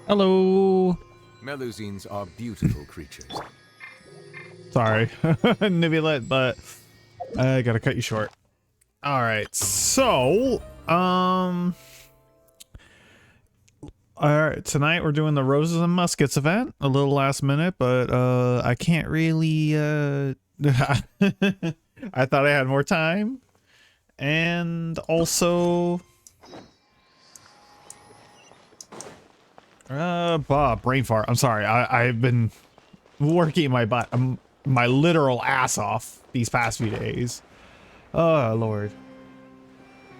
Hello. Melusines are beautiful creatures. Sorry, Nibulette, but I gotta cut you short. All right, so all right, tonight we're doing the Roses and Muskets event. A little last minute, but I can't really. I thought I had more time, and also. Brain fart. I'm sorry. I've been working my butt, my literal ass off these past few days. Oh, Lord.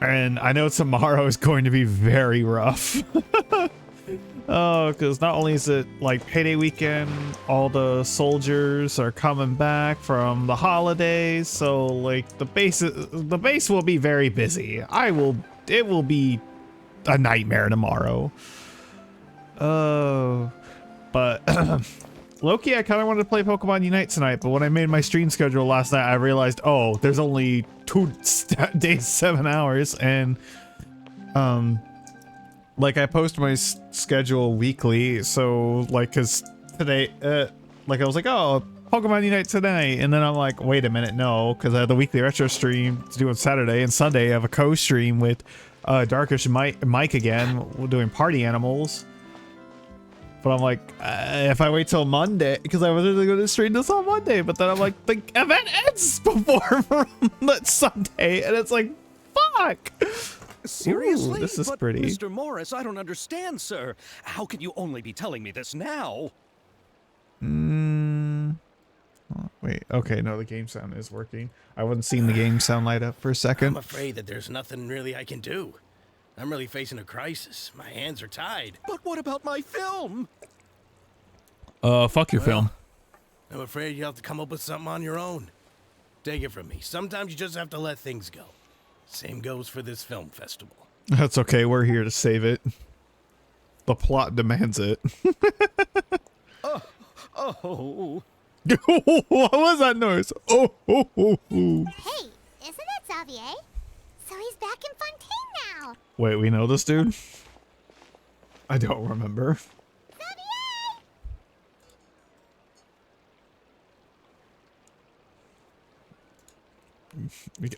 And I know tomorrow is going to be very rough. Oh, because not only is it like payday weekend, all the soldiers are coming back from the holidays, so like the base will be very busy. It will be a nightmare tomorrow. Oh, but Loki, I kind of wanted to play Pokemon Unite tonight, but when I made my stream schedule last night, I realized, oh, there's only 2 days, 7 hours, and like I post my schedule weekly, so like, cause today, like I was like, oh, Pokemon Unite today, and then I'm like, wait a minute, no, because I have the weekly retro stream to do on Saturday, and Sunday I have a co-stream with Darkish and Mike again, we're doing Party Animals. But I'm like, if I wait till Monday, because I was going to stream this on Monday, but then I'm like, the event ends before that Sunday, and it's like, fuck. Seriously? Ooh, this is but pretty. Mr. Morris, I don't understand, sir. How can you only be telling me this now? Wait, okay, no, the game sound is working. I wasn't seeing the game sound light up for a second. I'm afraid that there's nothing really I can do. I'm really facing a crisis. My hands are tied. But what about my film? Fuck your film. I'm afraid you have to come up with something on your own. Take it from me. Sometimes you just have to let things go. Same goes for this film festival. That's okay, we're here to save it. The plot demands it. Oh. What was that noise? Oh. Hey, isn't that Xavier? So he's back in Fontaine now. Wait, we know this dude? I don't remember.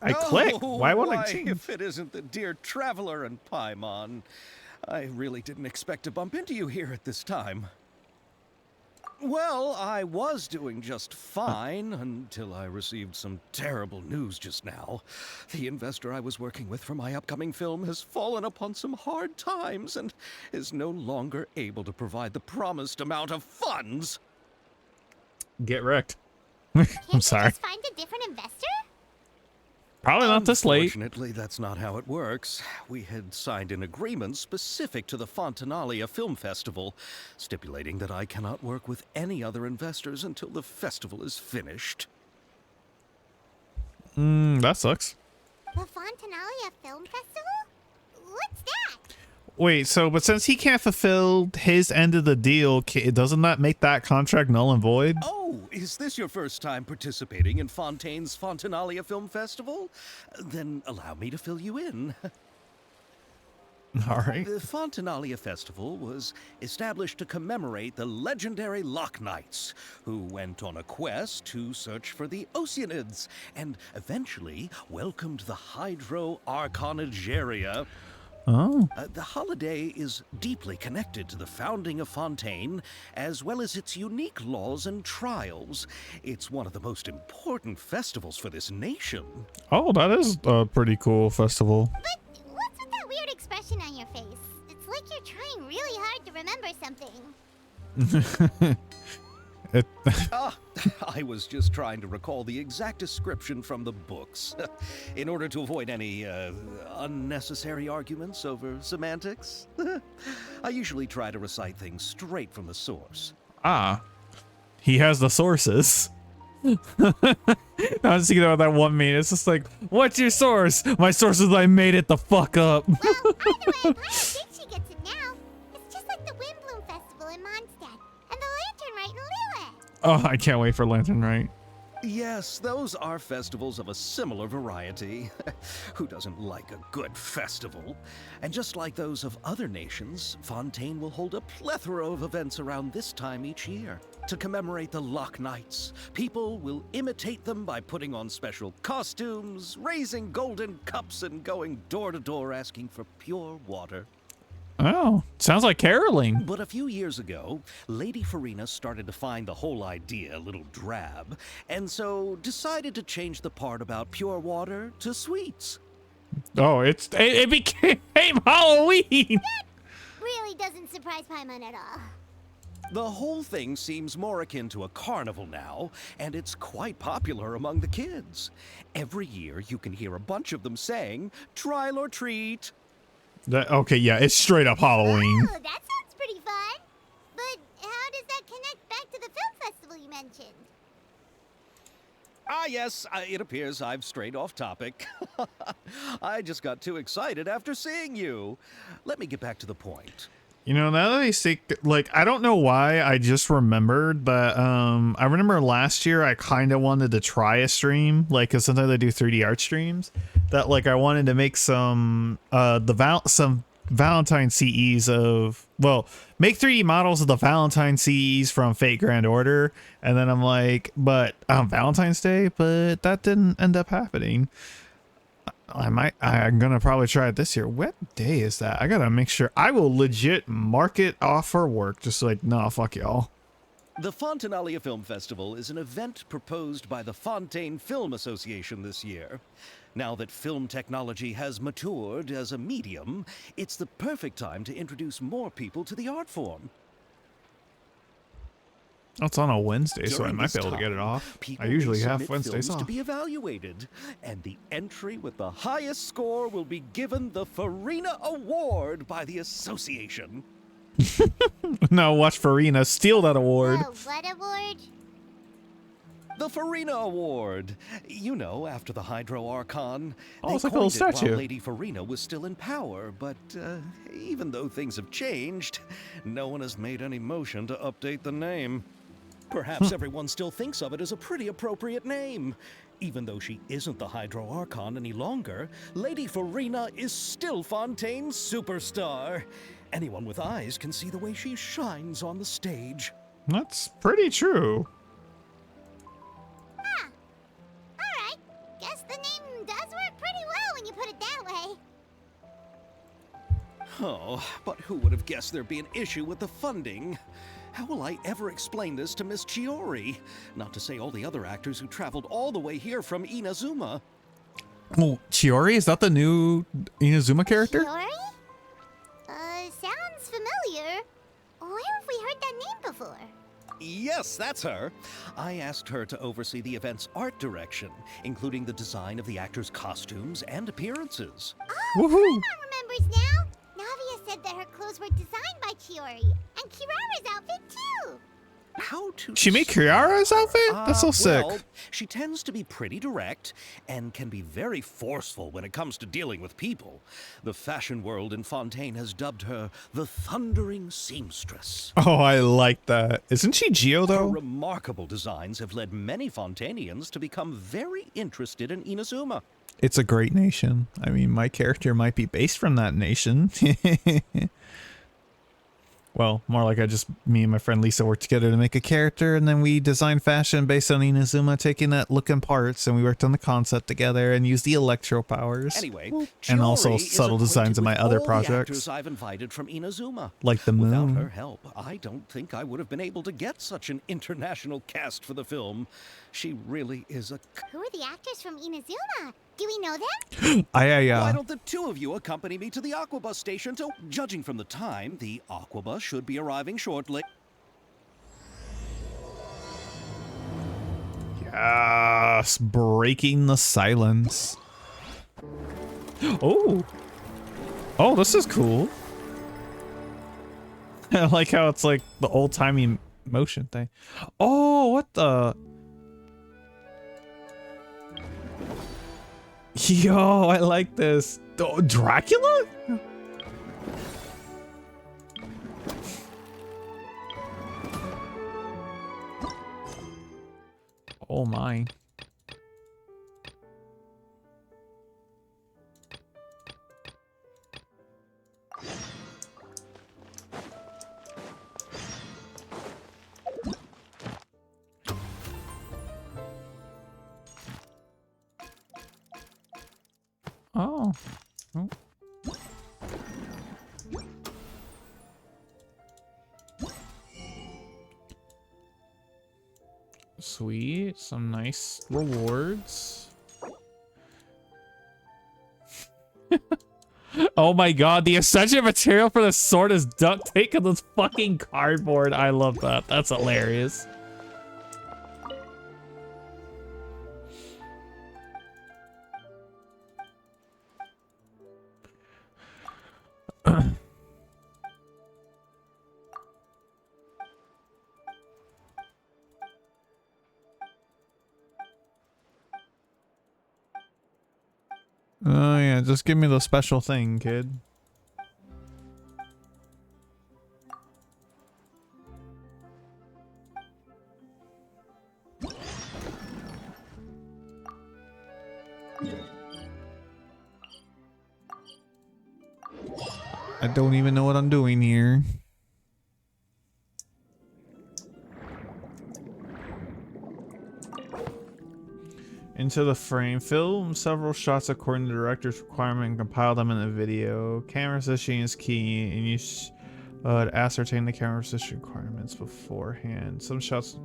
I click. Why won't I change? If it isn't the dear Traveler and Paimon. I really didn't expect to bump into you here at this time. Well, I was doing just fine until I received some terrible news just now. The investor I was working with for my upcoming film has fallen upon some hard times and is no longer able to provide the promised amount of funds. Get wrecked. Can't I'm sorry. you just find a different investor? Probably not this late. Unfortunately, that's not how it works. We had signed an agreement specific to the Fontanalia Film Festival, stipulating that I cannot work with any other investors until the festival is finished. That sucks. The Fontanalia Film Festival? What's that? Wait, so, but since he can't fulfill his end of the deal, doesn't that make that contract null and void? Oh, is this your first time participating in Fontaine's Fontanalia Film Festival? Then allow me to fill you in. All right. The Fontanalia Festival was established to commemorate the legendary Loch Knights, who went on a quest to search for the Oceanids, and eventually welcomed the Hydro Arconageria. Oh. The holiday is deeply connected to the founding of Fontaine, as well as its unique laws and trials. It's one of the most important festivals for this nation. Oh, that is a pretty cool festival. But what's with that weird expression on your face? It's like you're trying really hard to remember something. I was just trying to recall the exact description from the books, in order to avoid any unnecessary arguments over semantics. I usually try to recite things straight from the source. Ah. He has the sources. I was thinking about that one meme. It's just like, what's your source? My source is I made it the fuck up. Well, either way, I think she gets it now. It's just like the Windbloom Festival in Mondstadt, and the Lantern Rite in Lilith. Oh, I can't wait for Lantern Rite. Yes, those are festivals of a similar variety. Who doesn't like a good festival? And just like those of other nations, Fontaine will hold a plethora of events around this time each year. To commemorate the Loch Nights, people will imitate them by putting on special costumes, raising golden cups, and going door to door asking for pure water. Oh, sounds like caroling. But a few years ago, Lady Farina started to find the whole idea a little drab, and so decided to change the part about pure water to sweets. Oh, it became Halloween. Really doesn't surprise Paimon at all. The whole thing seems more akin to a carnival now, and it's quite popular among the kids. Every year, you can hear a bunch of them saying, "Trial or treat." Okay, yeah, it's straight up Halloween. Oh, that sounds pretty fun. But how does that connect back to the film festival you mentioned? Ah, yes, it appears I've strayed off topic. I just got too excited after seeing you. Let me get back to the point. You know, now that I say, like, I don't know why, I just remembered, but I remember last year I kind of wanted to try a stream, like, because sometimes I do 3D art streams, that, like, I wanted to make some Valentine CEs of, well, make 3D models of the Valentine CEs from Fate Grand Order, and then I'm like, but Valentine's Day, but that didn't end up happening. I'm gonna probably try it this year. What day is that? I gotta make sure. I will legit mark it off for work. Just like, nah, fuck y'all. The Fontanalia Film Festival is an event proposed by the Fontaine Film Association this year. Now that film technology has matured as a medium, it's the perfect time to introduce more people to the art form. It's on a Wednesday, so I During might this be able to get it time, off. people I usually can have submit Wednesdays films off. to be evaluated, and the entry with the highest score will be given the Farina Award by the association. No, watch Farina steal that award. Whoa, what award? The Farina Award. You know, after the Hydro Archon. Oh, They it's like a little coined it statue. while Lady Farina was still in power, but even though things have changed, no one has made any motion to update the name. Perhaps everyone still thinks of it as a pretty appropriate name. Even though she isn't the Hydro Archon any longer, Lady Farina is still Fontaine's superstar. Anyone with eyes can see the way she shines on the stage. That's pretty true. Huh. Alright. Guess the name does work pretty well when you put it that way. Oh, but who would have guessed there'd be an issue with the funding? How will I ever explain this to Miss Chiori? Not to say all the other actors who traveled all the way here from Inazuma. Oh, Chiori? Is that the new Inazuma character? Chiori? Sounds familiar. Where have we heard that name before? Yes, that's her. I asked her to oversee the event's art direction, including the design of the actors' costumes and appearances. Oh, Woohoo! Paimon remembers now. Navia said that her clothes were designed by Chiori, and Kirara's outfit too. How to She made Kiara's outfit? That's so sick. Well, she tends to be pretty direct and can be very forceful when it comes to dealing with people. The fashion world in Fontaine has dubbed her the Thundering Seamstress. Oh, I like that. Isn't she Geo, Her though? remarkable designs have led many Fontainians to become very interested in Inazuma. It's a great nation. I mean, my character might be based from that nation. Well, more like me and my friend Lisa worked together to make a character, and then we designed fashion based on Inazuma, taking that look and parts, and we worked on the concept together and used the electro powers. Anyway, And also Chiori is subtle designs in my acquainted other with all the projects. actors I've invited from Inazuma. Like the Without moon. her help, I don't think I would have been able to get such an international cast for the film. She really is a... Who are the actors from Inazuma? Do we know them? Why don't the two of you accompany me to the Aquabus station to... Judging from the time, the Aquabus should be arriving shortly. Yes, breaking the silence. Oh. Oh, this is cool. I like how it's like the old-timey motion thing. Oh, what the... Yo, I like this. Oh, Dracula? Oh Oh my. Oh. Oh. Sweet. Some nice rewards. Oh my god, the essential material for the sword is duct tape on this fucking cardboard. I love that. That's hilarious. Oh yeah, just give me the special thing, kid. I don't even know what I'm doing here. Into the frame. Film several shots according to the director's requirement and compile them in a video. Camera positioning is key, and you should ascertain the camera position requirements beforehand. Some shots...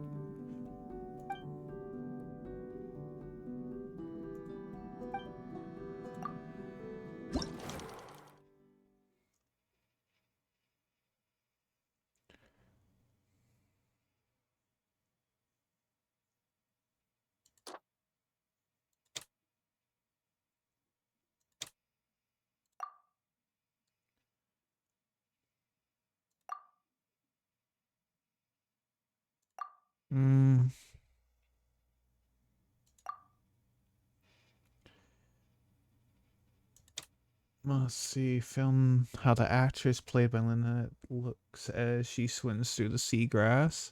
Let's see. Film how the actress played by Lynette looks as she swims through the seagrass.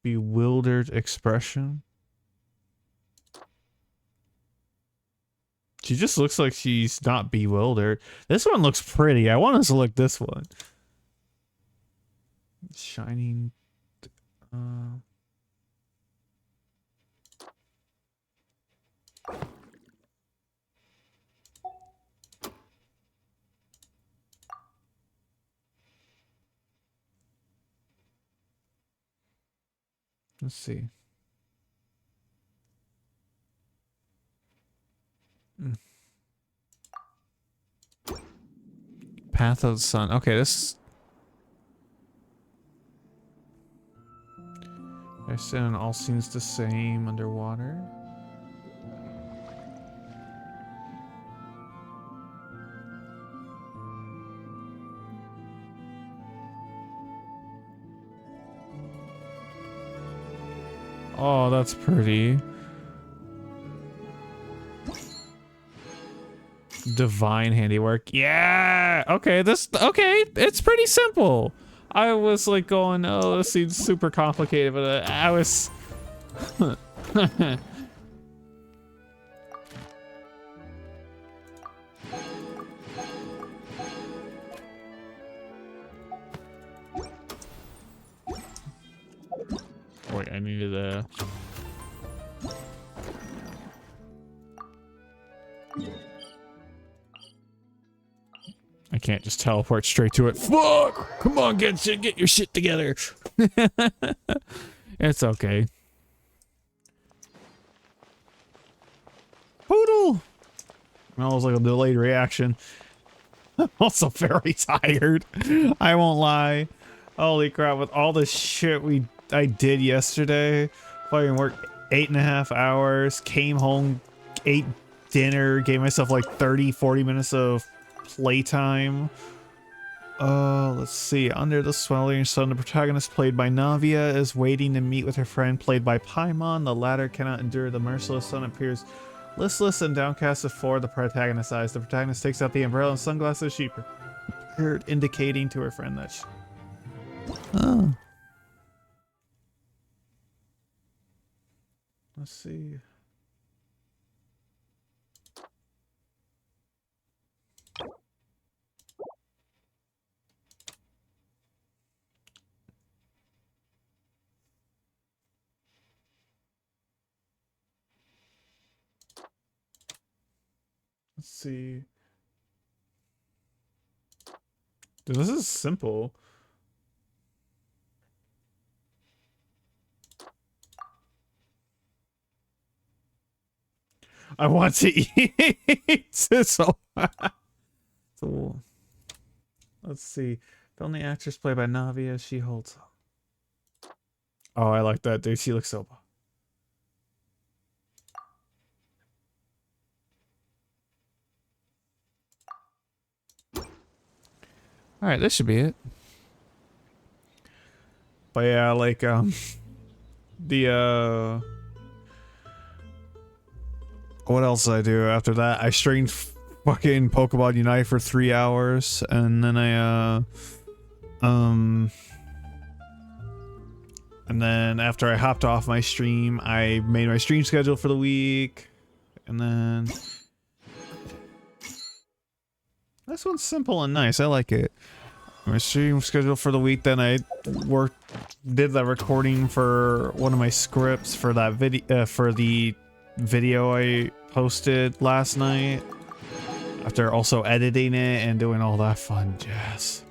Bewildered expression. She just looks like she's not bewildered. This one looks pretty. I want us to look this one. Shining. Let's see. Path of the Sun. Okay, this... I said all seems the same underwater. Oh, that's pretty. Divine handiwork. Yeah. Okay, okay, it's pretty simple. I was like going, oh, this seems super complicated, but I was wait, I needed a I can't just teleport straight to it. Fuck! Come on, Genshin, get your shit together. It's okay. Poodle! That was like a delayed reaction. I'm also very tired. I won't lie. Holy crap, with all the shit I did yesterday. Fucking worked 8.5 hours, came home, ate dinner, gave myself like 30-40 minutes of playtime. Let's see. Under the swelling sun, the protagonist, played by Navia, is waiting to meet with her friend, played by Paimon. The latter cannot endure the merciless sun, appears listless and downcast before the protagonist's eyes. The protagonist takes out the umbrella and sunglasses she prepared, indicating to her friend that Oh. Let's see. Let's see. Dude, this is simple. I want to eat. So, so let's see. Film the actress played by Navia. She holds up. Oh, I like that, dude. She looks so. All right, this should be it. But yeah, like the what else did I do after that? I streamed fucking Pokemon Unite for 3 hours, and then and then after I hopped off my stream, I made my stream schedule for the week, and then this one's simple and nice. I like it. My stream schedule for the week. Then I did the recording for one of my scripts for that video for the video I posted last night. After also editing it and doing all that fun jazz.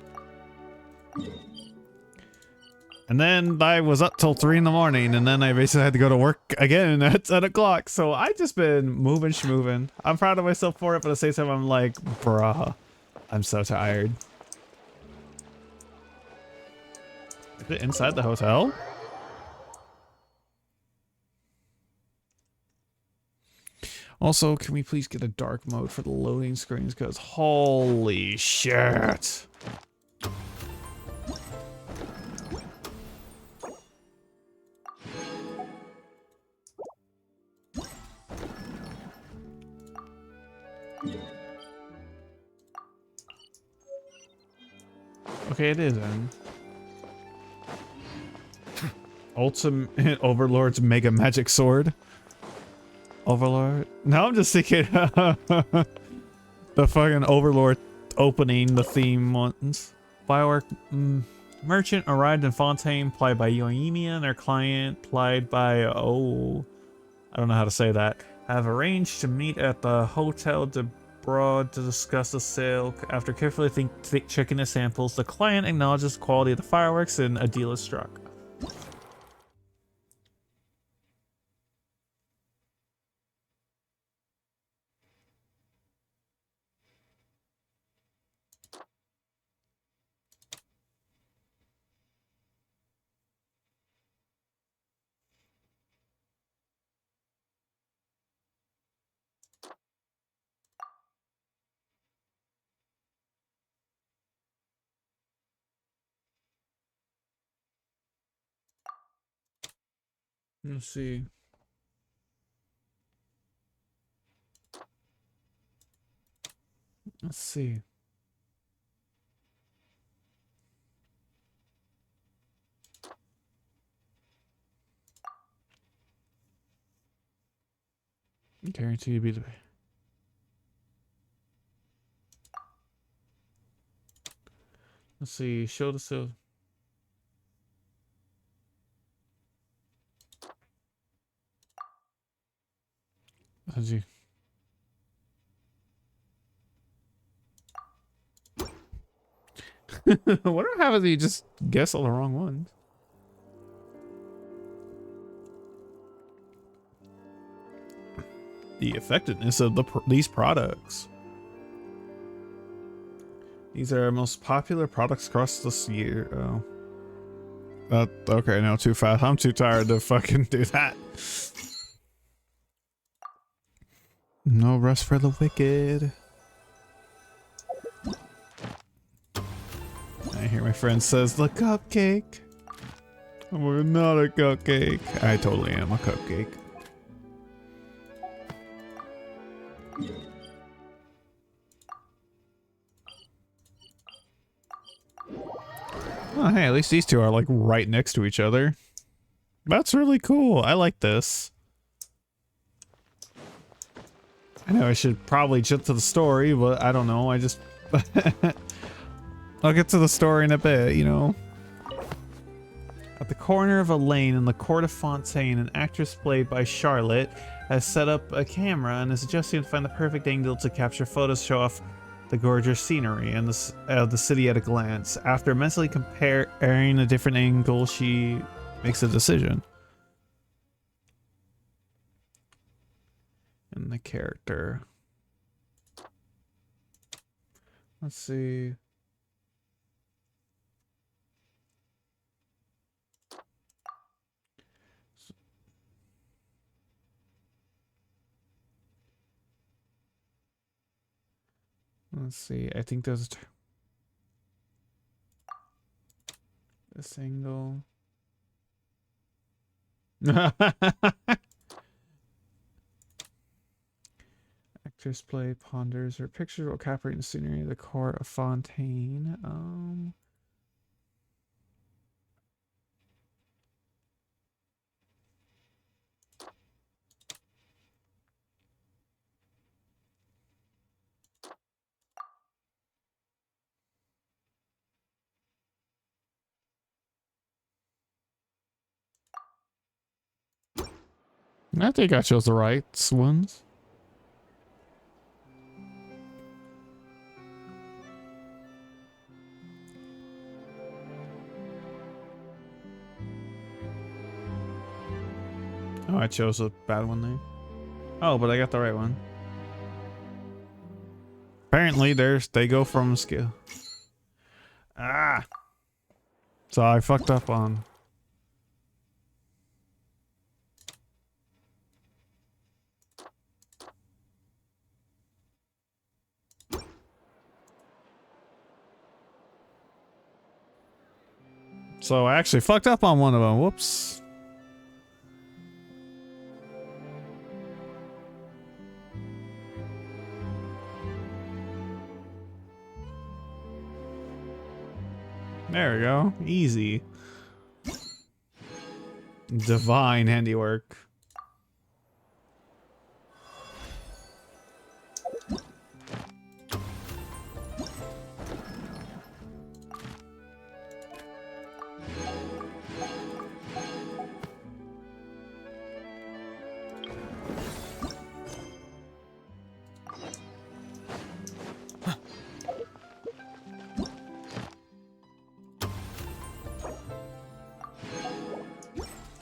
And then I was up till 3 in the morning, and then I basically had to go to work again at 10 o'clock. So I just been moving schmoving. I'm proud of myself for it, but at the same time I'm like, bruh, I'm so tired. Is it inside the hotel? Also, can we please get a dark mode for the loading screens? Because holy shit. Okay, it is in. Ultimate Overlord's Mega Magic Sword. Overlord. Now I'm just thinking the fucking Overlord opening the theme ones. Firework merchant arrived in Fontaine, played by Yoimiya, and their client, played by I don't know how to say that. Have arranged to meet at the Hotel de Broad to discuss the sale. After carefully checking the samples, the client acknowledges the quality of the fireworks and a deal is struck. Let's see. Let's see. Guarantee to be the. Let's see. Show the sale. How'd you? What happens if you just guess all the wrong ones? The effectiveness of these products. These are our most popular products across this year. Oh. Okay, no, too fast. I'm too tired to fucking do that. No rest for the wicked. I hear my friend says the cupcake. I'm not a cupcake. I totally am a cupcake. Oh, hey, at least these two are like right next to each other. That's really cool. I like this. I know I should probably jump to the story, but I don't know. I just... I'll get to the story in a bit, you know. At the corner of a lane in the court of Fontaine, an actress played by Charlotte has set up a camera and is adjusting to find the perfect angle to capture photos, show off the gorgeous scenery and the city at a glance. After mentally comparing a different angle, she makes a decision. And the character. Let's see. Let's see. I think those. This angle. Actress play ponders her picture while capturing the scenery of the court of Fontaine. I think I chose the right ones. Oh, I chose a bad one there. Oh, but I got the right one. Apparently, they go from skill. Ah! So I fucked up on... So I actually fucked up on one of them. Whoops. There we go. Easy. Divine handiwork.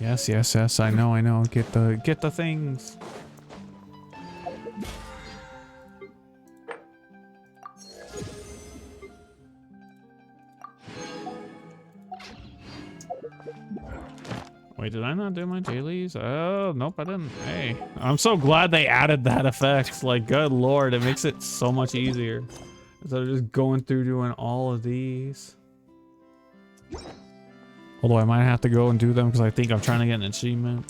Yes, yes, yes. I know. Get the things. Wait, did I not do my dailies? Oh, nope, I didn't. Hey, I'm so glad they added that effect. Like, good lord, it makes it so much easier instead of just going through doing all of these. Although I might have to go and do them because I think I'm trying to get an achievement.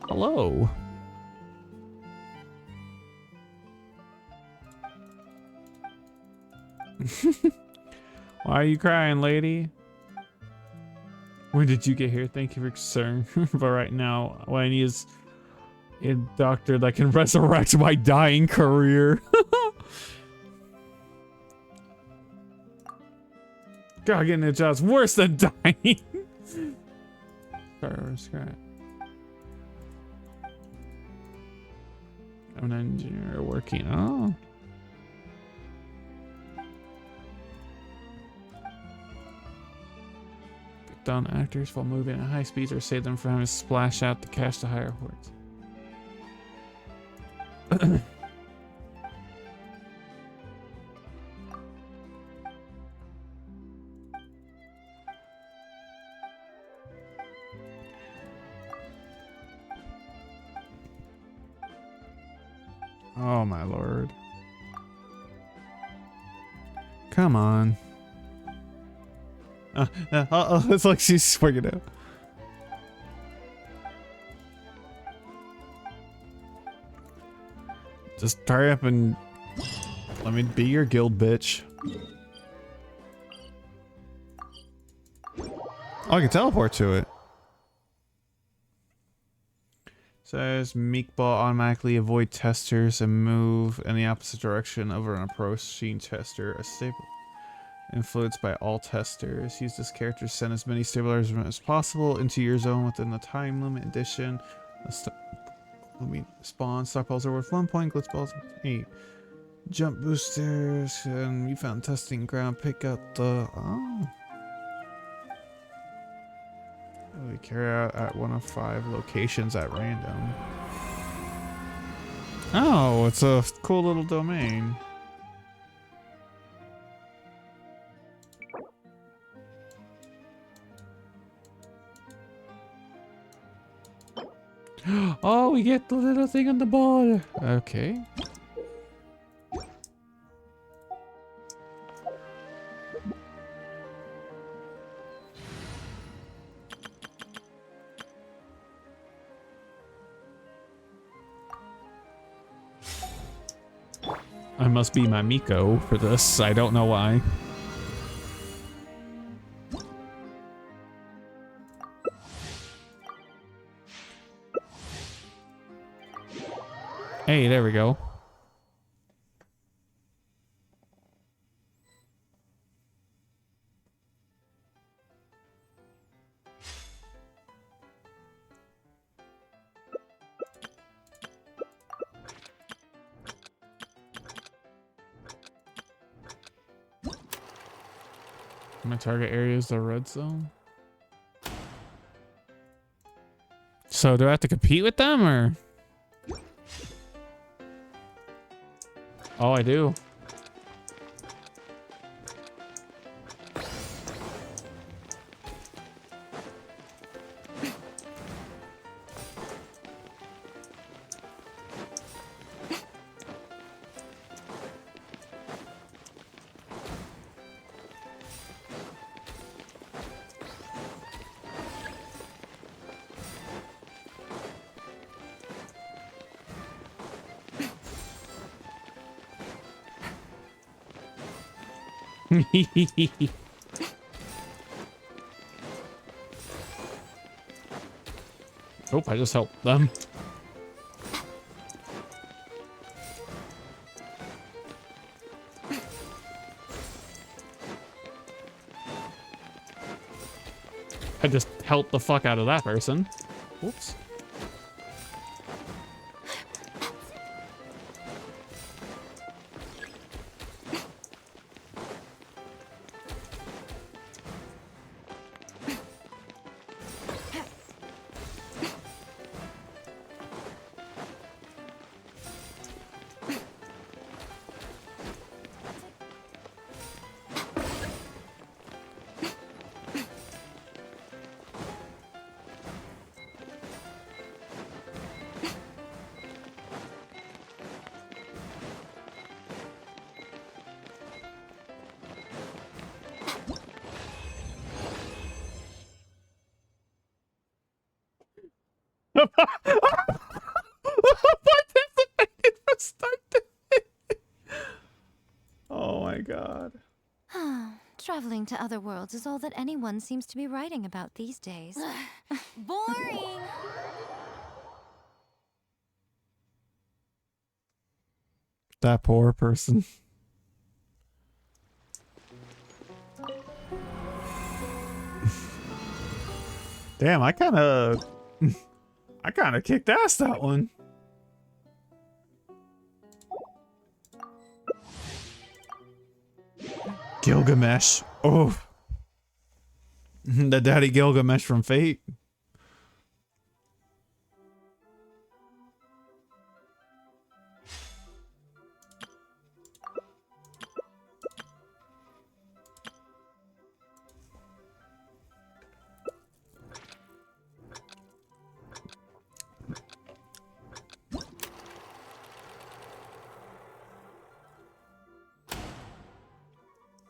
Hello. Why are you crying, lady? When did you get here? Thank you for concern. But right now, what I need is a doctor that can resurrect my dying career. God, getting a job's worse than dying. Scrap. I'm an engineer working. Oh. Pick down actors while moving at high speeds or save them from having to splash out the cash to hire hordes. Oh my lord. Come on. It's like she's swinging it. Just hurry up and let me be your guild bitch. Oh, I can teleport to it. Says Meekball automatically avoid testers and move in the opposite direction of an approaching tester. A stable influenced by all testers. Use this character to send as many stabilizers as possible into your zone within the time limit. Addition. Spawn stockpiles are worth 1 point. Glitch balls 8. Jump boosters, and you found testing ground. Pick up the we carry out at one of 5 locations at random. Oh, it's a cool little domain. Oh, we get the little thing on the ball. Okay. I must be my Miko for this. I don't know why. Hey, there we go. My target area is the red zone. So do I have to compete with them or? Oh, I do. Oh, I just helped them. I just helped the fuck out of that person. Whoops. Participated from start to finish. Oh my god. Traveling to other worlds is all that anyone seems to be writing about these days. Boring. That poor person. Damn, I kind of kicked ass that one. Gilgamesh. Oh. The daddy Gilgamesh from Fate.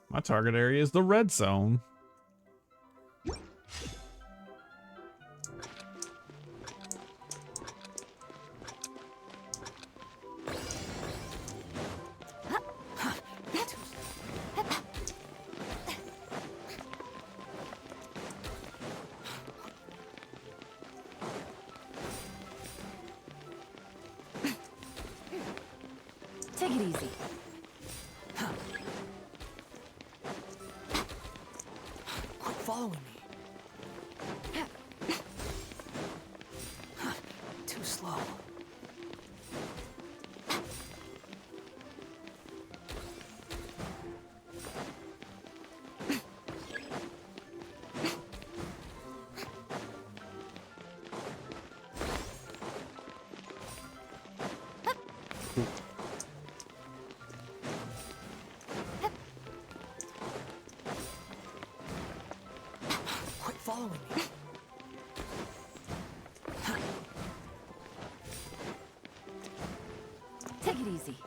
My target area is the red zone. Take it easy. Quit following me. Too slow. Quit following me. Take it easy.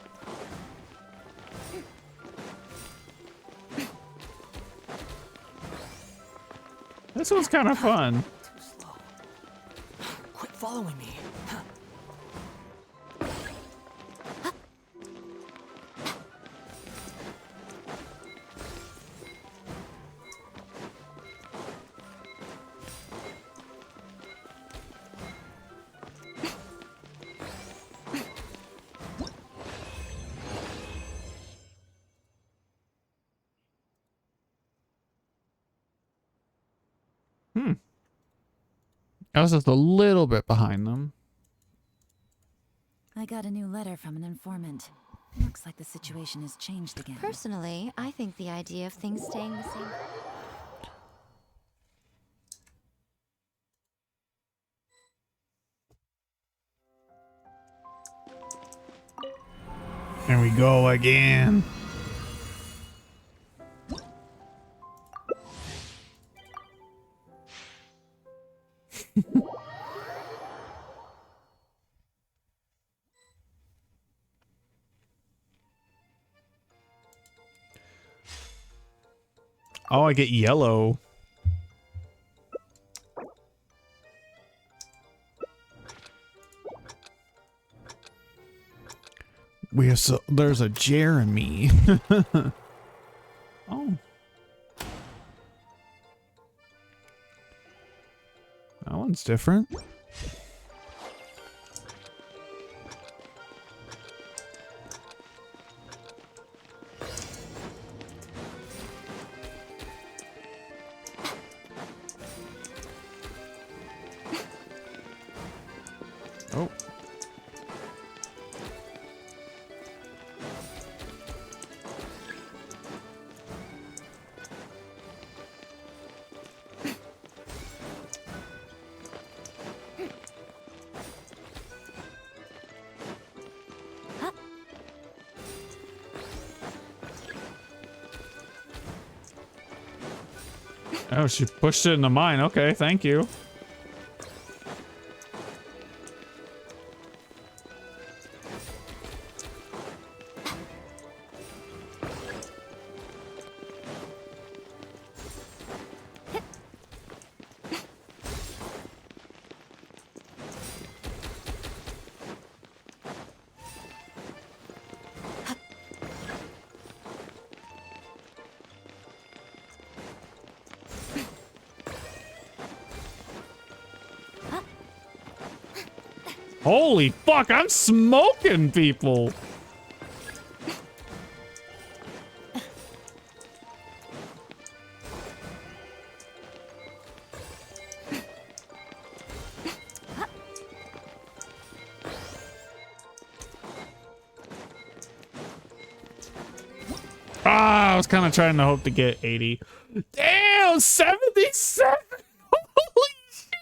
This was kind of fun. Too slow. Quit following me. I was just a little bit behind them. I got a new letter from an informant. Looks like the situation has changed again. Personally, I think the idea of things staying the same. There we go again. Oh, I get yellow. There's a Jeremy. Oh. That one's different. Oh. Oh, she pushed it into mine. Okay, thank you. Holy fuck, I'm smoking people. Ah, I was kind of trying to hope to get 80. Damn, 77. Holy shit.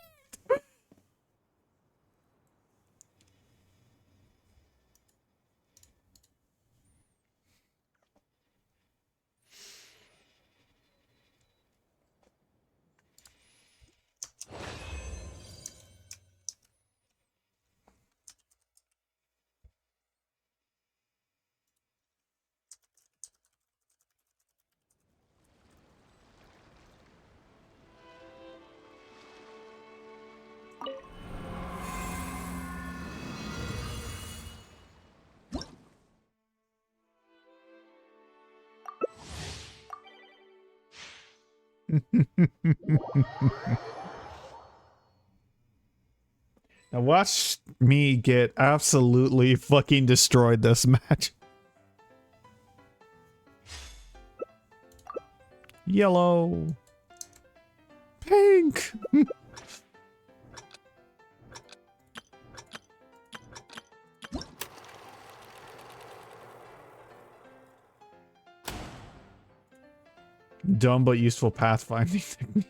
Now watch me get absolutely fucking destroyed this match. Yellow. Pink. Dumb but useful pathfinding technique.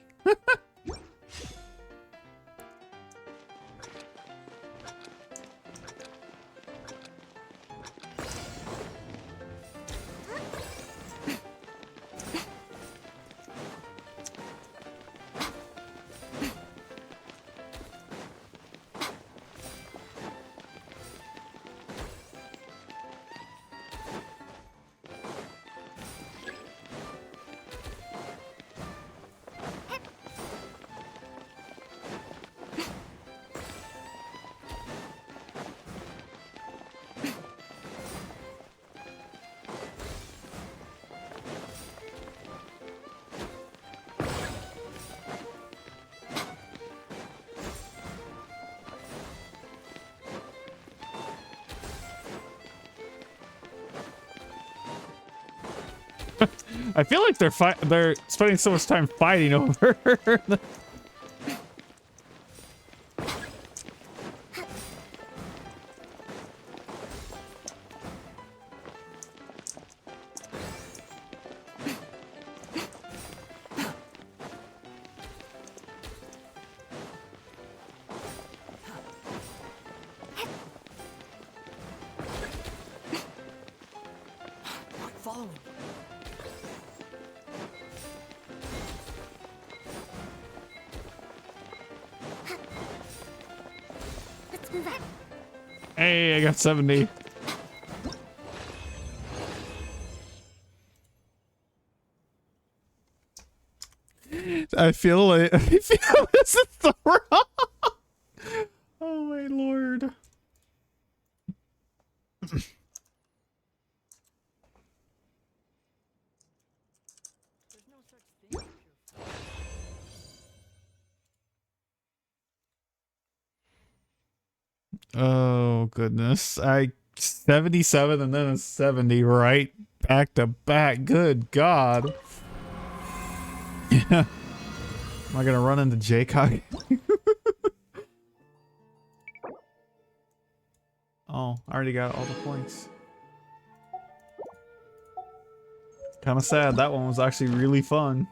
I feel like they're spending so much time fighting over. Quit following me. Let's move on. Hey, I got 70. I feel this is the wrong. Oh my lord. Oh goodness. 77 and then a 70 right back to back. Good God. Yeah. Am I gonna run into Jaycock? Oh, I already got all the points. Kind of sad. That one was actually really fun.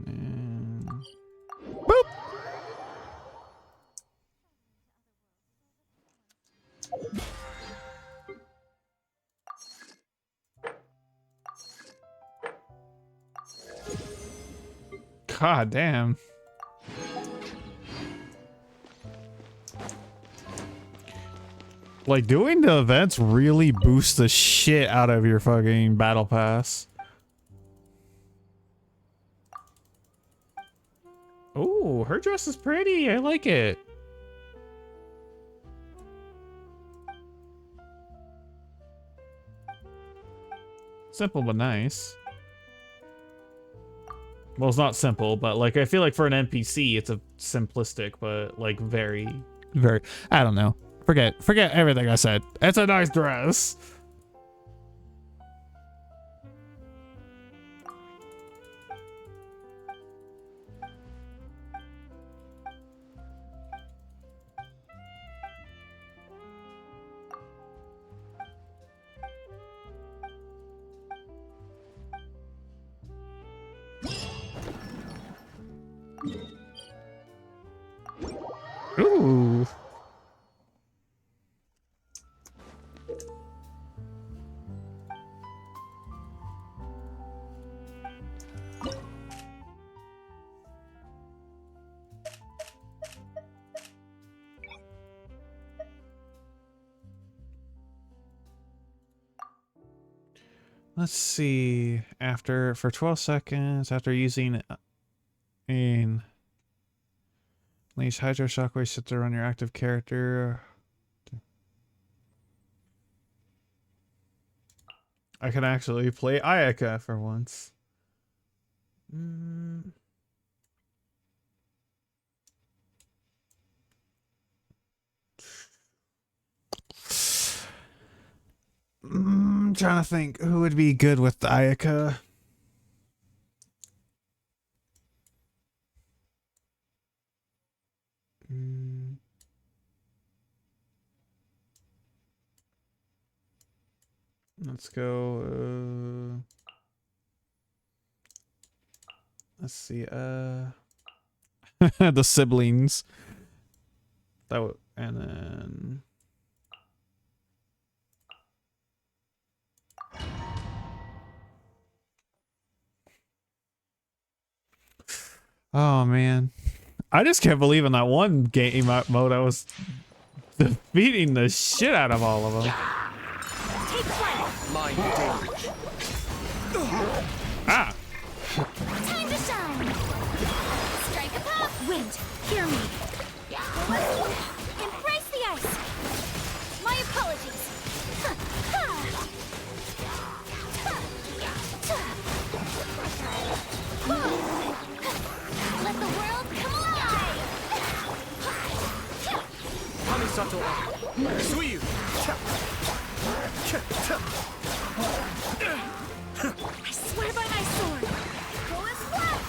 And... Boop! God damn. Like, doing the events really boosts the shit out of your fucking battle pass. Oh, her dress is pretty. I like it. Simple but nice. Well, it's not simple, but like I feel like for an NPC, it's a simplistic, but like very. I don't know. Forget everything I said. It's a nice dress. Ooh. Let's see. For 12 seconds after using in Unleash Hydro Shockwave Shifter on your active character. I can actually play Ayaka for once. I'm trying to think who would be good with Ayaka. Let's go. Let's see. The siblings. And then. Oh man, I just can't believe in that one game mode I was defeating the shit out of all of them. Take flight. Mind damage. Ah. Time to shine. Strike a pop. Wind, hear me. Embrace the ice. My apologies. Let the world come alive. Kamisato. Suyu. I swear by my sword. Go as flat.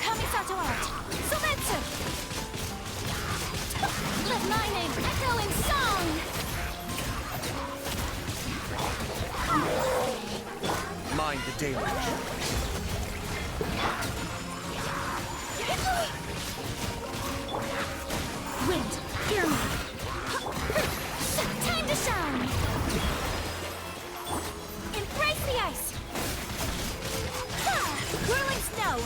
Kamisato art. Sometsu. Let my name echo in song. Mind the damage. Wind, hear me. Time to shine. Embrace the ice. Whirling snow.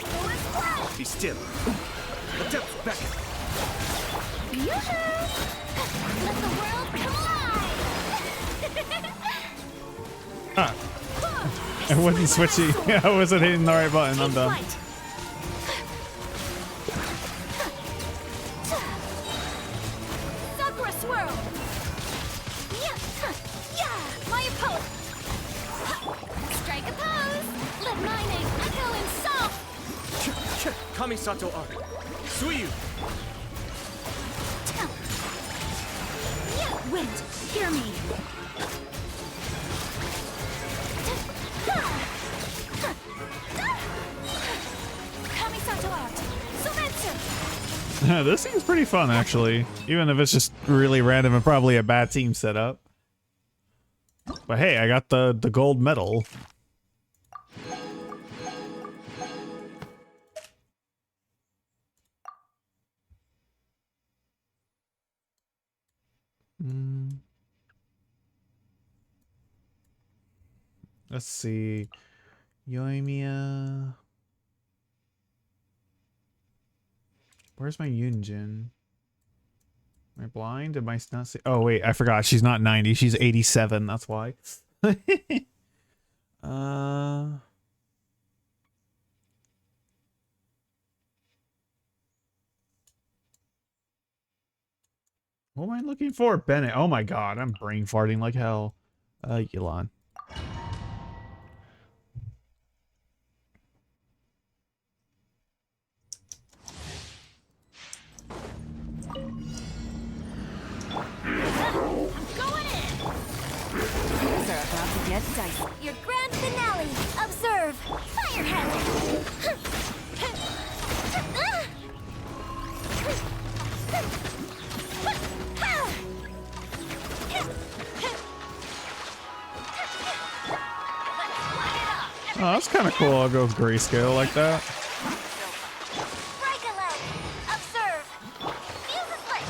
Go as flat. Be still. The depths beckon. Yoo-hoo! Let the world come alive. Ah. I wasn't switching. I wasn't hitting the right button. I'm done. Flight. Sakura swirl. Yeah, my opponent. Strike a pose. Let my name echo in song. Kamisato art. Suyu. Wind, hear me. Kamisato art. Sometsu. This seems pretty fun, actually. Even if it's just really random and probably a bad team setup. But hey, I got the gold medal. Let's see. Yoimiya. Where's my Yunjin? Am I blind? Am I not see? Oh wait, I forgot. She's not 90. She's 87. That's why. What am I looking for? Bennett. Oh my god, I'm brain farting like hell. Yulon. Going in. Things are about to get dicey. Your grand finale. Observe. Firehead. Oh, that's kind of cool. I'll go with grayscale like that. Break a leg. Observe. Feel the split.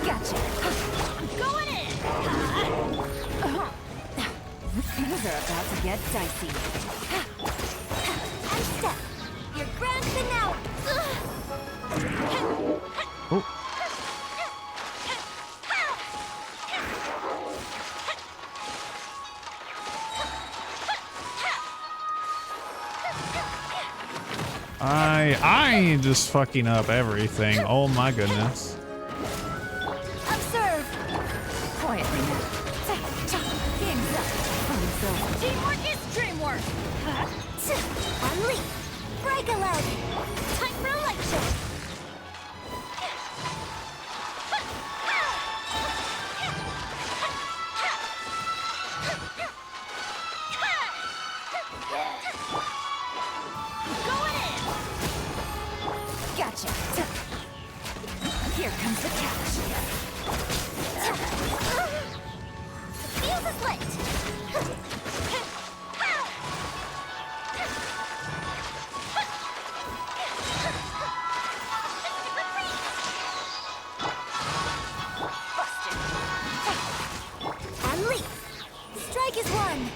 Gotcha. Going in. Things are about to get dicey. And step. Your grand finale. Oh. I ain't just fucking up everything. Oh my goodness. Observe. Quietly now. Hands up. Teamwork is dreamwork. Unleash. Break a leg. Time for a light show. Going in. Gotcha. Here comes the catch. Fuse is lit. Unleash. Strike is one.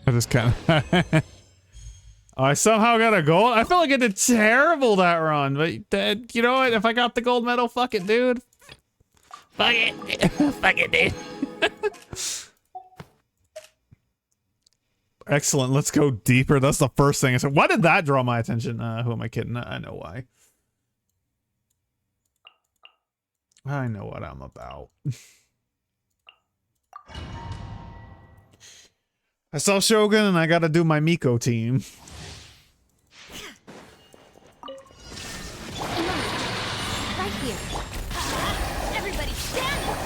I just kind of. I somehow got a gold. I feel like I did terrible that run, but you know what? If I got the gold medal, fuck it, dude. Fuck it. Fuck it, dude. Excellent. Let's go deeper. That's the first thing I said. Why did that draw my attention? Who am I kidding? I know why. I know what I'm about. I saw Shogun and I gotta do my Miko team. Right here. Everybody stand.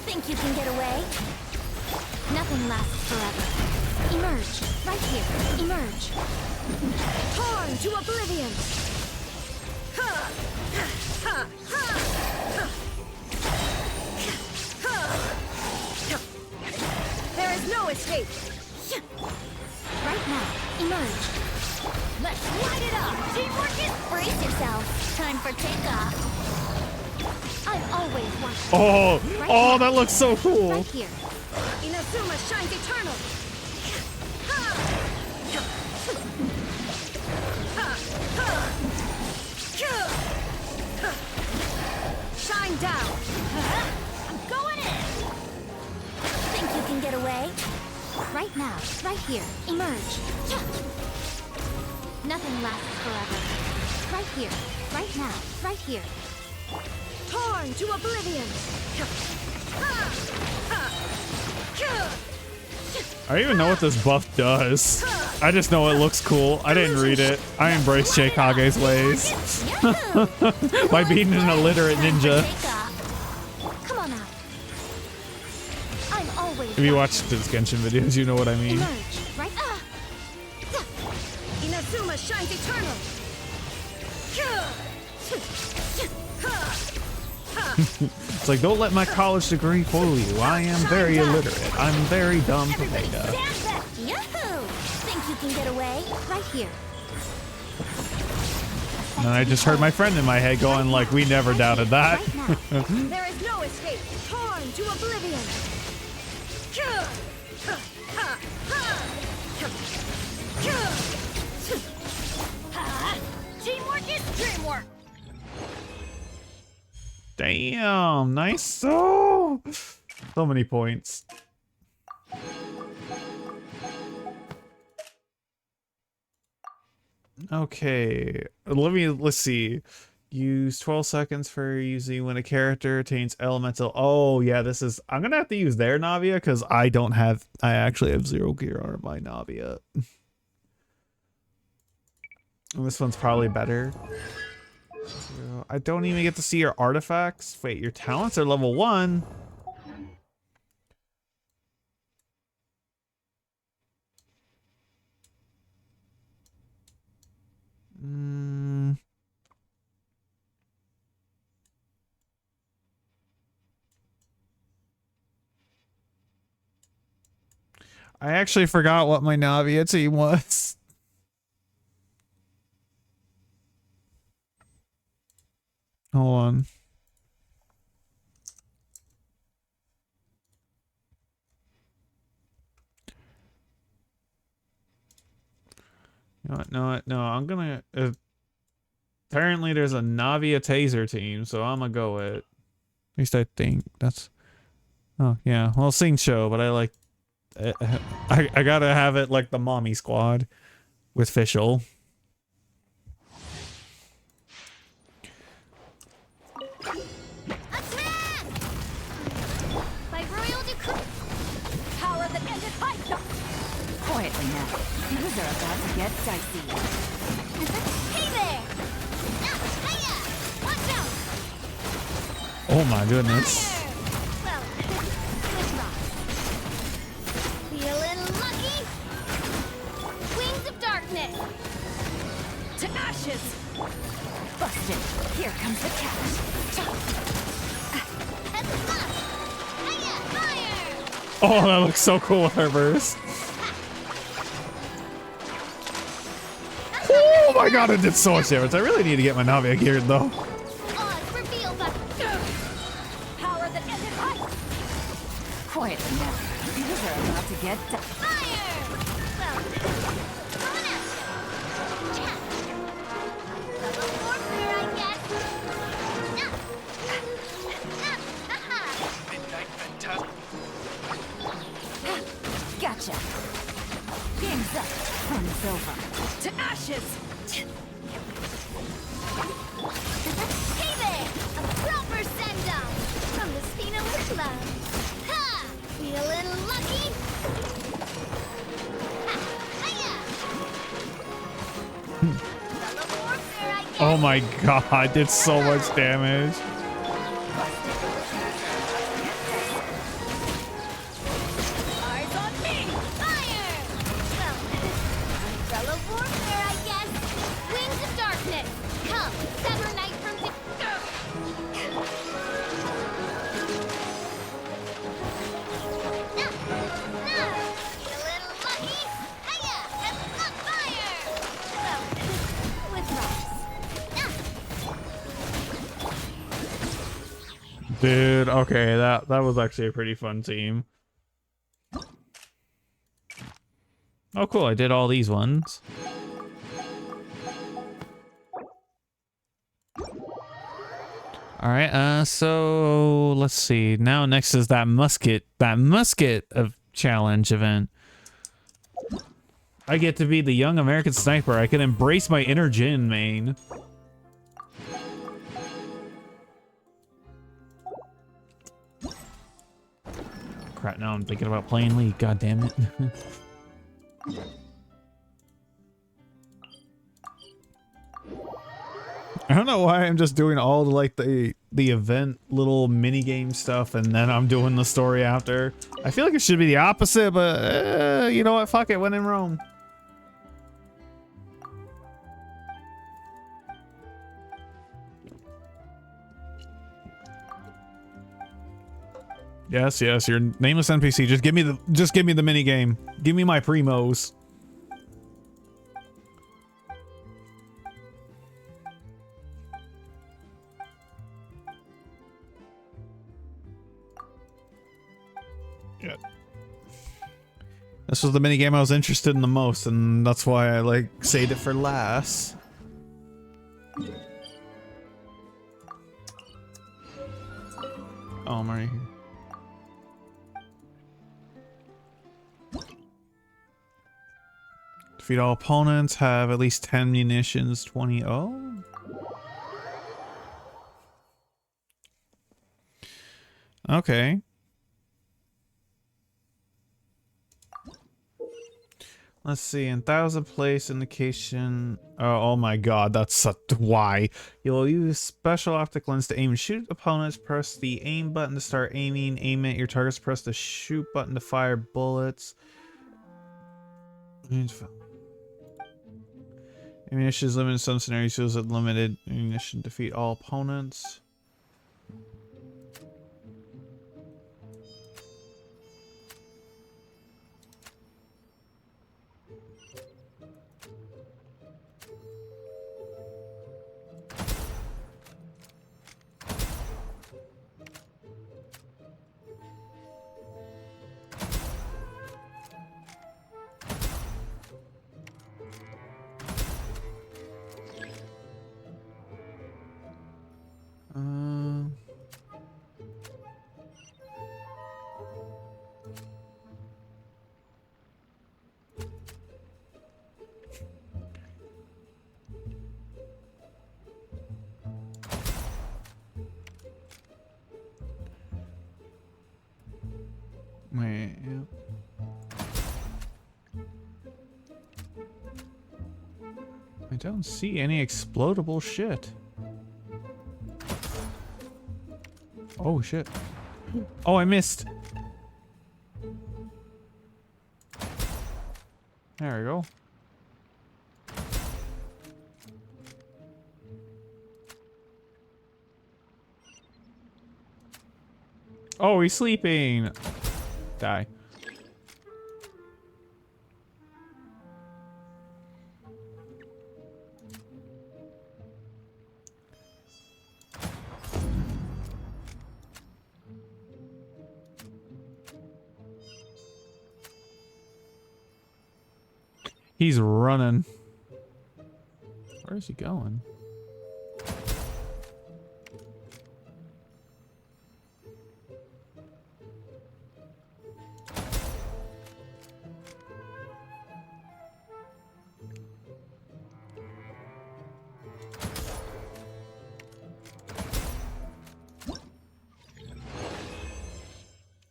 Think you can get away? Nothing lasts forever. Emerge. Right here. Emerge. Torn to oblivion. There is no escape. Right now. Emerge. Let's light it up. Teamwork is Brace yourself. Time for takeoff. I've always wanted. Oh, that looks so cool. Right here. Inazuma shines eternal. Shine down. I'm going in. Think you can get away? Right now. Right here. Emerge. Nothing lasts forever. Right here. Right now. Right here. Torn to oblivion. I don't even know what this buff does. I just know it looks cool. I didn't read it. I embrace Kage's ways. By being an illiterate ninja. Come on out. I'm always. If you watch his Genshin videos, you know what I mean. Emerge. Right. Inazuma shines eternal. It's like, don't let my college degree fool you. I am very illiterate. I'm very dumb potato. Stand back. Yahoo! Think you can get away? Right here. And then I just heard my friend in my head going like, we never doubted that. Right now. There is no escape. Torn to oblivion. Teamwork is dreamwork. Damn, nice. So many points. Okay, let's see. Use 12 seconds for using when a character attains elemental. Oh yeah, I'm gonna have to use their Navia because I actually have 0 gear on my Navia. And this one's probably better. So, I don't even get to see your artifacts. Wait, your talents are level 1. I actually forgot what my Navia team was. Hold on. You know what? No, I'm gonna. Apparently, there's a Navia Taser team, so I'm gonna go with. At least I think that's. Oh yeah, well, sing show, but I like. I gotta have it like the mommy squad with Fischl. get dicey. Hey there! Hiya! Watch out! Oh my goodness. Well, good luck. Feeling lucky? Wings of darkness! To ashes! Busted. Here comes the catch. Heads up! Hiya! Fire! Oh, that looks so cool with her burst. Oh my god, it did so much damage. I really need to get my Navia geared though. Odds reveal the Power that ended life! Quietly now. These are about to get fire! Well, coming at you. Yeah. Level warfare, I guess. Aha! Gotcha. Game's up. Fun is over. To ashes! Hey there! A proper send-off from the Spina with love. Ha! Feeling lucky? Ha! Hiya! Level warfare, I guess. Oh my god, it did so much damage. Eyes on me! Fire! Well, fellow warfare, I guess. Wings of darkness. Come, sever night from the... Feeling lucky? Hiya! Heads up, fire! Well, with rocks. Dude, okay, that was actually a pretty fun team. Oh cool, I did all these ones. Alright, so let's see. Now next is that musket of challenge event. I get to be the young American sniper. I can embrace my inner Jin main. Crap, now I'm thinking about playing League, god damn it. I don't know why I'm just doing all the like the event little mini game stuff and then I'm doing the story after. I feel like it should be the opposite, but you know what? Fuck it, when in Rome. Yes, yes, your nameless NPC. Just give me the mini game. Give me my primos. Yeah. This was the mini game I was interested in the most, and that's why I like saved it for last. Oh, I'm right here. Defeat all opponents, have at least 10 munitions, 20. Oh. Okay. Let's see, in 1,000 place indication. Oh my god, that's why. You'll use special optic lens to aim and shoot opponents. Press the aim button to start aiming. Aim at your targets. Press the shoot button to fire bullets. Ammunition is limited in some scenarios. Use limited ammunition. Defeat all opponents. Wait, yeah. don't see any explodable shit. Oh shit. Oh, I missed. There we go. Oh, he's sleeping. Die. He's running. Where is he going?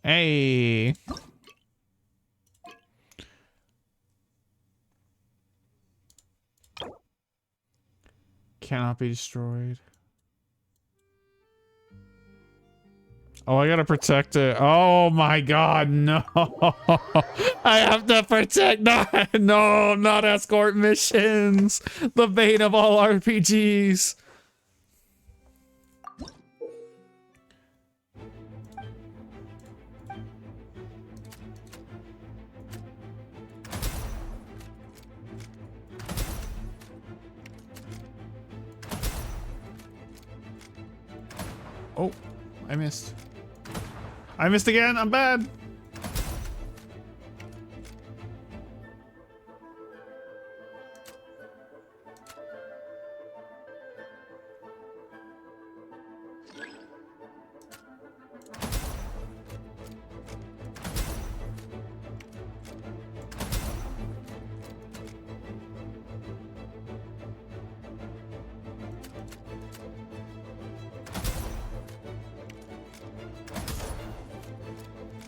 Hey. Cannot be destroyed. Oh, I gotta protect it. Oh my god, no. I have to protect no, not escort missions. The bane of all RPGs. Oh, I missed. I missed again. I'm bad.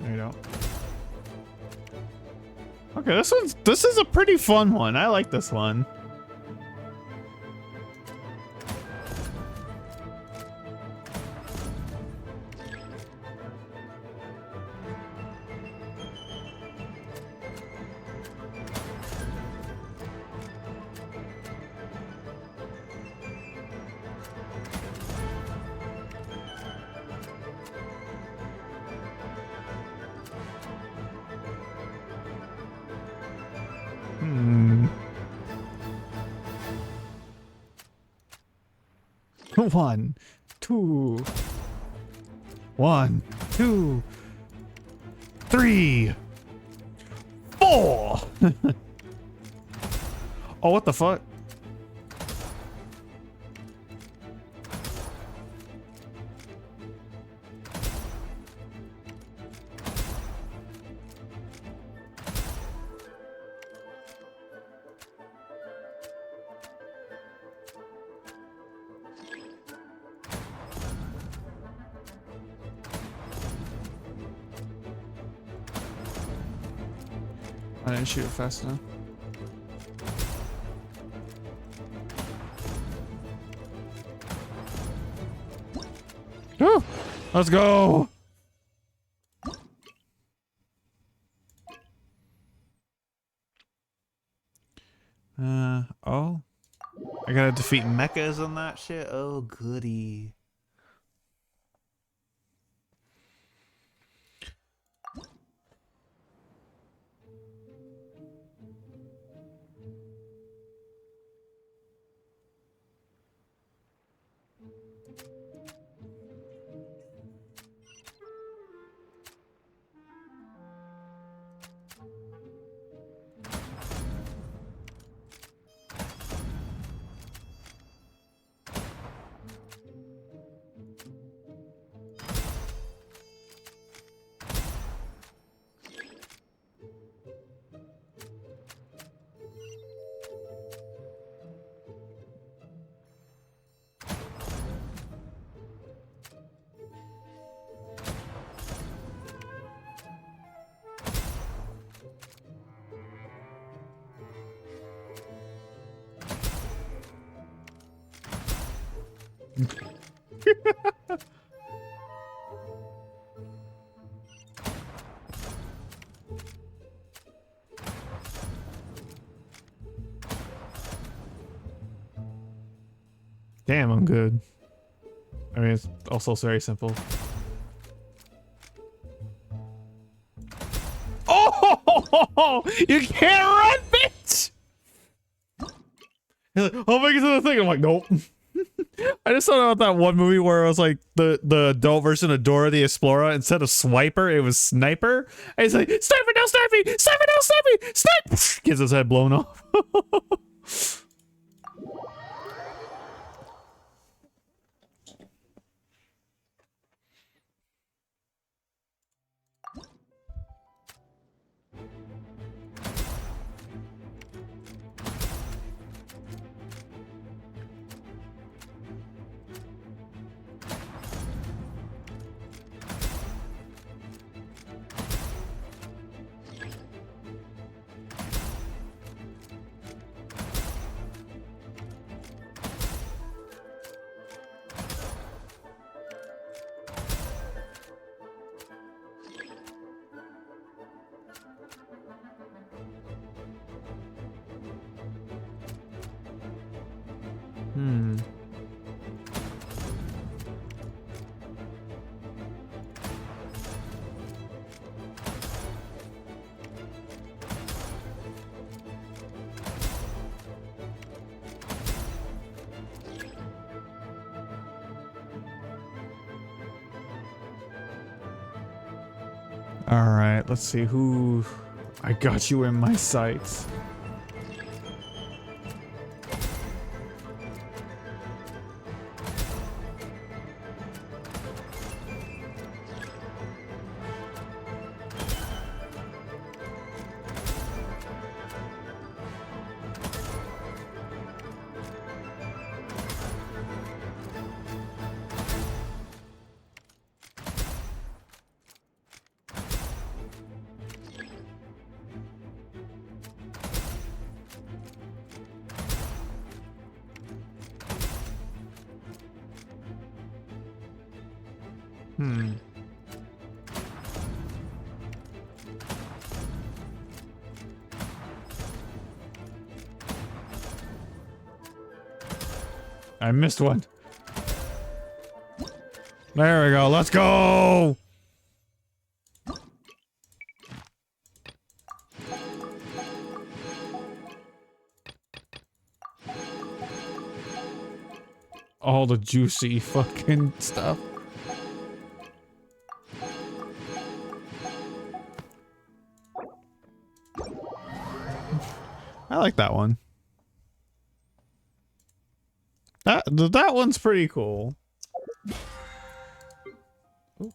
There you go. Okay, this is a pretty fun one. I like this one. One, two. 1, 2, 3, 4. Oh, what the fuck? I didn't shoot it fast enough. Woo! Let's go! Oh. I gotta defeat mechas on that shit? Oh, goody. Damn, I'm good. I mean, it's also very simple. Oh, you can't run, bitch! He's like, I'll make it to the thing. I'm like, nope. I just thought about that one movie where it was like the adult version of Dora the Explorer. Instead of Swiper, it was Sniper. And he's like, Sniper, no snipe me! Sniper, no snipe me! Snipe! Gets his head blown off. All right, let's see who I got you in my sights. I missed one. There we go. Let's go. All the juicy fucking stuff. I like that one. That one's pretty cool. Ooh.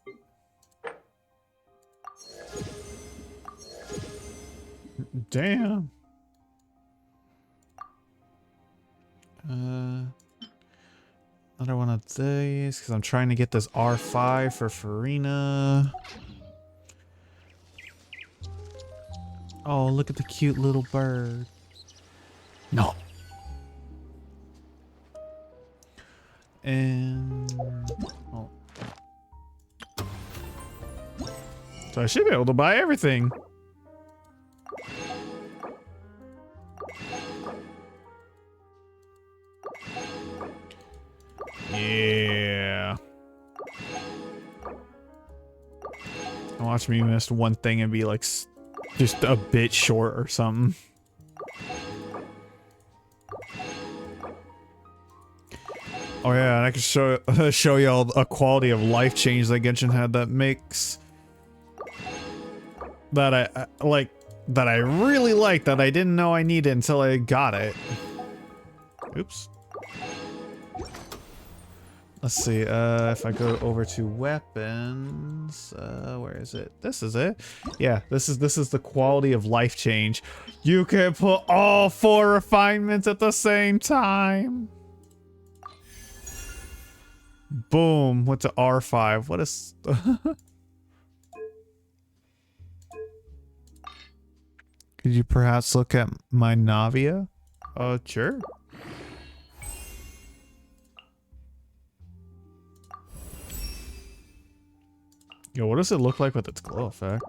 Damn. Another one of these because I'm trying to get this R5 for Farina. Oh, look at the cute little bird. No. And oh. So I should be able to buy everything. Yeah. Watch me miss one thing and be like just a bit short or something. Oh yeah, and I can show y'all a quality of life change that Genshin had that makes that I like that I really like that I didn't know I needed until I got it. Oops. Let's see, if I go over to weapons, where is it? This is it. Yeah, this is the quality of life change. You can put all 4 refinements at the same time. Boom, what's a R5? What is... Could you perhaps look at my Navia? Sure. Yo, what does it look like with its glow effect?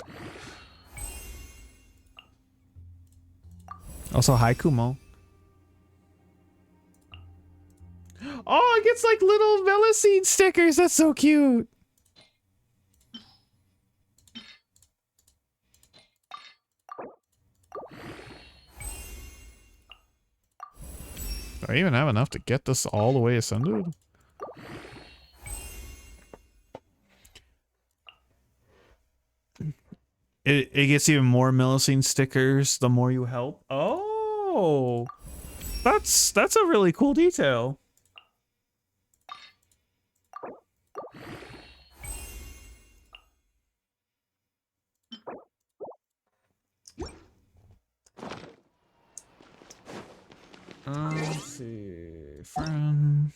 Also, hi Kumo. Oh, it gets like little Melusine stickers. That's so cute. Do I even have enough to get this all the way ascended? It gets even more Melusine stickers the more you help. Oh, that's a really cool detail. Let's see, friend.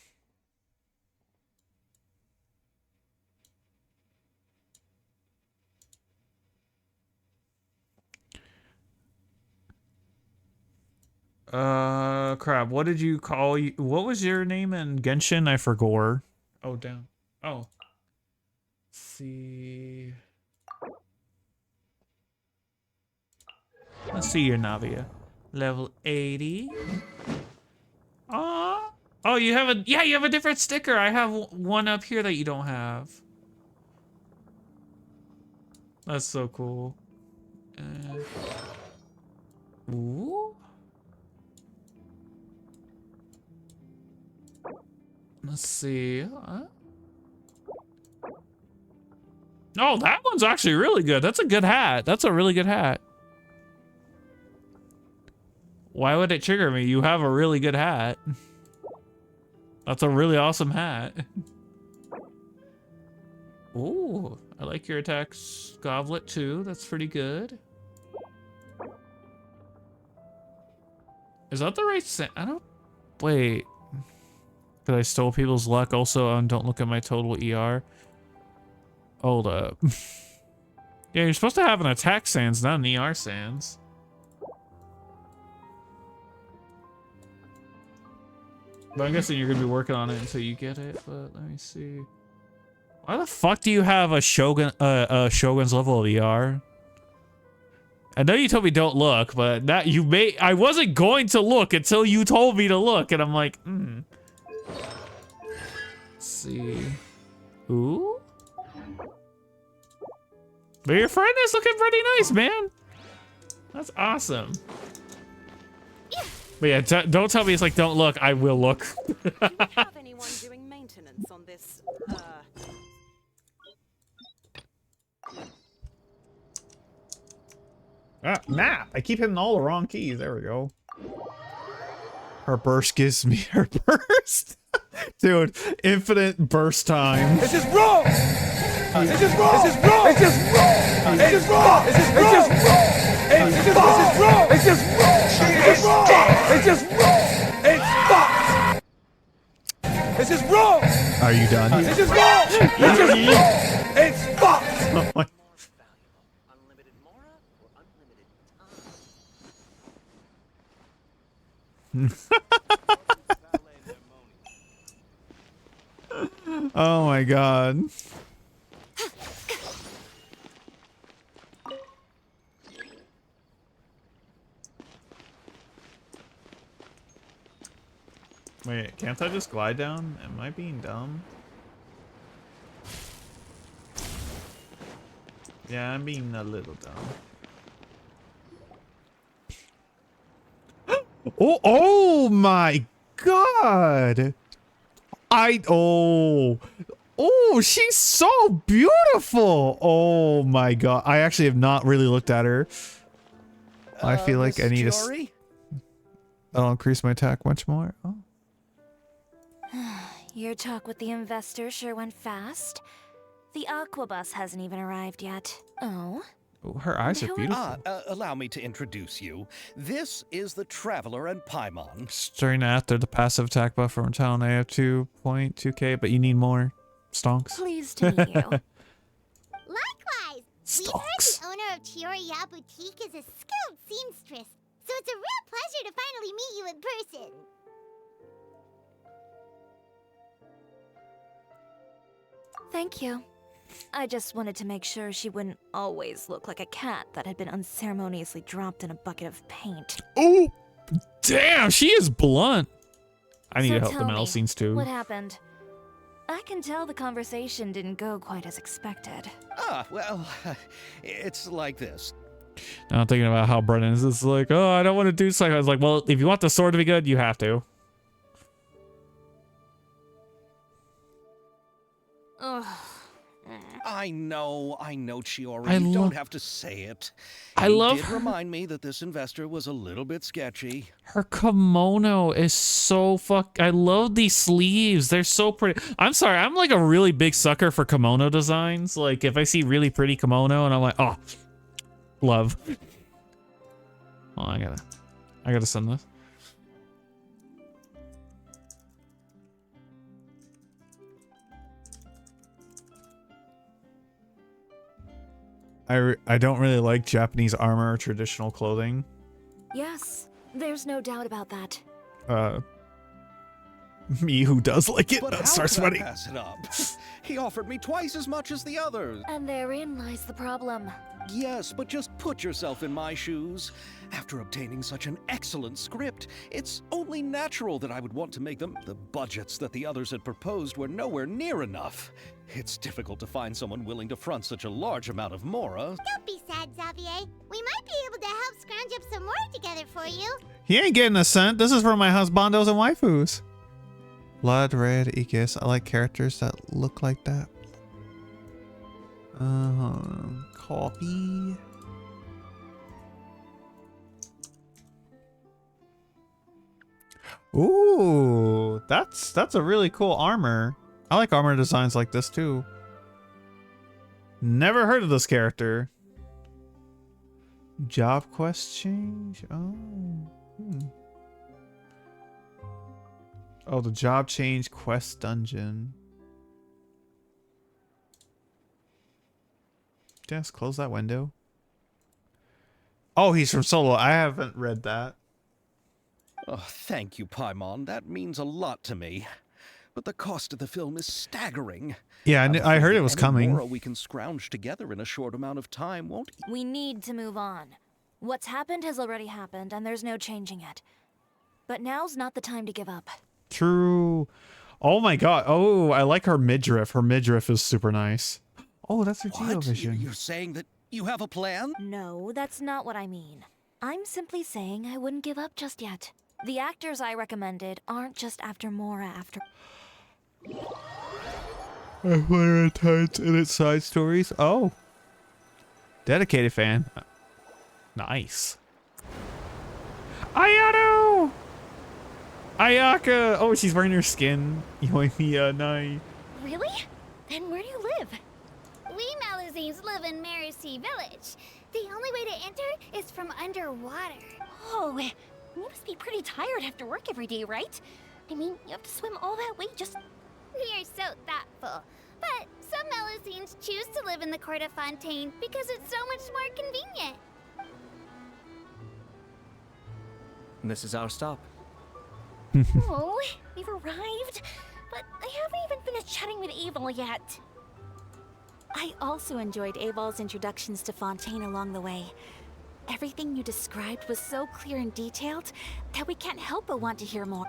Crap. What did you call you? What was your name in Genshin? I forgot. Oh, down. Oh. Let's see. Let's see your Navia. Level 80. Oh, you have a, yeah, you have a different sticker. I have one up here that you don't have. That's so cool. Ooh. Let's see. Oh, that one's actually really good. That's a good hat. That's a really good hat. Why would it trigger me? You have a really good hat. That's a really awesome hat. Ooh, I like your attacks goblet too. That's pretty good. Is that the right set? I don't... Wait. Because I stole people's luck. Also, don't look at my total ER. Hold up. Yeah, you're supposed to have an attack sans, not an ER sans. But I'm guessing you're gonna be working on it until you get it. But let me see. Why the fuck do you have a Shogun, Shogun's level of ER? I know you told me don't look, but that you may. I wasn't going to look until you told me to look, and I'm like, Let's see. Ooh. But your friend is looking pretty nice, man. That's awesome. But yeah, don't tell me it's like don't look. I will look. Do you have anyone doing maintenance on this? Map. I keep hitting all the wrong keys. There we go. Her burst gives me her burst. Dude, infinite burst time. This is wrong! This is wrong! This is wrong! It's just wrong! It's just wrong! It's just wrong! It's just wrong! It's just wrong! It's wrong! It's just wrong! It's fucked! This is wrong! Are you done? This is wrong! It's just wrong! It's fucked! Oh my. Oh my god. Wait, can't I just glide down? Am I being dumb? Yeah, I'm being a little dumb. Oh my god! Oh, she's so beautiful. Oh my god. I actually have not really looked at her. I feel like I need to... I'll increase my attack much more. Oh. Your talk with the investor sure went fast. The Aquabus hasn't even arrived yet. Oh? Oh, her eyes are beautiful. Allow me to introduce you. This is the Traveler and Paimon. Starting after the passive attack buff from town, I have 2.2k, but you need more. Stonks. Pleased to meet you. Likewise! We heard the owner of Chioriya Boutique is a skilled seamstress, so it's a real pleasure to finally meet you in person. Thank you. I just wanted to make sure she wouldn't always look like a cat that had been unceremoniously dropped in a bucket of paint. Oh, damn, she is blunt. I need So to help the tell metal me, scenes too. What happened? I can tell the conversation didn't go quite as expected. Ah, well, it's like this. Now I'm thinking about how Brennan is just like, oh, I don't want to do something. I was like, well, if you want the sword to be good, you have to. Ugh. I know, Chiori. You don't have to say it. I You love did her. remind me that this investor was a little bit sketchy. Her kimono is so I love these sleeves. They're so pretty. I'm sorry. I'm like a really big sucker for kimono designs. Like if I see really pretty kimono and I'm like, oh, love. Oh, I gotta send this. I don't really like Japanese armor or traditional clothing. Yes, there's no doubt about that. Me who does like it But how starts could I sweating. pass it up? He offered me twice as much as the others. And therein lies the problem. Yes, but just put yourself in my shoes. After obtaining such an excellent script, it's only natural that I would want to make them. The budgets that the others had proposed were nowhere near enough. It's difficult to find someone willing to front such a large amount of mora. Don't be sad, Xavier. We might be able to help scrounge up some more together for you. He ain't getting a cent. This is for my husbandos and waifus. Blood red Ikis. I like characters that look like that. Copy. Ooh, that's a really cool armor. I like armor designs like this too. Never heard of this character. Job quest change? Oh. Oh, the job change quest dungeon. Just close that window. Oh, he's from Solo. I haven't read that. Oh, thank you, Paimon. That means a lot to me. But the cost of the film is staggering. Yeah, I heard it was Any coming. mora we can scrounge together in a short amount of time won't. We need to move on. What's happened has already happened, and there's no changing it. But now's not the time to give up. True. Oh my god. Oh, I like her midriff. Her midriff is super nice. Oh, that's her What? geovision. You're saying that you have a plan? No, that's not what I mean. I'm simply saying I wouldn't give up just yet. The actors I recommended aren't just after Mora after. I prioritize in its side stories. Oh. Dedicated fan. Nice. Ayato! Ayaka! Oh, she's wearing her skin. Yoimiya Nai. Really? Then where do you live? We Melusines live in Mercy Village. The only way to enter is from underwater. Oh, you must be pretty tired after work every day, right? I mean, you have to swim all that way just... You're so thoughtful. But some Melusines choose to live in the Court of Fontaine because it's so much more convenient. This is our stop. Oh, we've arrived. But I haven't even finished chatting with Aval yet. I also enjoyed Aval's introductions to Fontaine along the way. Everything you described was so clear and detailed that we can't help but want to hear more.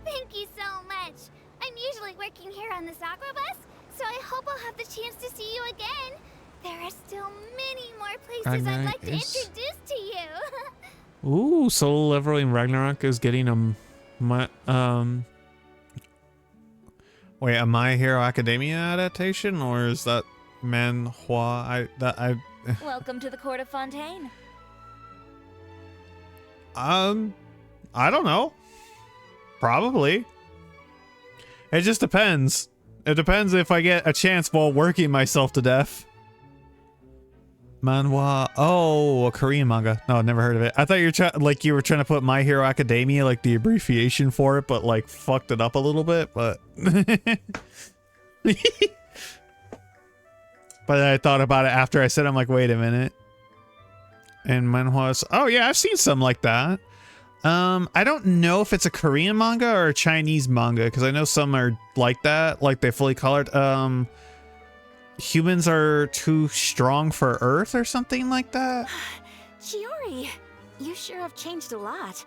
Thank you so much. I'm usually working here on the Sakura bus, so I hope I'll have the chance to see you again. There are still many more places I'd like to introduce to you. Ooh, solo leveling Ragnarok is getting Wait, a My Hero Academia adaptation, or is that manhwa? Welcome to the Court of Fontaine. I don't know. Probably. It just depends. It depends if I get a chance while working myself to death. Manhwa. Oh, a Korean manga. No, never heard of it. I thought you were trying to put My Hero Academia, like the abbreviation for it, but like fucked it up a little bit. But but I thought about it after I said, I'm like, wait a minute. And manhwas. Oh yeah, I've seen some like that. I don't know if it's a Korean manga or a Chinese manga, because I know some are like that, like they fully colored. humans are too strong for Earth or something like that. Chiori, you sure have changed a lot.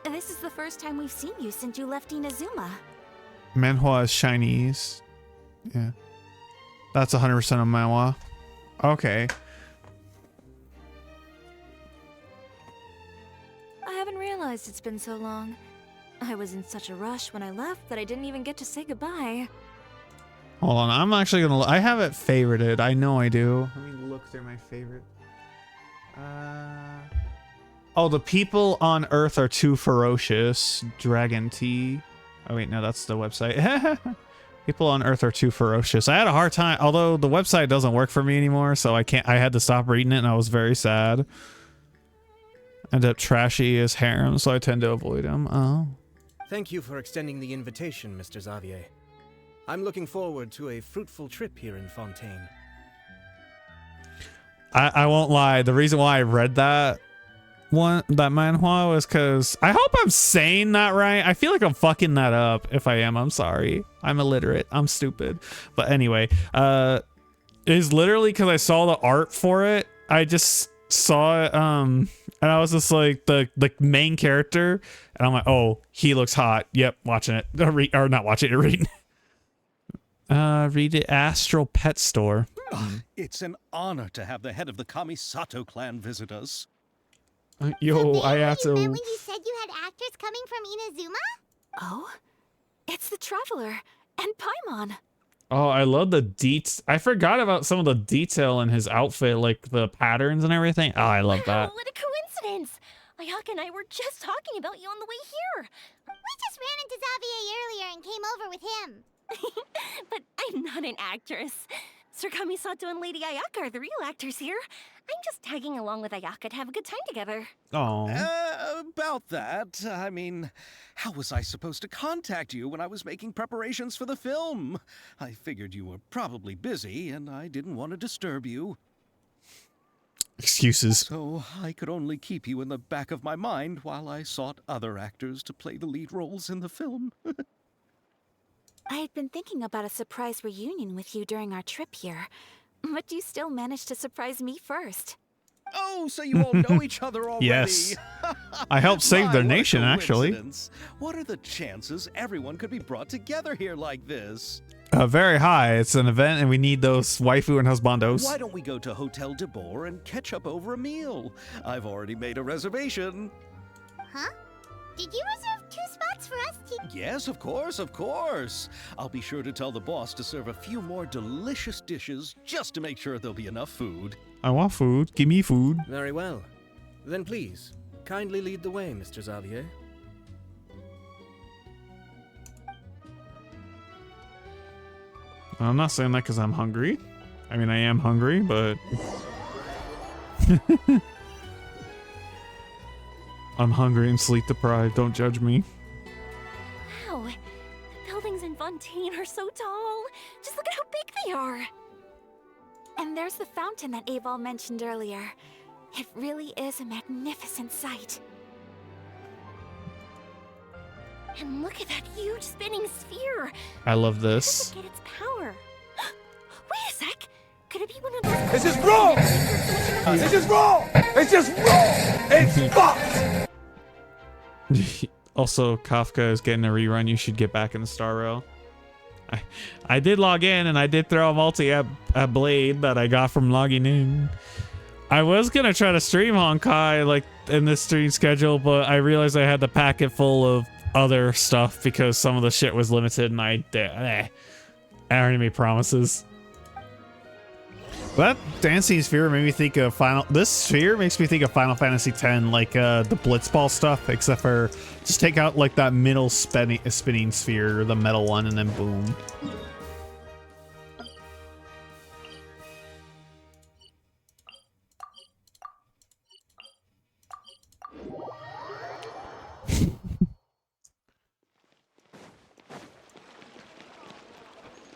This is the first time we've seen you since you left Inazuma. Manhwa is Chinese. Yeah. That's 100% of manhwa. Okay. I haven't realized it's been so long. I was in such a rush when I left that I didn't even get to say goodbye. Hold on, I'm actually gonna. I have it favorited. I know I do. Let me look through my favorite. Oh, the people on Earth are too ferocious. Dragon Tea. Oh wait, no, that's the website. People on Earth are too ferocious. I had a hard time, although the website doesn't work for me anymore, so I can't. I had to stop reading it, and I was very sad. End up trashy as harem, so I tend to avoid them. Oh. Thank you for extending the invitation, Mr. Xavier. I'm looking forward to a fruitful trip here in Fontaine. I won't lie. The reason why I read that manhwa was because I hope I'm saying that right. I feel like I'm fucking that up. If I am, I'm sorry. I'm illiterate. I'm stupid. But anyway, it's literally because I saw the art for it. I just saw it, and I was just like the main character, and I'm like, oh, he looks hot. Yep, watching it. Or not watching it, reading. Read it. Astral Pet Store. It's an honor to have the head of the Kamisato clan visit us. Yo, I have to. When you said you had actors coming from Inazuma? Oh? It's the Traveler and Paimon. Oh, I love the deets. I forgot about some of the detail in his outfit, like the patterns and everything. Oh, I love that. What a coincidence! Ayaka and I were just talking about you on the way here. We just ran into Xavier earlier and came over with him. But I'm not an actress. Sir Kamisato and Lady Ayaka are the real actors here. I'm just tagging along with Ayaka to have a good time together. Oh. About that, I mean, how was I supposed to contact you when I was making preparations for the film? I figured you were probably busy, and I didn't want to disturb you. Excuses. So I could only keep you in the back of my mind while I sought other actors to play the lead roles in the film. I had been thinking about a surprise reunion with you during our trip here, but you still managed to surprise me first. Oh, so you all know each other already? Yes. I helped save their nation, actually. What are the chances everyone could be brought together here like this? Very high. It's an event, and we need those waifu and husbandos. Why don't we go to Hotel de Boer and catch up over a meal? I've already made a reservation. Huh? Did you reserve 2 spots for us to... Yes, of course, of course. I'll be sure to tell the boss to serve a few more delicious dishes just to make sure there'll be enough food. I want food. Give me food. Very well. Then please, kindly lead the way, Mr. Xavier. I'm not saying that because I'm hungry. I mean, I am hungry, but... I'm hungry and sleep deprived. Don't judge me. Wow, the buildings in Fontaine are so tall. Just look at how big they are. And there's the fountain that Aval mentioned earlier. It really is a magnificent sight. And look at that huge spinning sphere. I love How this. does it get its power? Wait a sec. Could it be one of those... This is wrong! This is wrong! It's just wrong! It's fucked! Also, Kafka is getting a rerun. You should get back in the Star Rail. I did log in, and I did throw a multi-app blade that I got from logging in. I was gonna try to stream Honkai like in this stream schedule, but I realized I had the packet full of other stuff because some of the shit was limited, and I already made promises. That dancing sphere made me think of This sphere makes me think of Final Fantasy X, like the Blitzball stuff, except for just take out like that middle spinning sphere, the metal one, and then boom.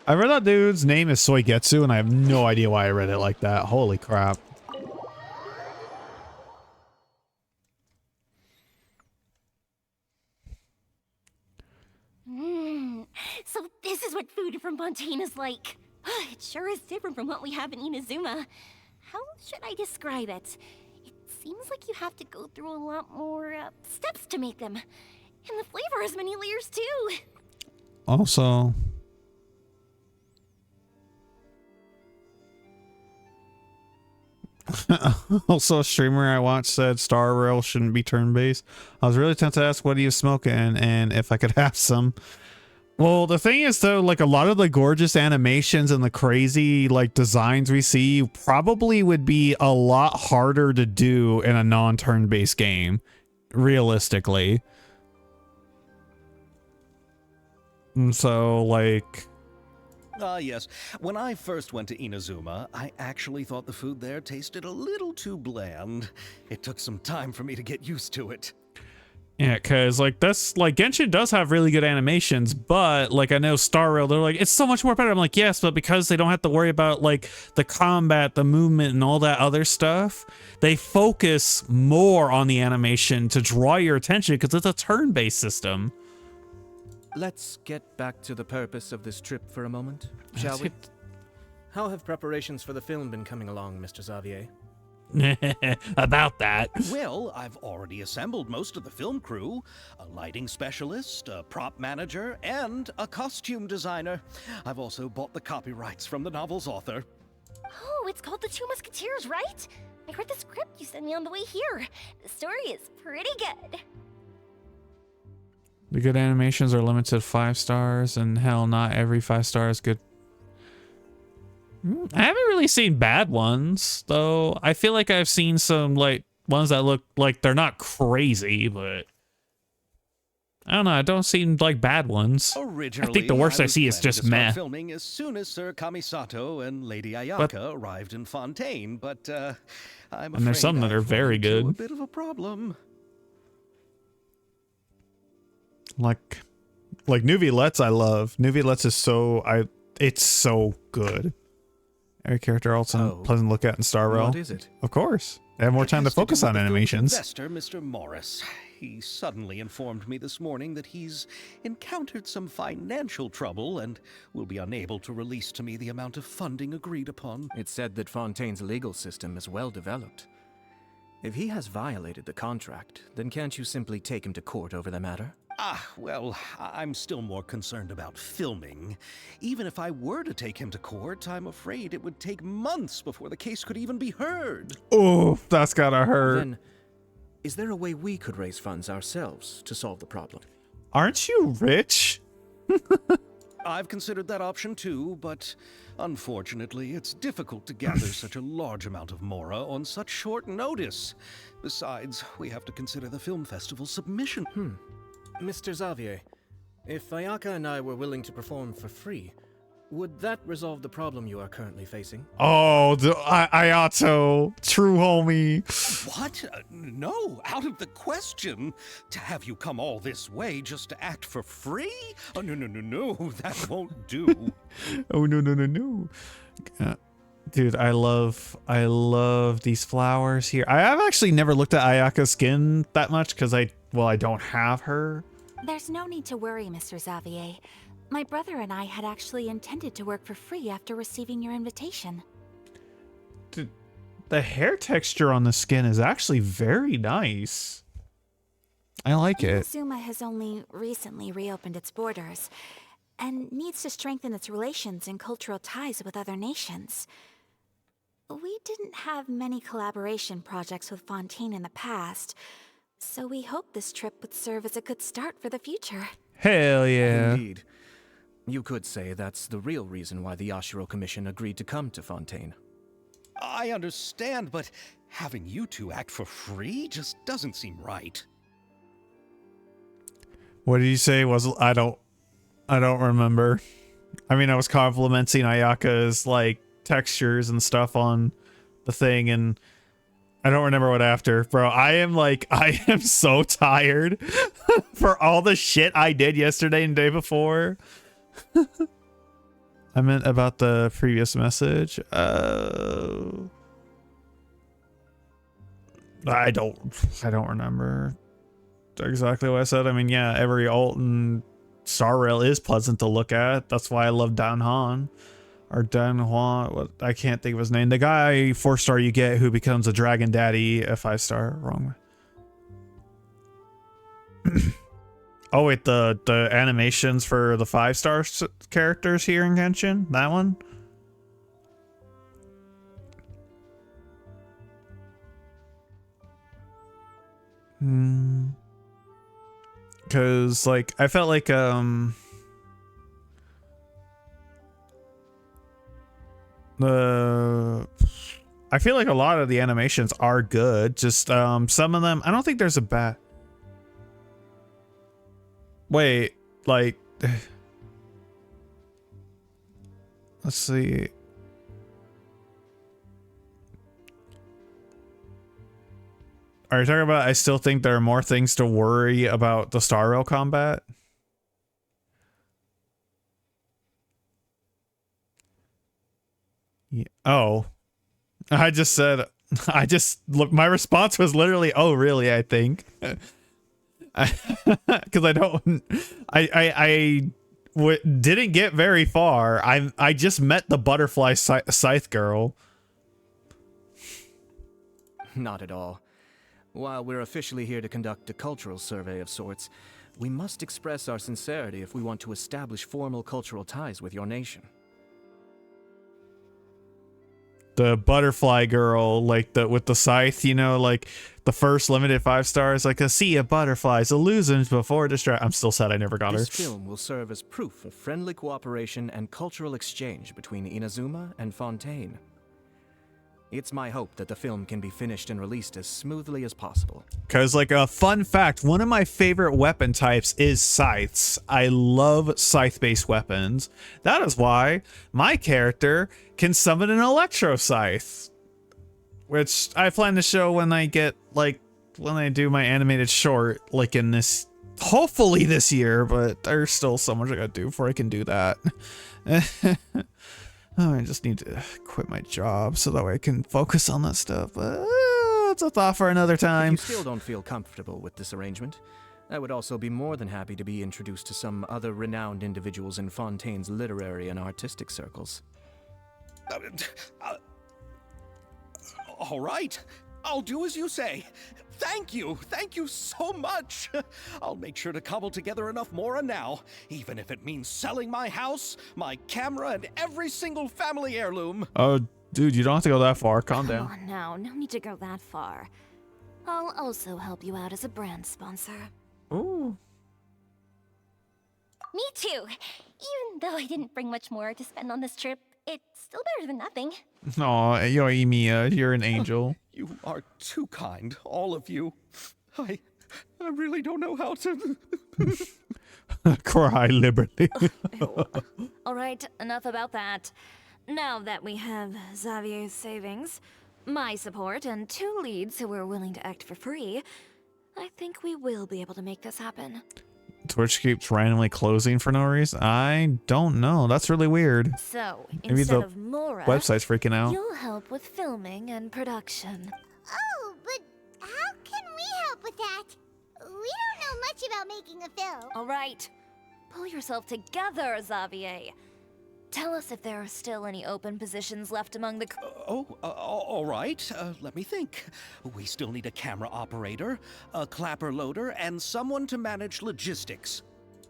I read that dude's name is Soigetsu, and I have no idea why I read it like that. Holy crap. So this is what food from Fontaine is like. It sure is different from what we have in Inazuma. How should I describe it? It seems like you have to go through a lot more steps to make them. And the flavor has many layers too. Also, a streamer I watched said Star Rail shouldn't be turn-based. I was really tempted to ask what he was smoking and if I could have some. Well, the thing is though, like a lot of the gorgeous animations and the crazy like designs we see probably would be a lot harder to do in a non-turn-based game, realistically. And so like... Yes. When I first went to Inazuma, I actually thought the food there tasted a little too bland. It took some time for me to get used to it. Yeah, because like that's like Genshin does have really good animations, but like I know Star Rail, they're like, it's so much more better. I'm like, yes, but because they don't have to worry about like the combat, the movement, and all that other stuff, they focus more on the animation to draw your attention because it's a turn-based system. Let's get back to the purpose of this trip for a moment, shall we? How have preparations for the film been coming along, Mr. Xavier? About that. Well, I've already assembled most of the film crew. A lighting specialist, a prop manager, and a costume designer. I've also bought the copyrights from the novel's author. Oh, it's called The Two Musketeers, right? I read the script you sent me on the way here. The story is pretty good. The good animations are limited to 5 stars, and hell, not every 5 stars is good. I haven't really seen bad ones, though. I feel like I've seen some, like, ones that look like they're not crazy, but... I don't know, I don't see, like, bad ones. Originally, I think the worst I see is just meh. Filming as soon as Sir Kamisato and Lady Ayaka arrived in Fontaine, but I'm and there's some that are very good. A bit of a problem. Like Nuvi-Let's I love. Nuvi-Let's is so it's so good. Every character also pleasant to look at in Star Rail. What is it? Of course. They have more time to focus on animations. Investor, Mr. Morris. He suddenly informed me this morning that he's encountered some financial trouble and will be unable to release to me the amount of funding agreed upon. It's said that Fontaine's legal system is well developed. If he has violated the contract, then can't you simply take him to court over the matter? Well, I'm still more concerned about filming. Even if I were to take him to court, I'm afraid it would take months before the case could even be heard. Oh, that's gotta hurt. Then, is there a way we could raise funds ourselves to solve the problem? Aren't you rich? I've considered that option too, but unfortunately, it's difficult to gather such a large amount of mora on such short notice. Besides, we have to consider the film festival submission. Mr. Xavier, if Ayaka and I were willing to perform for free, would that resolve the problem you are currently facing? Oh, Ayato, true homie. What? No, out of the question. To have you come all this way just to act for free? Oh, no, that won't do. Oh, no. Dude, I love these flowers here. I have actually never looked at Ayaka's skin that much because I don't have her. There's no need to worry, Mr. Xavier. My brother and I had actually intended to work for free after receiving your invitation. The hair texture on the skin is actually very nice. I like it. Inazuma has only recently reopened its borders and needs to strengthen its relations and cultural ties with other nations. We didn't have many collaboration projects with Fontaine in the past, so we hoped this trip would serve as a good start for the future. Hell yeah. Indeed. You could say that's the real reason why the Yashiro Commission agreed to come to Fontaine. I understand, but having you two act for free just doesn't seem right. What did you say? I don't remember. I mean, I was complimenting Ayaka's like textures and stuff on the thing, and I don't remember what after. Bro, I am so tired for all the shit I did yesterday and the day before. I meant about the previous message. I don't remember exactly what I said. I mean, yeah, every alt and Star Rail is pleasant to look at. That's why I love Down Han. Or Dunhua, what, I can't think of his name. The guy 4-star you get who becomes a dragon daddy, a 5-star. Wrong. Oh wait, the animations for the 5-star characters here in Genshin, that one. Cause like I felt like I feel like a lot of the animations are good. Just some of them, I don't think there's a bad. Wait, like let's see. Are you talking about I still think there are more things to worry about the Star Rail combat? Yeah. Oh. I just said look, my response was literally, oh really, I think. Because didn't get very far. I just met the butterfly scythe girl. Not at all. While we're officially here to conduct a cultural survey of sorts, we must express our sincerity if we want to establish formal cultural ties with your nation. The butterfly girl, like with the scythe, you know, like the first limited 5 stars, like a sea of butterflies, illusions before distract. I'm still sad I never got her. This film will serve as proof of friendly cooperation and cultural exchange between Inazuma and Fontaine. It's my hope that the film can be finished and released as smoothly as possible. Because, like, a fun fact, one of my favorite weapon types is scythes. I love scythe-based weapons. That is why my character can summon an electro scythe. Which I plan to show when I get, like, when I do my animated short, like in this, hopefully this year, but there's still so much I gotta do before I can do that. Oh, I just need to quit my job so that way I can focus on that stuff. It's a thought for another time. If you still don't feel comfortable with this arrangement, I would also be more than happy to be introduced to some other renowned individuals in Fontaine's literary and artistic circles. All right, I'll do as you say. Thank you so much. I'll make sure to cobble together enough mora now, even if it means selling my house, my camera, and every single family heirloom. Oh, dude, you don't have to go that far. Calm down. Come on now, no need to go that far. I'll also help you out as a brand sponsor. Ooh. Me too. Even though I didn't bring much more to spend on this trip, it's still better than nothing. Aw, Yoimiya, you're an angel. You are too kind, all of you. I really don't know how to... Cry liberally. All right, enough about that. Now that we have Xavier's savings, my support, and 2 leads who are willing to act for free, I think we will be able to make this happen. Twitch keeps randomly closing for no reason. I don't know. That's really weird. So, Maybe instead the of Mora, website's freaking out. you'll help with filming and production. Oh, but how can we help with that? We don't know much about making a film. All right, pull yourself together, Xavier. Tell us if there are still any open positions left among the all right. Let me think. We still need a camera operator, a clapper loader, and someone to manage logistics.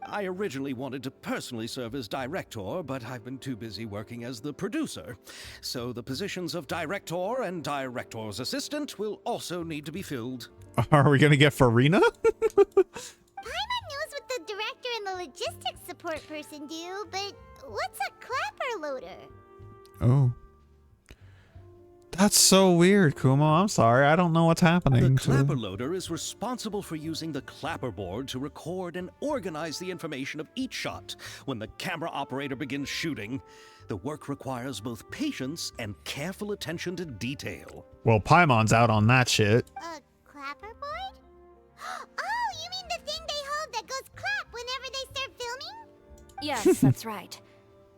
I originally wanted to personally serve as director, but I've been too busy working as the producer. So the positions of director and director's assistant will also need to be filled. Are we gonna get Farina? Paimon knows what the director and the logistics support person do, but what's a clapper loader? Oh. That's so weird, Kumo. I'm sorry. I don't know what's happening. The clapper loader is responsible for using the clapper board to record and organize the information of each shot when the camera operator begins shooting. The work requires both patience and careful attention to detail. Well, Paimon's out on that shit. A clapper board? Oh, you mean the thing they hold that goes clap whenever they start filming? Yes, that's right.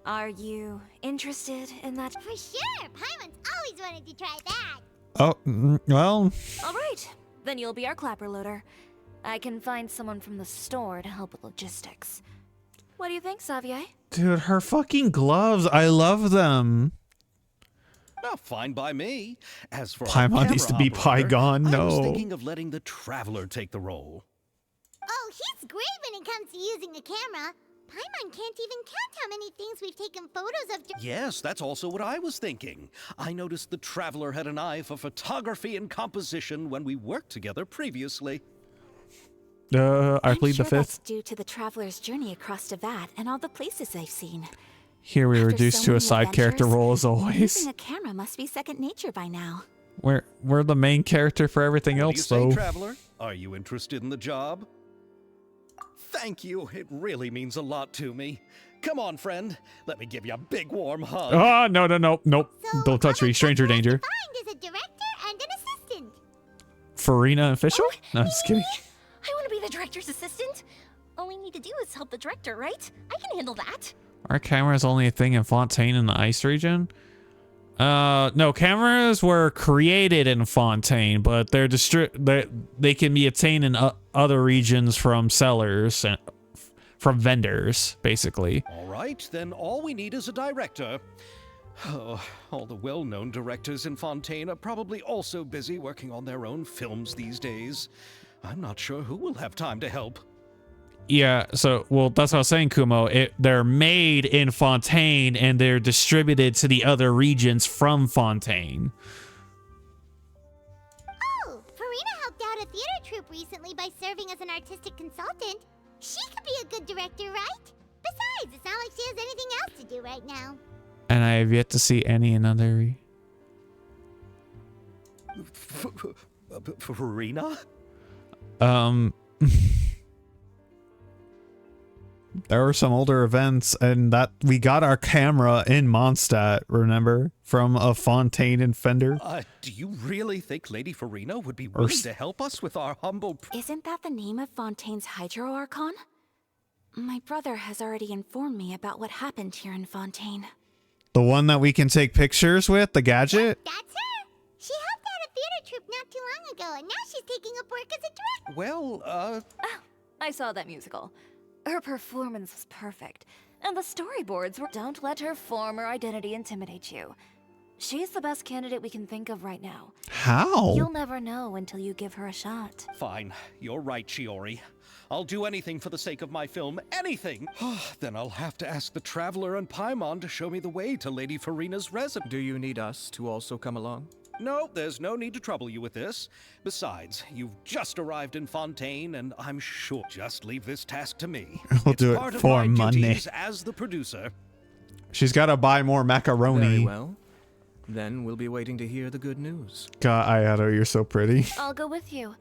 Are you interested in that? For sure! Paimon's always wanted to try that. Oh, well. All right, then you'll be our clapper loader. I can find someone from the store to help with logistics. What do you think, Xavier? Dude, her fucking gloves. I love them. Oh, fine by me. As for our Paimon needs to camera be operator, Pi-Gon. I was No. thinking of letting the Traveler take the role. Oh, he's great when it comes to using a camera. Paimon can't even count how many things we've taken photos of. Yes, that's also what I was thinking. I noticed the Traveler had an eye for photography and composition when we worked together previously. I plead the I'm sure that's fifth. due to the traveler's journey across Teyvat and all the places they've seen. Here we After reduced so to a many side character adventures, role as always. Using a camera must be second nature by now. We're the main character for everything What do you else, say, though. Traveler? Are you interested in the job? Thank you. It really means a lot to me. Come on, friend. Let me give you a big warm hug. Oh, no, no, no, nope. So, Don't touch me. Stranger danger. Defined as a director and an assistant. Farina official? No, I'm just kidding. I want to be the director's assistant. All we need to do is help the director, right? I can handle that. Our camera is only a thing in Fontaine in the ice region? No, cameras were created in Fontaine, but they can be obtained in other regions from sellers and from vendors, basically. All right, then all we need is a director. Oh, all the well-known directors in Fontaine are probably also busy working on their own films these days. I'm not sure who will have time to help. Yeah, so, well, that's what I was saying, Kumo. They're made in Fontaine, and they're distributed to the other regions from Fontaine. Oh, Farina helped out a theater troupe recently by serving as an artistic consultant. She could be a good director, right? Besides, it's not like she has anything else to do right now. And I have yet to see any another... Farina? There were some older events, and that we got our camera in Mondstadt, remember? From a Fontaine and Fender. Do you really think Lady Farina would be willing to help us with our humble... Isn't that the name of Fontaine's Hydro Archon? My brother has already informed me about what happened here in Fontaine. The one that we can take pictures with, the gadget? That's her! She helped out a theater troupe not too long ago, and now she's taking up work as a director. Well, I saw that musical. Her performance was perfect, and the storyboards were... Don't let her former identity intimidate you. She's the best candidate we can think of right now. How? You'll never know until you give her a shot. Fine. You're right, Shiori. I'll do anything for the sake of my film. Anything! Then I'll have to ask the Traveler and Paimon to show me the way to Lady Farina's residence. Do you need us to also come along? No, there's no need to trouble you with this. Besides, you've just arrived in Fontaine, and I'm sure just leave this task to me. We'll It's do part it of for my money. duties as the producer. She's got to buy more macaroni. Very well. Then we'll be waiting to hear the good news. God, Ayato, you're so pretty. I'll go with you.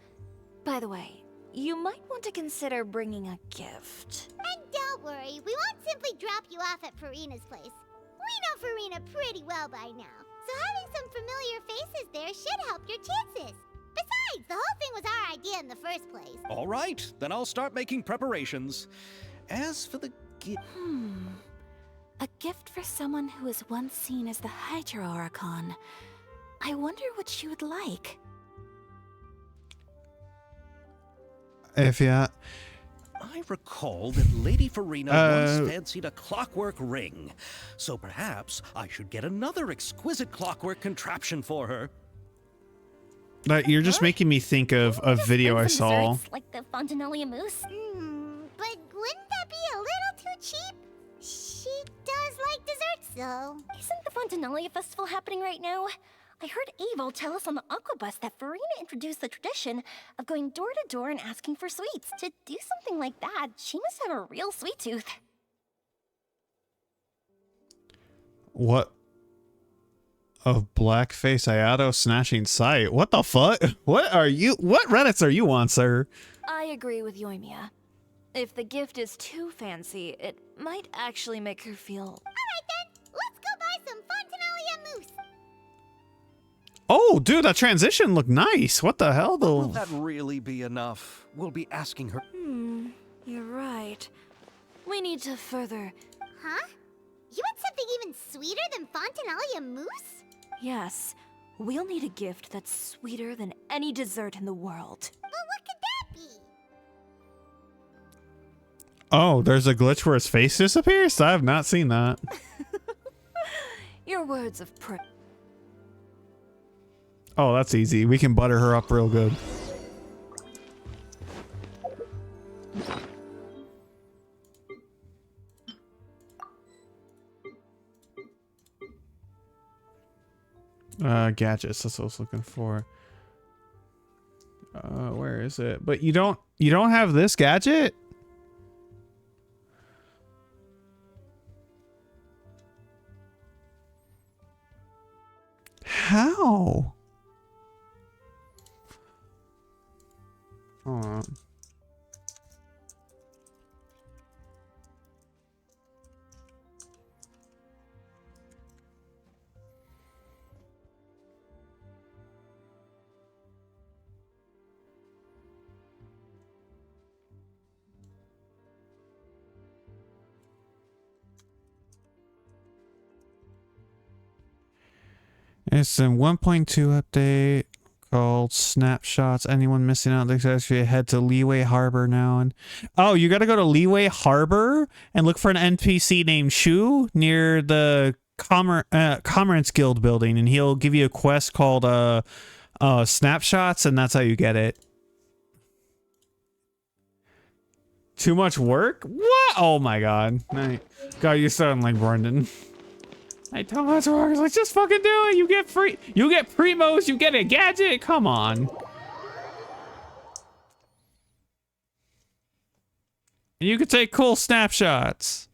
By the way, you might want to consider bringing a gift. And don't worry, we won't simply drop you off at Farina's place. We know Farina pretty well by now, so having some familiar faces there should help your chances. Besides, the whole thing was our idea in the first place. All right, then I'll start making preparations. As for the gift... A gift for someone who was once seen as the Hydro Archon. I wonder what she would like. I recall that Lady Farina once fancied a clockwork ring, so perhaps I should get another exquisite clockwork contraption for her. You're just making me think of a video I saw. Like the Fontanalia Mousse? But wouldn't that be a little too cheap? She does like desserts, though. Isn't the Fontanalia Festival happening right now? I heard Abel tell us on the Aquabus that Farina introduced the tradition of going door to door and asking for sweets. To do something like that, she must have a real sweet tooth. What? Of blackface Ayato snatching sight? What the fuck? What Reddits are you on, sir? I agree with Yoimiya. If the gift is too fancy, it might actually make her feel... Alright then, let's go buy some Fontanalia mousse. Oh, dude, that transition looked nice. What the hell, though? Will that really be enough? We'll be asking her... You're right. We need to further... Huh? You want something even sweeter than Fontanalia mousse? Yes. We'll need a gift that's sweeter than any dessert in the world. Well, what could that be? Oh, there's a glitch where his face disappears? I have not seen that. Your words of prayer. Oh, that's easy. We can butter her up real good. Gadgets. That's what I was looking for. Where is it? But you don't have this gadget? How? Hold on. It's a 1.2 update called Snapshots. Anyone missing out, there's actually head to Leeway Harbor now. And oh, you gotta go to Leeway Harbor and look for an NPC named Shu near the Commerce Guild building, and he'll give you a quest called Snapshots, and that's how you get it. Too much work? What? Oh my god. God, you sound like Brendan. I don't know what's wrong. It's like, just fucking do it. You get primos, you get a gadget. Come on. And you can take cool snapshots.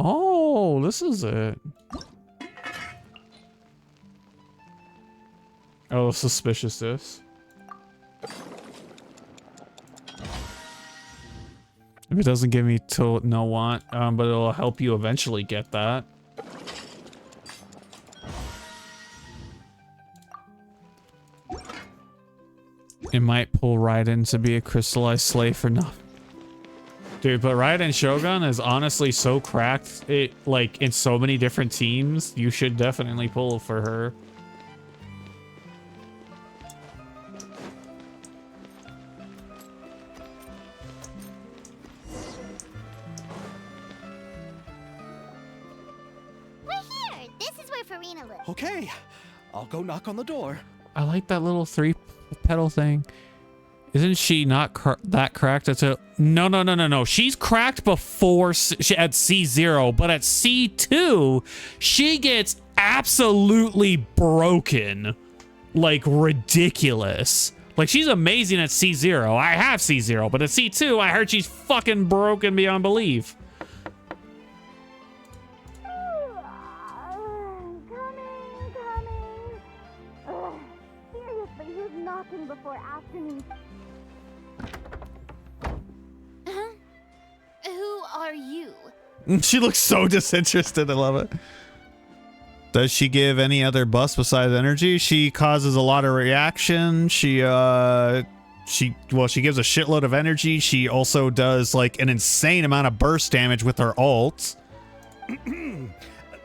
Oh, this is it. Oh, suspicious this. If it doesn't give me till no want, but it'll help you eventually get that. It might pull Raiden to be a crystallized slave for nothing. Dude, but Raiden Shogun is honestly so cracked, like, in so many different teams, you should definitely pull for her. We're here! This is where Farina lives. Okay, I'll go knock on the door. I like that little 3-petal thing. Isn't she not that cracked? No. She's cracked before at C0, but at C2, she gets absolutely broken. Like, ridiculous. Like, she's amazing at C0. I have C0, but at C2, I heard she's fucking broken beyond belief. Coming. Seriously, who's knocking before afternoon? Who are you? She looks so disinterested. I love it. Does she give any other buffs besides energy? She causes a lot of reaction. She gives a shitload of energy. She also does like an insane amount of burst damage with her ult.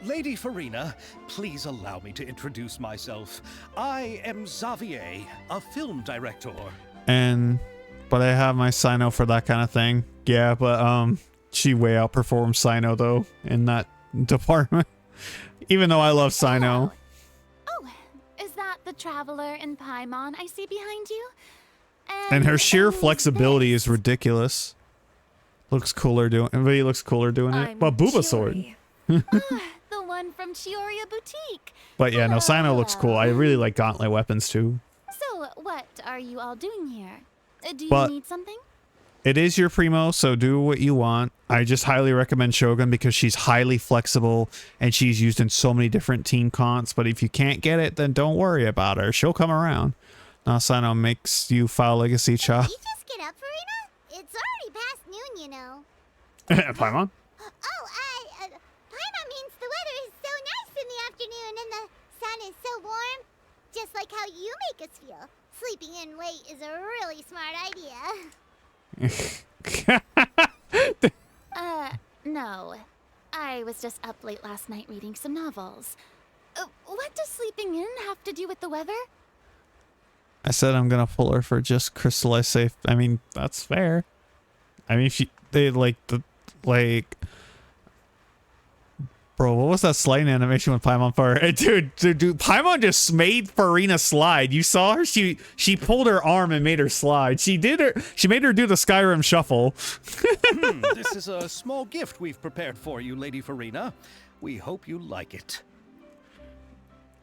Lady Farina, please allow me to introduce myself. I am Xavier, a film director. But I have my Sino for that kind of thing. Yeah, but she way outperforms Sino though in that department. Even though I love Sino. Oh, is that the traveler in Paimon I see behind you? And her sheer flexibility is ridiculous. Looks cooler doing it. But Booba sword. The one from Chioria Boutique. But yeah, no, Sino looks cool. I really like gauntlet weapons too. So, what are you all doing here? Do you need something? It is your primo, so do what you want. I just highly recommend Shogun because she's highly flexible and she's used in so many different team cons. But if you can't get it, then don't worry about her. She'll come around. Now, Sino makes you file legacy chop. Did you just get up, Farina? It's already past noon, you know. Paimon? Paimon means the weather is so nice in the afternoon and the sun is so warm. make us feel. Sleeping in late is a really smart idea. No. I was just up late last night reading some novels. What does sleeping in have to do with the weather? I said I'm gonna pull her for just crystallized safe. I mean, that's fair. I mean, bro, what was that sliding animation with Paimon for? Hey, dude, Paimon just made Farina slide. You saw her? She pulled her arm and made her slide. She made her do the Skyrim shuffle. This is a small gift we've prepared for you, Lady Farina. We hope you like it.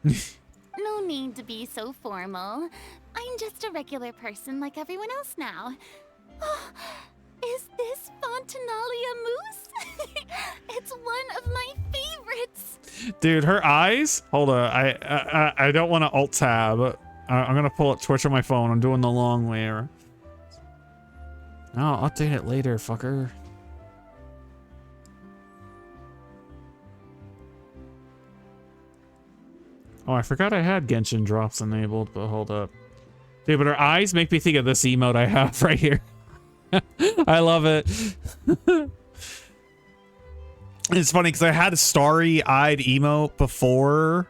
No need to be so formal. I'm just a regular person like everyone else now. Oh, is this Fontinalia mousse? It's one of my favorites. Dude, her eyes. Hold on, I don't want to alt tab. I'm gonna pull up Twitch on my phone. I'm doing the long way. No, I'll update it later, fucker. Oh, I forgot I had Genshin drops enabled, but hold up. Dude, but her eyes make me think of this emote I have right here. I love it. It's funny because I had a starry-eyed emote before,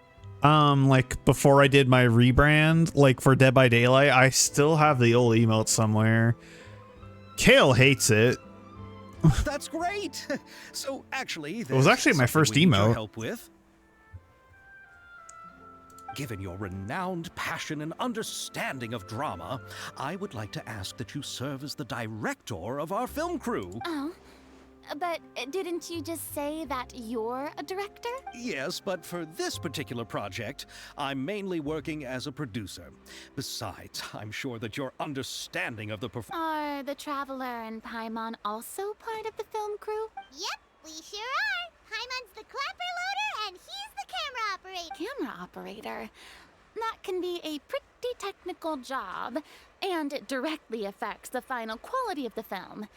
before I did my rebrand, like for Dead by Daylight. I still have the old emote somewhere. Kale hates it. That's great. So actually, It was actually my first we need your emote. help with. Given your renowned passion and understanding of drama, I would like to ask that you serve as the director of our film crew. Oh, but didn't you just say that you're a director? Yes, but for this particular project, I'm mainly working as a producer. Besides, I'm sure that your understanding of the Are the Traveler and Paimon also part of the film crew? Yep, we sure are. Paimon's the clapper loader, and he's the camera operator. Camera operator? That can be a pretty technical job, and it directly affects the final quality of the film.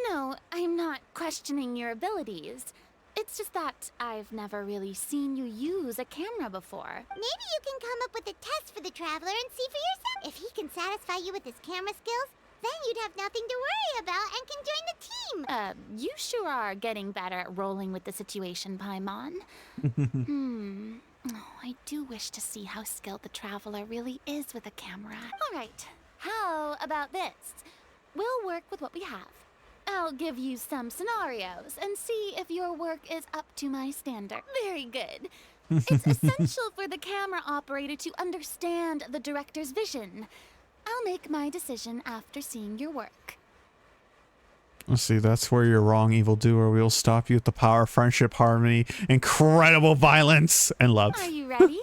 No, I'm not questioning your abilities. It's just that I've never really seen you use a camera before. Maybe you can come up with a test for the Traveler and see for yourself. If he can satisfy you with his camera skills, then you'd have nothing to worry about and can join the team. You sure are getting better at rolling with the situation, Paimon. Oh, I do wish to see how skilled the Traveler really is with a camera. All right, how about this? We'll work with what we have. I'll give you some scenarios and see if your work is up to my standard. Very good. It's essential for the camera operator to understand the director's vision. I'll make my decision after seeing your work. Let's see, that's where you're wrong, evildoer. We'll stop you with the power of friendship, harmony, incredible violence, and love. Are you ready?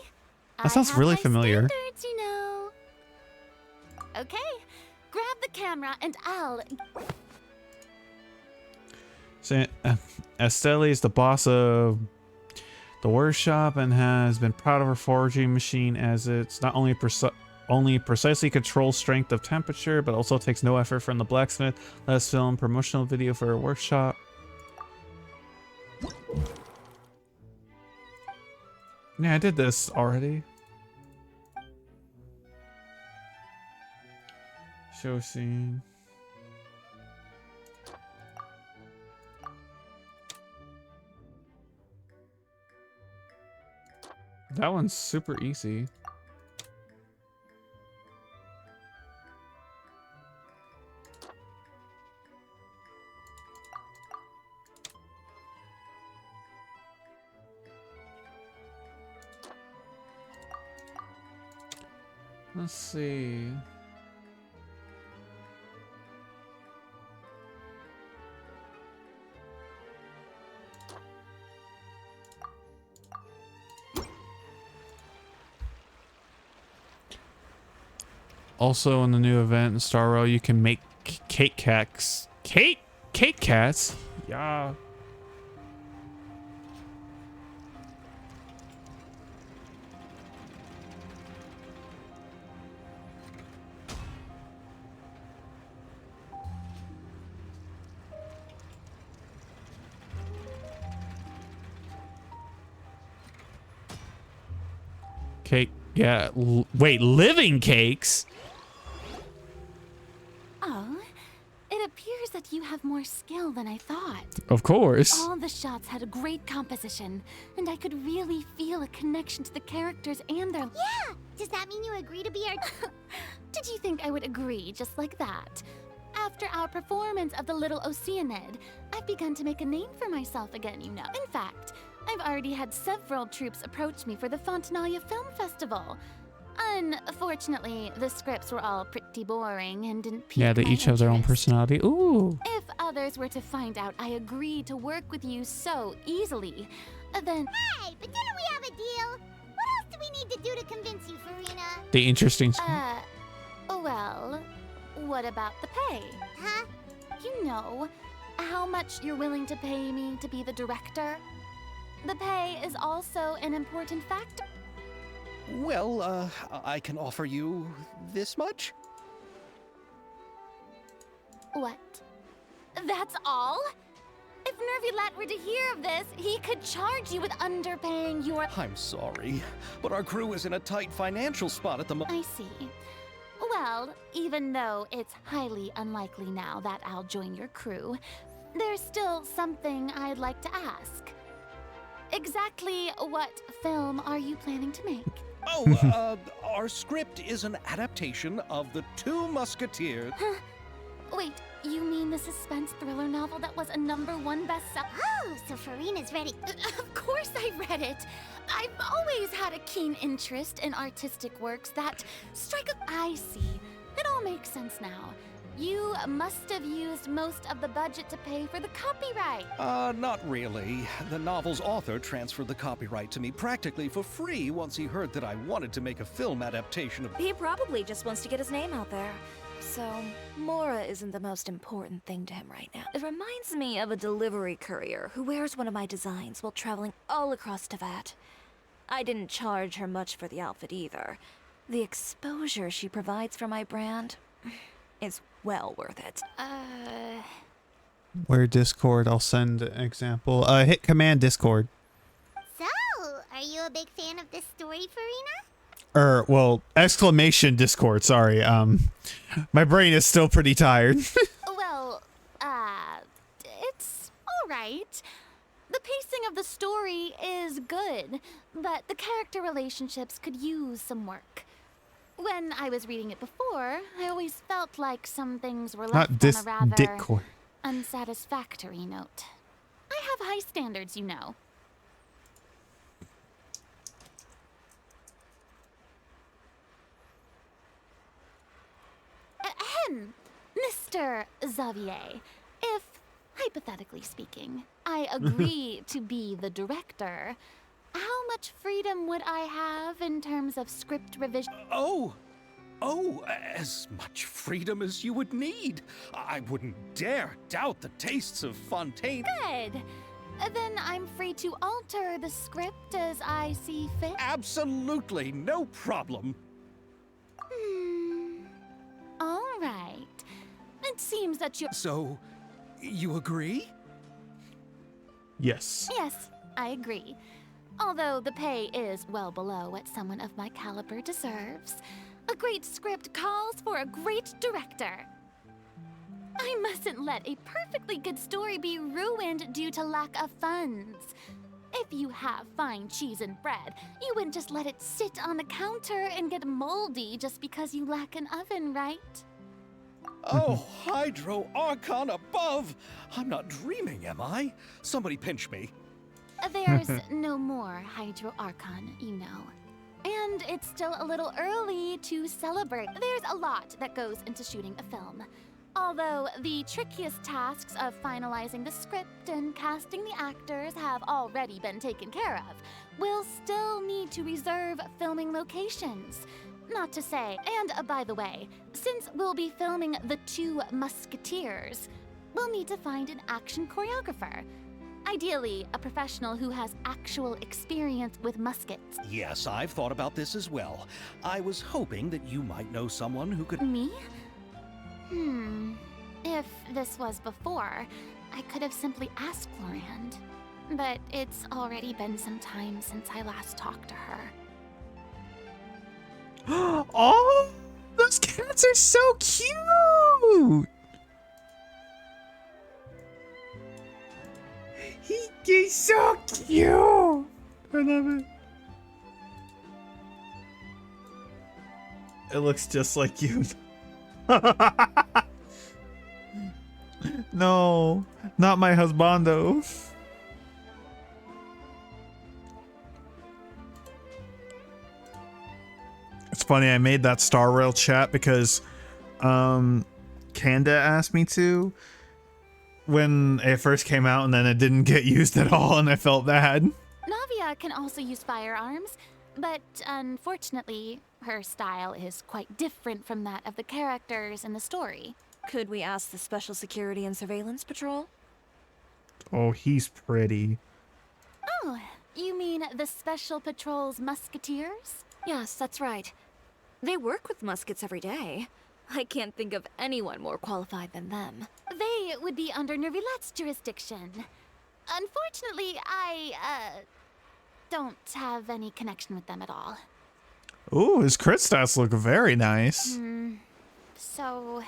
That sounds really familiar. Standards, you know. Okay, grab the camera and I'll... So, Estelle is the boss of the workshop and has been proud of her forging machine as it's not only precisely controls strength of temperature, but also takes no effort from the blacksmith. Let us film promotional video for her workshop. Yeah, I did this already. Show scene. That one's super easy. Let's see. Also, in the new event in Star Rail, you can make cake cats. Cake cats? Yeah. Yeah. Wait, living cakes? Oh, it appears that you have more skill than I thought. Of course. All the shots had a great composition, and I could really feel a connection to the characters and their... Yeah! Does that mean you agree to be our... Did you think I would agree just like that? After our performance of the Little Oceanid, I've begun to make a name for myself again, you know. In fact, I've already had several troops approach me for the Fontanaia Film Festival. Unfortunately, the scripts were all pretty boring and didn't pique Yeah, they my each have their own interest. personality. Ooh. If others were to find out I agreed to work with you so easily, then... Hey, but didn't we have a deal? What else do we need to do to convince you, Farina? The interesting... Well, what about the pay? Huh? You know, how much you're willing to pay me to be the director? The pay is also an important factor. Well, I can offer you this much? What? That's all? If Nervylat were to hear of this, he could charge you with underpaying your... I'm sorry, but our crew is in a tight financial spot at the moment. I see. Well, even though it's highly unlikely now that I'll join your crew, there's still something I'd like to ask. Exactly what film are you planning to make? Oh, our script is an adaptation of The Two Musketeers. Wait, you mean the suspense thriller novel that was a #1 bestseller? Oh, so Farina's ready. Of course I read it. I've always had a keen interest in artistic works that strike a... I see. It all makes sense now. You must have used most of the budget to pay for the copyright. Not really. The novel's author transferred the copyright to me practically for free once he heard that I wanted to make a film adaptation of... He probably just wants to get his name out there. So, Mora isn't the most important thing to him right now. It reminds me of a delivery courier who wears one of my designs while traveling all across Teyvat. I didn't charge her much for the outfit either. The exposure she provides for my brand is well worth it. Where Discord? I'll send an example. Hit command Discord. So, are you a big fan of this story, Farina? Well, exclamation Discord, sorry. My brain is still pretty tired. Well, it's alright. The pacing of the story is good, but the character relationships could use some work. When I was reading it before, I always felt like some things were left on a rather Discord. unsatisfactory note. I have high standards, you know. Ahem, Mr. Xavier, if, hypothetically speaking, I agree to be the director, how much freedom would I have in terms of script revision? Oh, as much freedom as you would need. I wouldn't dare doubt the tastes of Fontaine. Good. Then I'm free to alter the script as I see fit. Absolutely, no problem. All right. It seems that you're... So, you agree? Yes. Yes, I agree. Although the pay is well below what someone of my caliber deserves. A great script calls for a great director. I mustn't let a perfectly good story be ruined due to lack of funds. If you have fine cheese and bread, you wouldn't just let it sit on the counter and get moldy just because you lack an oven, right? Oh, Hydro Archon above! I'm not dreaming, am I? Somebody pinch me. There's no more Hydro Archon, you know. And it's still a little early to celebrate. There's a lot that goes into shooting a film. Although the trickiest tasks of finalizing the script and casting the actors have already been taken care of, we'll still need to reserve filming locations. Not to say, and by the way, since we'll be filming The Two Musketeers, we'll need to find an action choreographer. Ideally, a professional who has actual experience with muskets. Yes, I've thought about this as well. I was hoping that you might know someone who could... Me? If this was before, I could have simply asked Florand. But it's already been some time since I last talked to her. Oh, those cats are so cute. He's so cute. I love it. It looks just like you. No, not my husbando. It's funny, I made that Star Rail chat because Kanda asked me to when it first came out, and then it didn't get used at all, and I felt bad. Navia can also use firearms, but unfortunately, her style is quite different from that of the characters in the story. Could we ask the Special Security and Surveillance Patrol? Oh, he's pretty. Oh, you mean the Special Patrol's musketeers? Yes, that's right. They work with muskets every day. I can't think of anyone more qualified than them. They would be under Nervilette's jurisdiction. Unfortunately, I, don't have any connection with them at all. Ooh, his crit stats look very nice. So,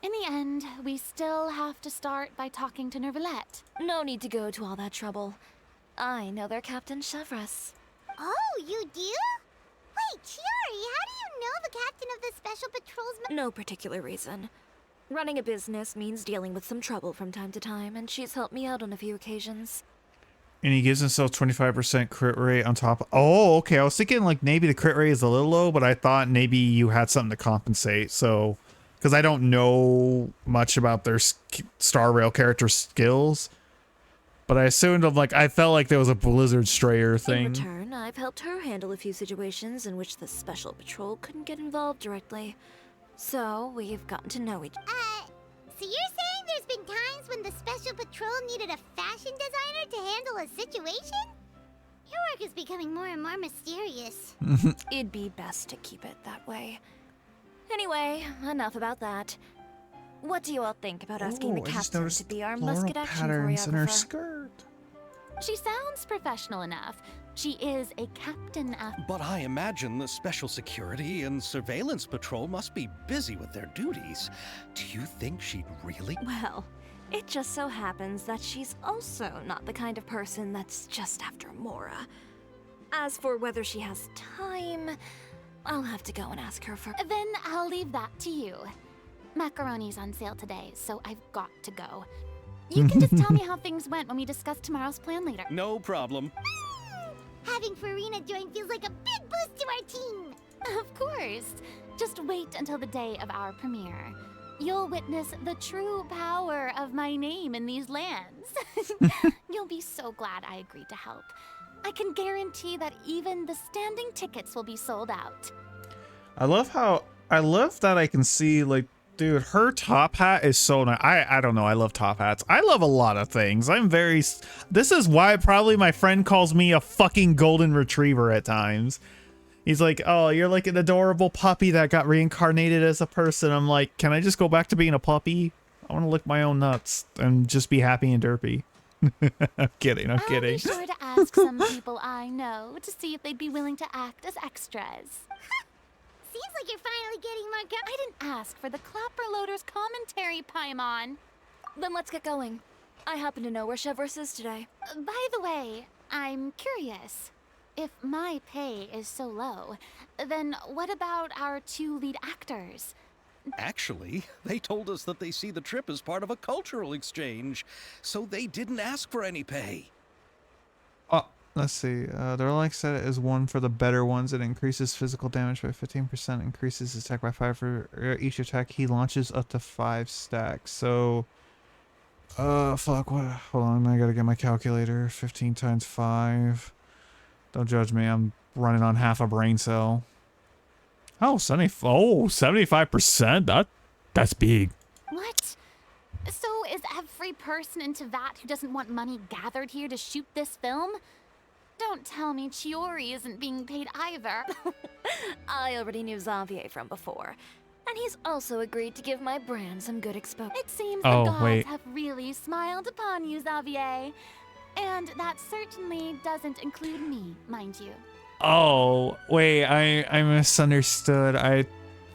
in the end, we still have to start by talking to Nervilette. No need to go to all that trouble. I know their Captain Chevres. Oh, you do? Wait, Chiari, how do you know the captain of the Special Patrol's... No particular reason. Running a business means dealing with some trouble from time to time, and she's helped me out on a few occasions. And he gives himself 25% crit rate on top. Oh, okay. I was thinking like maybe the crit rate is a little low, but I thought maybe you had something to compensate. So, because I don't know much about their Star Rail character skills, but I assumed I felt like there was a Blizzard Strayer thing. In return, I've helped her handle a few situations in which the Special Patrol couldn't get involved directly. So, we've gotten to know each other. So you're saying there's been times when the Special Patrol needed a fashion designer to handle a situation? Your work is becoming more and more mysterious. It'd be best to keep it that way. Anyway, enough about that. What do you all think about asking the captain to be our musket action patterns in her choreographer? skirt. She sounds professional enough. She is a captain after... But I imagine the Special Security and Surveillance Patrol must be busy with their duties. Do you think she'd really... Well, it just so happens that she's also not the kind of person that's just after Mora. As for whether she has time, I'll have to go and ask her for... Then I'll leave that to you. Macaroni's on sale today, so I've got to go. You can just tell me how things went when we discuss tomorrow's plan later. No problem. Having Farina join feels like a big boost to our team. Of course. Just wait until the day of our premiere. You'll witness the true power of my name in these lands. You'll be so glad I agreed to help. I can guarantee that even the standing tickets will be sold out. I love that I can see dude, her top hat is so nice. I don't know. I love top hats. I love a lot of things. This is why probably my friend calls me a fucking golden retriever at times. He's like, oh, you're like an adorable puppy that got reincarnated as a person. I'm like, can I just go back to being a puppy? I want to lick my own nuts and just be happy and derpy. I'm kidding. I'll be sure to ask some people I know to see if they'd be willing to act as extras. Seems like you're finally getting more I didn't ask for the Clapper Loader's commentary, Paimon. Then let's get going. I happen to know where Chevres is today. By the way, I'm curious. If my pay is so low, then what about our 2 lead actors? Actually, they told us that they see the trip as part of a cultural exchange, so they didn't ask for any pay. Oh, let's see. The relic set is 1 for the better ones. It increases physical damage by 15%, increases attack by 5 for each attack he launches up to 5 stacks. So, fuck, what? Hold on, I gotta get my calculator. 15 times 5. Don't judge me, I'm running on half a brain cell. Oh, 75%? That's big. What? So is every person in Tevat who doesn't want money gathered here to shoot this film? Don't tell me Chiori isn't being paid either. I already knew Xavier from before. And he's also agreed to give my brand some good exposure. It seems the gods have really smiled upon you, Xavier. And that certainly doesn't include me, mind you. Oh, wait, I misunderstood. I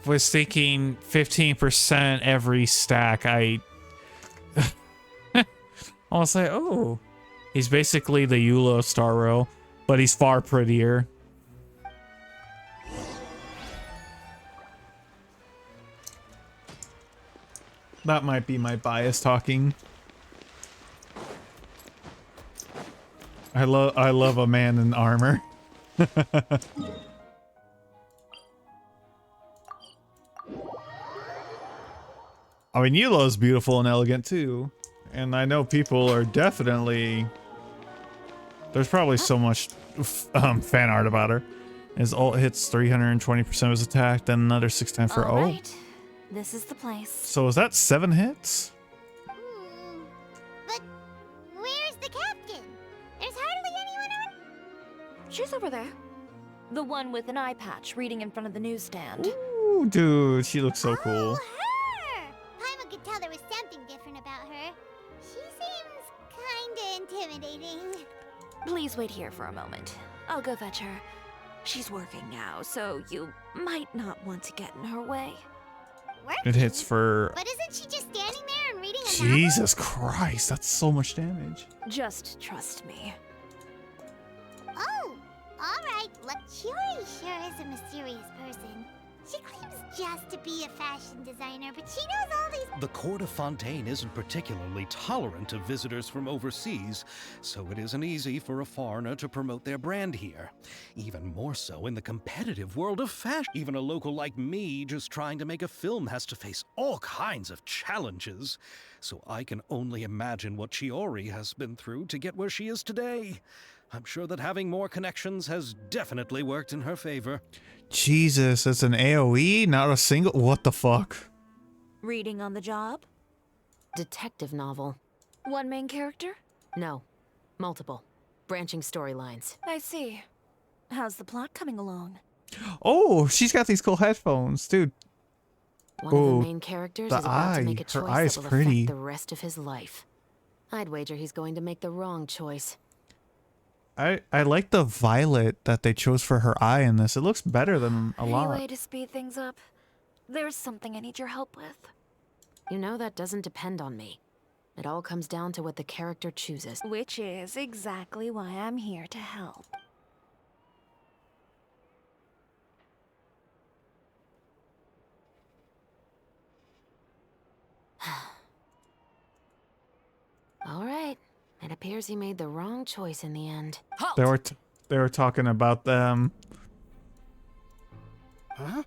was thinking 15% every stack. I was like, oh. He's basically the Eula Starro, but he's far prettier. That might be my bias talking. I love a man in armor. I mean, Eula's beautiful and elegant too. And I know people are definitely... There's probably so much fan art about her. His ult hits 320% of his attack, then another 6 times for All right. This is the place. So is that 7 hits? But where's the captain? There's hardly anyone on. She's over there. The one with an eye patch reading in front of the newsstand. Ooh, dude, she looks so cool. Her! Paimon could tell there was something different about her. She seems kinda intimidating. Please wait here for a moment. I'll go fetch her. She's working now, so you might not want to get in her way. It hits for... But isn't she just standing there and reading a Jesus Christ, that's so much damage. Just trust me. Oh, alright. Look, Chiori sure is a mysterious person. She claims just to be a fashion designer, but she knows all these... The court of Fontaine isn't particularly tolerant of visitors from overseas, so it isn't easy for a foreigner to promote their brand here. Even more so in the competitive world of fashion. Even a local like me just trying to make a film has to face all kinds of challenges. So I can only imagine what Chiori has been through to get where she is today. I'm sure that having more connections has definitely worked in her favor. Jesus, it's an AoE, not a single... What the fuck? Reading on the job? Detective novel. One main character? No. Multiple. Branching storylines. I see. How's the plot coming along? Oh, she's got these cool headphones, dude. One of the main characters is about to make a her choice eye's that will pretty. affect the rest of his life. I'd wager he's going to make the wrong choice. I like the violet that they chose for her eye in this. It looks better than a lot. Any way to speed things up? There's something I need your help with. You know that doesn't depend on me. It all comes down to what the character chooses. Which is exactly why I'm here to help. All right. It appears he made the wrong choice in the end. Halt! They were talking about them. Huh?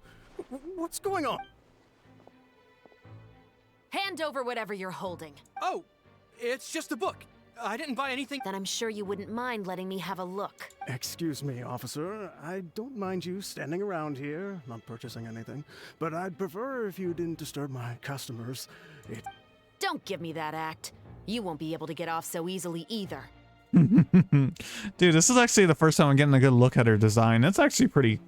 What's going on? Hand over whatever you're holding. Oh, it's just a book. I didn't buy anything. Then I'm sure you wouldn't mind letting me have a look. Excuse me, officer. I don't mind you standing around here, not purchasing anything, but I'd prefer if you didn't disturb my customers. Don't give me that act. You won't be able to get off so easily either. Dude, this is actually the first time I'm getting a good look at her design. It's actually pretty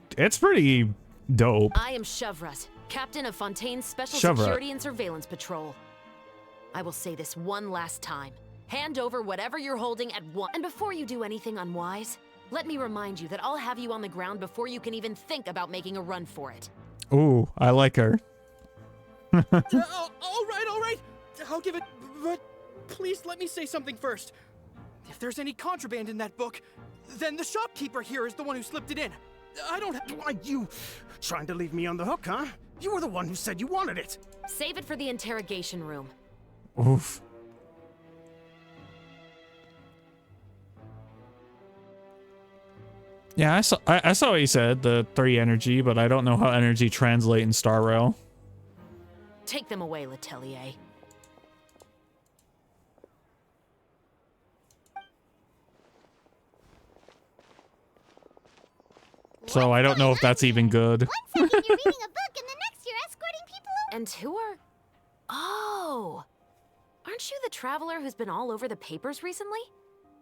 dope. I am Chevret, captain of Fontaine's Special Security and Surveillance Patrol. I will say this one last time. Hand over whatever you're holding at once. And before you do anything unwise, let me remind you that I'll have you on the ground before you can even think about making a run for it. Ooh, I like her. All right. I'll give it, but please let me say something first. If there's any contraband in that book, then the shopkeeper here is the one who slipped it in. I don't have... Why, you trying to leave me on the hook, huh? You were the one who said you wanted it. Save it for the interrogation room. Oof. Yeah, I saw what you said, the 3 energy, but I don't know how energy translate in Star Rail. Take them away, Letelier. So I don't know if that's even good. One second you're reading a book and the next you're escorting people over. And who are... Oh! Aren't you the traveler who's been all over the papers recently?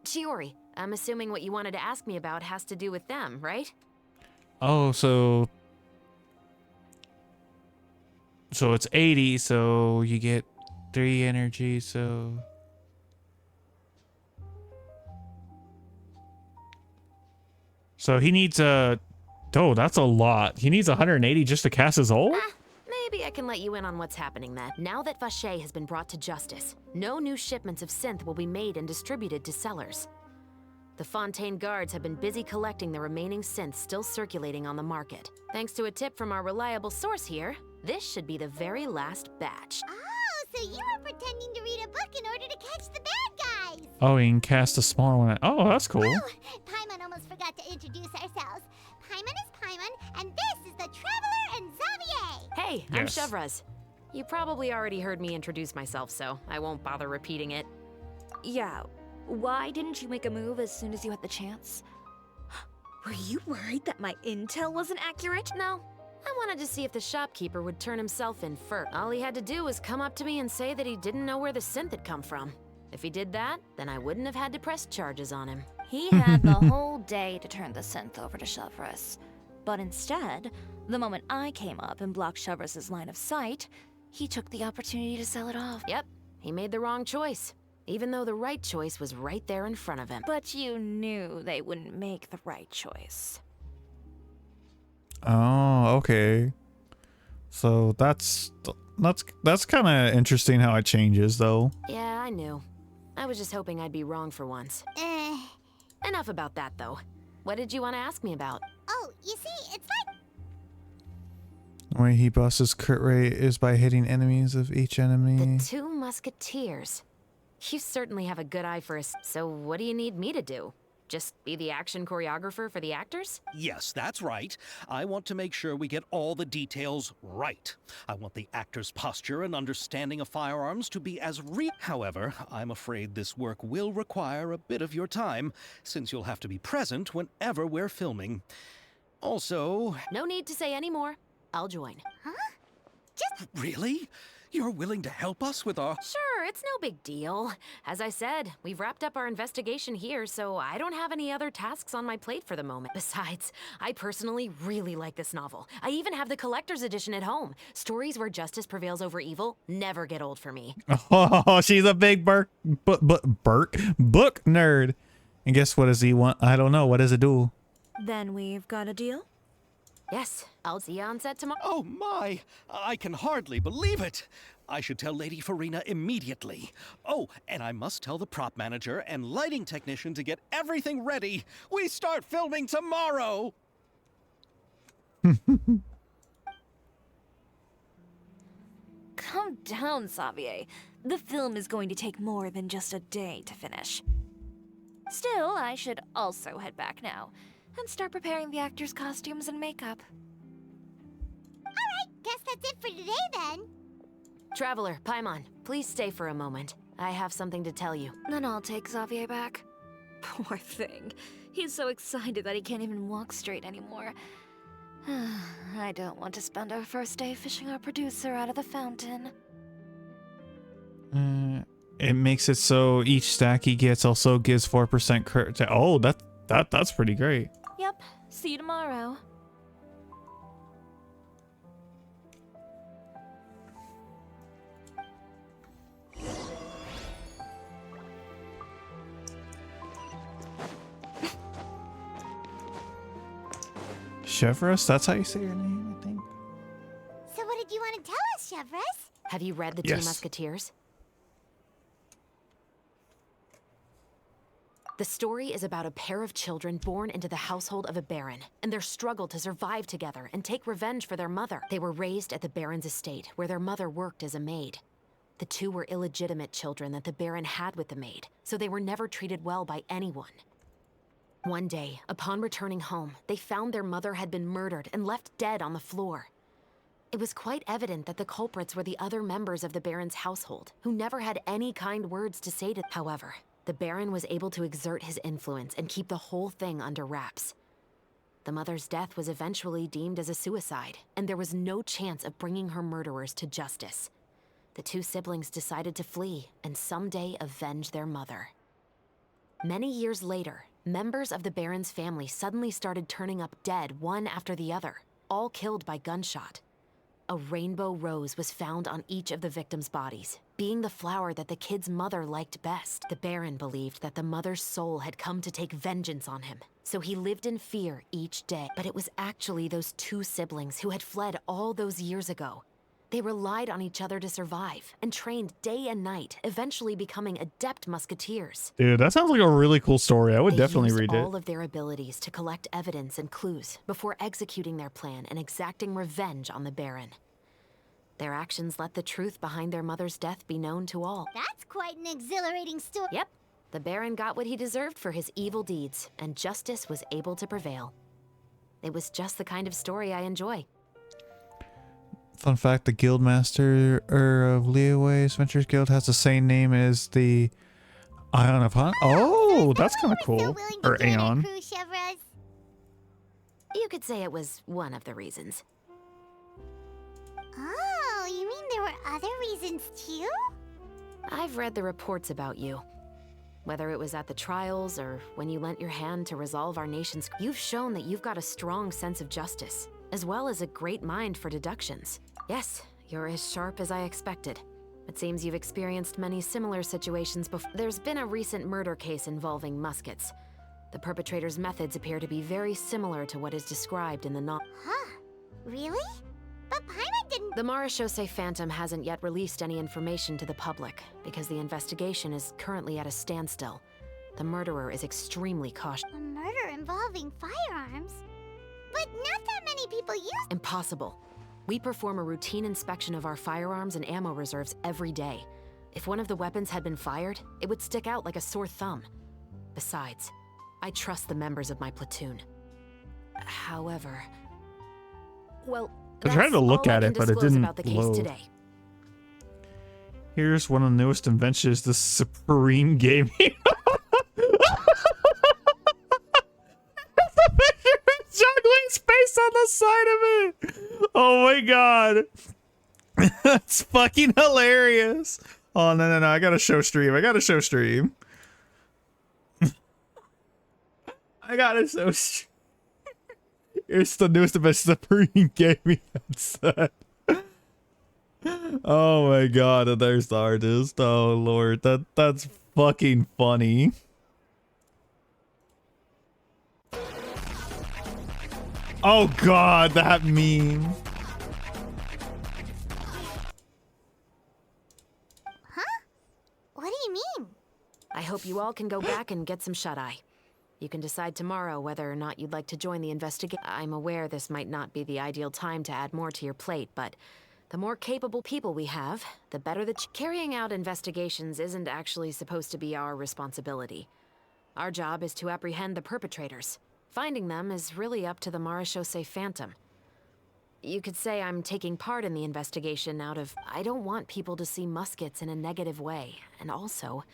Chiori, I'm assuming what you wanted to ask me about has to do with them, right? Oh, so it's 80, so you get 3 energy, so... So he needs a... Oh, that's a lot. He needs 180 just to cast his ult? Maybe I can let you in on what's happening then. Now that Vacher has been brought to justice, no new shipments of synth will be made and distributed to sellers. The Fontaine guards have been busy collecting the remaining synths still circulating on the market. Thanks to a tip from our reliable source here, this should be the very last batch. Oh, so you were pretending to read a book in order to catch the bad guys. Oh, he can cast a smaller one. Oh, that's cool. Oh, Paimon almost forgot to introduce ourselves. Paimon is Paimon, and this is the Traveler and Xavier. Hey, I'm Chevraz. You probably already heard me introduce myself, so I won't bother repeating it. Yeah, why didn't you make a move as soon as you had the chance? Were you worried that my intel wasn't accurate? No. I wanted to see if the shopkeeper would turn himself in first. All he had to do was come up to me and say that he didn't know where the synth had come from. If he did that, then I wouldn't have had to press charges on him. He had the whole day to turn the synth over to Chevraz. But instead, the moment I came up and blocked Chevraz's line of sight, he took the opportunity to sell it off. Yep, he made the wrong choice, even though the right choice was right there in front of him. But you knew they wouldn't make the right choice. Oh, okay. So that's kind of interesting how it changes, though. Yeah, I knew. I was just hoping I'd be wrong for once. Enough about that, though. What did you want to ask me about? Oh, you see, it's like... The way he busts his crit rate is by hitting enemies of each enemy. The two musketeers. You certainly have a good eye for us. So what do you need me to do? Just be the action choreographer for the actors? Yes, that's right. I want to make sure we get all the details right. I want the actor's posture and understanding of firearms to be as real. However, I'm afraid this work will require a bit of your time, since you'll have to be present whenever we're filming. Also... No need to say any more. I'll join. Huh? Really? You're willing to help us with our... Sure, it's no big deal. As I said, we've wrapped up our investigation here, so I don't have any other tasks on my plate for the moment. Besides, I personally really like this novel. I even have the collector's edition at home. Stories where justice prevails over evil never get old for me. Oh, she's a big book nerd. And guess what does he want? I don't know. What does it do? Then we've got a deal? Yes, I'll see you on set tomorrow. Oh my! I can hardly believe it! I should tell Lady Farina immediately. Oh, and I must tell the prop manager and lighting technician to get everything ready. We start filming tomorrow! Calm down, Xavier. The film is going to take more than just a day to finish. Still, I should also head back now and start preparing the actors' costumes and makeup. Alright, guess that's it for today then. Traveler, Paimon, please stay for a moment. I have something to tell you. Then I'll take Xavier back. Poor thing. He's so excited that he can't even walk straight anymore. I don't want to spend our first day fishing our producer out of the fountain. It makes it so each stack he gets also gives 4% crit. Oh, that's pretty great. Yep. See you tomorrow. Chevraz, that's how you say your name, I think. So what did you want to tell us, Chevraz? Have you read The Two Musketeers? The story is about a pair of children born into the household of a baron, and their struggle to survive together and take revenge for their mother. They were raised at the baron's estate, where their mother worked as a maid. The two were illegitimate children that the baron had with the maid, so they were never treated well by anyone. One day, upon returning home, they found their mother had been murdered and left dead on the floor. It was quite evident that the culprits were the other members of the baron's household, who never had any kind words to say to them. However, the baron was able to exert his influence and keep the whole thing under wraps. The mother's death was eventually deemed as a suicide, and there was no chance of bringing her murderers to justice. The two siblings decided to flee and someday avenge their mother. Many years later, members of the baron's family suddenly started turning up dead one after the other, all killed by gunshot. a rainbow rose was found on each of the victims' bodies, being the flower that the kid's mother liked best. The Baron believed that the mother's soul had come to take vengeance on him, so he lived in fear each day. But it was actually those two siblings who had fled all those years ago. They relied on each other to survive and trained day and night, eventually becoming adept musketeers. Dude, that sounds like a really cool story. I would definitely read it. They used all of their abilities to collect evidence and clues before executing their plan and exacting revenge on the Baron. Their actions let the truth behind their mother's death be known to all. That's quite an exhilarating story. Yep. The Baron got what he deserved for his evil deeds, and justice was able to prevail. It was just the kind of story I enjoy. Fun fact, the Guildmaster of Leeway's Ventures Guild has the same name as the Ion of Hunt. Oh, that's kind of cool. Or Aeon. You could say it was one of the reasons. Oh, you mean there were other reasons too? I've read the reports about you. Whether it was at the trials or when you lent your hand to resolve our nation's... You've shown that you've got a strong sense of justice, as well as a great mind for deductions. Yes, you're as sharp as I expected. It seems you've experienced many similar situations before. There's been a recent murder case involving muskets. The perpetrator's methods appear to be very similar to what is described in the novel. Huh? Really? But Paimon didn't... The Marechaussee Phantom hasn't yet released any information to the public because the investigation is currently at a standstill. The murderer is extremely cautious. A murder involving firearms? But not that many people use... Impossible. We perform a routine inspection of our firearms and ammo reserves every day. If one of the weapons had been fired, it would stick out like a sore thumb. Besides, I trust the members of my platoon. However... Well, I tried to look at it, but it didn't about the case load. Today. Here's one of the newest inventions, the Supreme Gaming. Juggling space on the side of it. Oh my god. That's fucking hilarious. Oh no, I gotta show stream. I gotta show stream. Here's the newest invention, Supreme Gaming headset. Oh my god, and there's the artist. Oh lord, that's fucking funny. Oh god, that meme. Huh? What do you mean? I hope you all can go back and get some shut-eye. You can decide tomorrow whether or not you'd like to join the investigation. I'm aware this might not be the ideal time to add more to your plate, but the more capable people we have, the better the carrying out investigations isn't actually supposed to be our responsibility. Our job is to apprehend the perpetrators. Finding them is really up to the Marechaussee Phantom. You could say I'm taking part in the investigation out of... I don't want people to see muskets in a negative way, and also,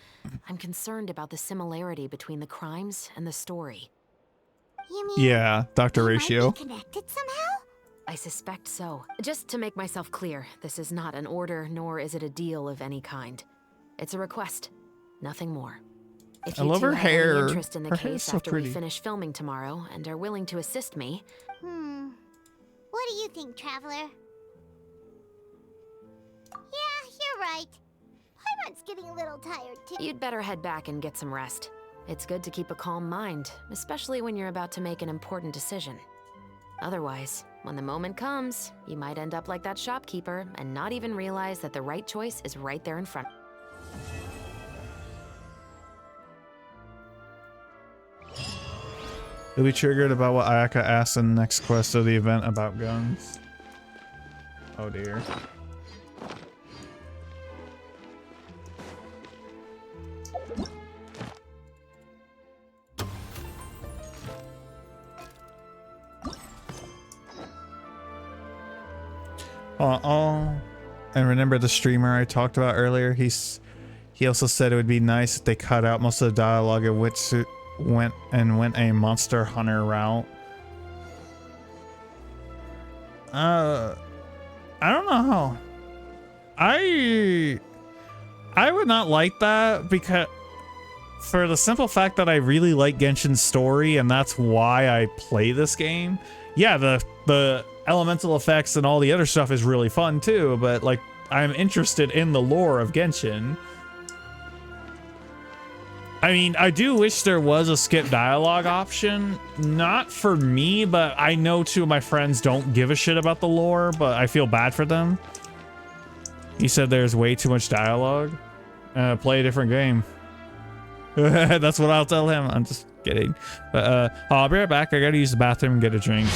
I'm concerned about the similarity between the crimes and the story. You mean... Yeah, Dr. Ratio. Might be connected somehow? I suspect so. Just to make myself clear, this is not an order, nor is it a deal of any kind. It's a request, nothing more. If I you love two her have any hair. interest in the Her hair's case so after we pretty. finish filming tomorrow and are willing to assist me... What do you think, Traveler? Yeah, you're right. Paimon's getting a little tired, too. You'd better head back and get some rest. It's good to keep a calm mind, especially when you're about to make an important decision. Otherwise, when the moment comes, you might end up like that shopkeeper and not even realize that the right choice is right there in front. You'll be triggered about what Ayaka asked in the next quest of the event about guns. Oh dear. And remember the streamer I talked about earlier? He also said it would be nice if they cut out most of the dialogue in which went a monster hunter route. I don't know. I would not like that, because for the simple fact that I really like Genshin's story and that's why I play this game. Yeah, the elemental effects and all the other stuff is really fun too, but like I'm interested in the lore of Genshin. I mean, I do wish there was a skip dialogue option. Not for me, but I know two of my friends don't give a shit about the lore, but I feel bad for them. He said there's way too much dialogue. Play a different game. That's what I'll tell him. I'm just kidding. But I'll be right back. I gotta use the bathroom and get a drink.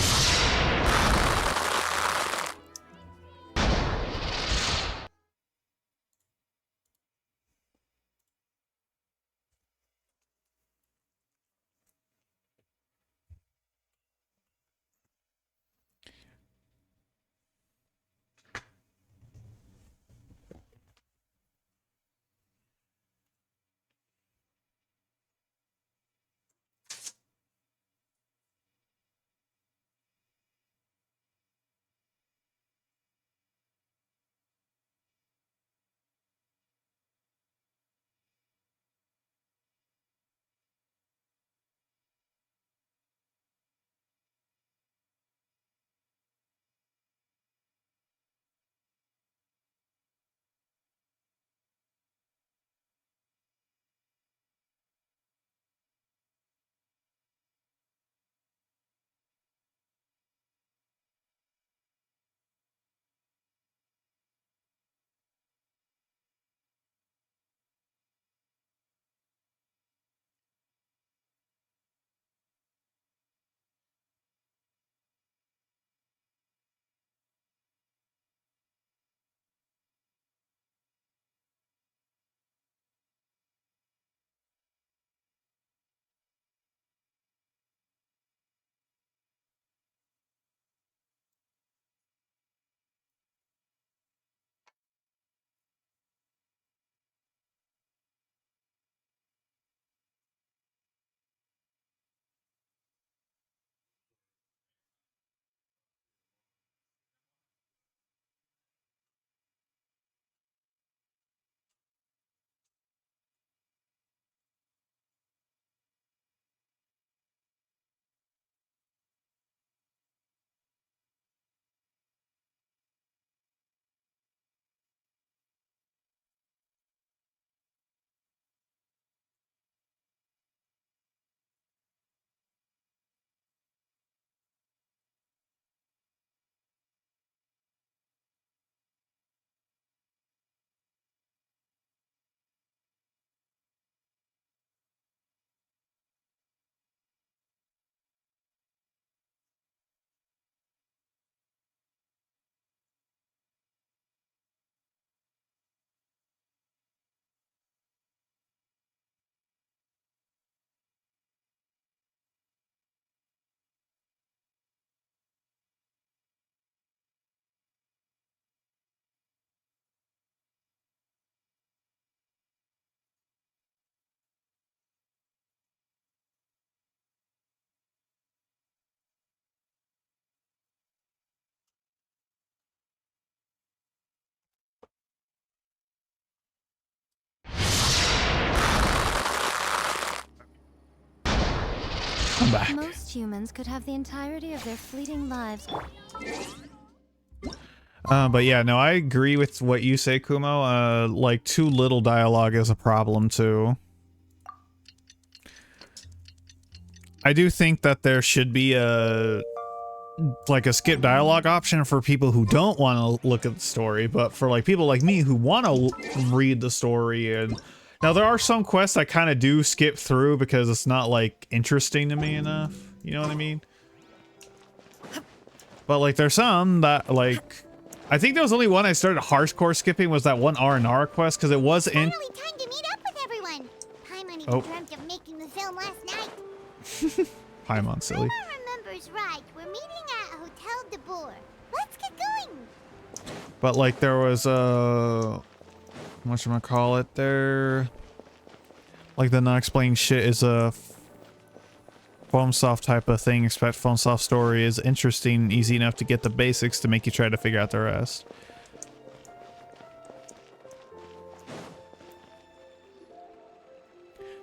I'm back. Most humans could have the entirety of their fleeting lives. But yeah, no, I agree with what you say, Kumo. Like too little dialogue is a problem too. I do think that there should be a skip dialogue option for people who don't want to look at the story, but for like people like me who want to read the story. And now there are some quests I kind of do skip through because it's not like interesting to me enough. You know what I mean? But like there's some that like I think there was only one I started hardcore skipping was that one R&R quest because it was in. Finally time to meet up with everyone. Paimon even dreamt of making the film last night. Paimon, silly. If I remembers right, we're meeting at Hotel de Boer. Let's get going. But like there was whatchamacallit there. Like the not explained shit is a FromSoft type of thing. Expect FromSoft story is interesting, easy enough to get the basics to make you try to figure out the rest.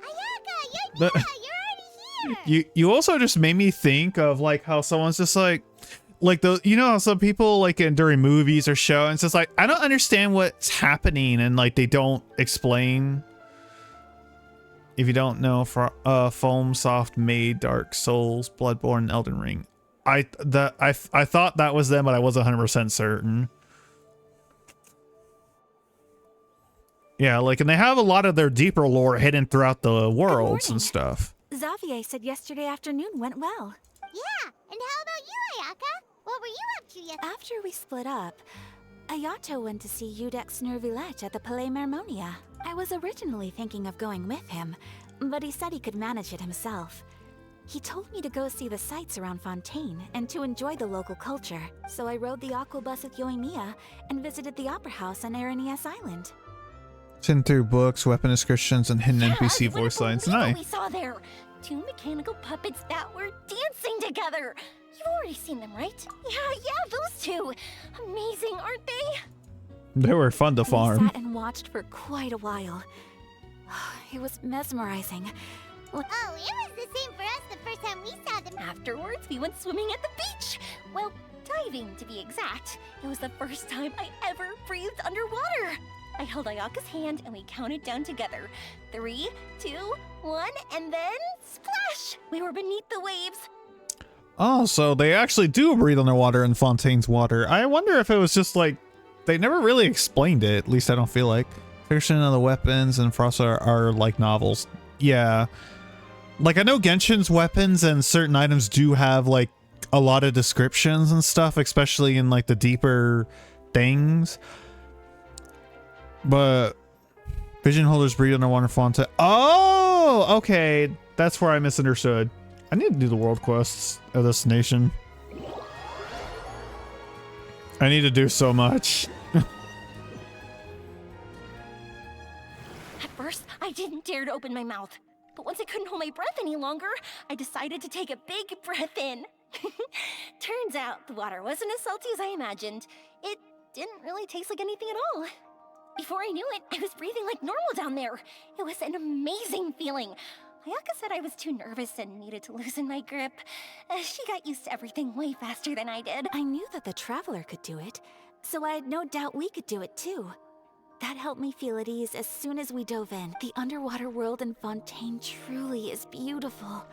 Ayaka, you're already here. You also just made me think of like how someone's just like, like the, you know, some people like during movies or shows, it's just like, I don't understand what's happening, and like they don't explain. If you don't know, for Foam Soft made Dark Souls, Bloodborne, and Elden Ring. I thought that was them, but I wasn't 100% certain. Yeah, like, and they have a lot of their deeper lore hidden throughout the worlds and stuff. Xavier said yesterday afternoon went well. Yeah, and how about you, Ayaka? What were you up to yesterday? After we split up, Ayato went to see Udex Nervillette at the Palais Mermonia. I was originally thinking of going with him, but he said he could manage it himself. He told me to go see the sights around Fontaine and to enjoy the local culture, so I rode the aqua bus with Yoimiya and visited the opera house on Aranias Island. Sitting through books, weapon descriptions, and hidden NPC voice lines. Nice. Nice. We saw there 2 mechanical puppets that were dancing together. You've already seen them, right? Yeah, those 2. Amazing, aren't they? They were fun to farm. We sat and watched for quite a while. It was mesmerizing. Oh, it was the same for us the first time we saw them. Afterwards, we went swimming at the beach. Well, diving to be exact. It was the first time I ever breathed underwater. I held Ayaka's hand and we counted down together. 3, 2, 1, and then splash! We were beneath the waves. Oh, so they actually do breathe underwater in Fontaine's water. I wonder if it was just like, they never really explained it. At least I don't feel like. Fiction of the weapons and Frost are like novels. Yeah. Like, I know Genshin's weapons and certain items do have like a lot of descriptions and stuff, especially in like the deeper things. But vision holders breathe underwater Fontaine. Oh, okay. That's where I misunderstood. I need to do the world quests of this nation. I need to do so much. At first, I didn't dare to open my mouth. But once I couldn't hold my breath any longer, I decided to take a big breath in. Turns out the water wasn't as salty as I imagined. It didn't really taste like anything at all. Before I knew it, I was breathing like normal down there. It was an amazing feeling. Ayaka said I was too nervous and needed to loosen my grip. She got used to everything way faster than I did. I knew that the Traveler could do it, so I had no doubt we could do it too. That helped me feel at ease as soon as we dove in. The underwater world in Fontaine truly is beautiful.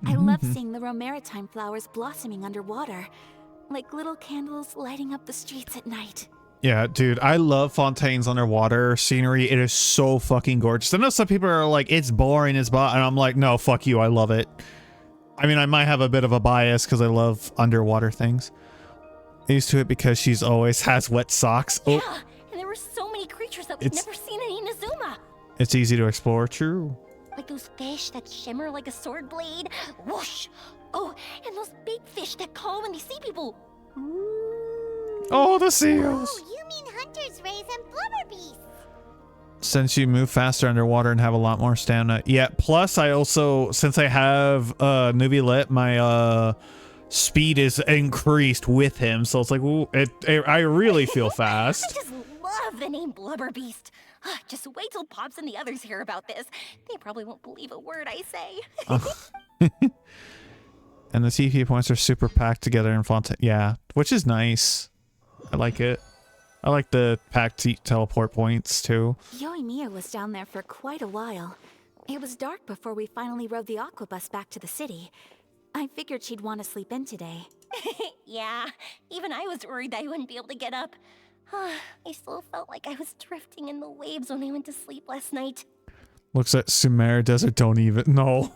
I love seeing the Romaritime flowers blossoming underwater, like little candles lighting up the streets at night. Yeah, dude, I love Fontaine's underwater scenery. It is so fucking gorgeous. I know some people are like, it's boring, and I'm like, no, fuck you, I love it. I mean, I might have a bit of a bias because I love underwater things. Used to it because she's always has wet socks. Yeah, and there were so many creatures that we've never seen in Inazuma. It's easy to explore, true. Like those fish that shimmer like a sword blade. Whoosh! Oh, and those big fish that call when they see people. Oh, the seals! Oh, you mean Hunter's Rays and Blubber Beasts. Since you move faster underwater and have a lot more stamina. Yeah, plus I also, since I have Newbie Lit, my speed is increased with him. So it's like, ooh, I really feel fast. I just love the name Blubber Beast. Just wait till Pops and the others hear about this. They probably won't believe a word I say. And the TP points are super packed together in Fontaine. Yeah, which is nice. I like it. I like the packed teleport points too. Yoimiya was down there for quite a while. It was dark before we finally rode the aqua bus back to the city. I figured she'd want to sleep in today. Yeah, even I was worried I wouldn't be able to get up. I still felt like I was drifting in the waves when I went to sleep last night. Looks at Sumer Desert, don't even know.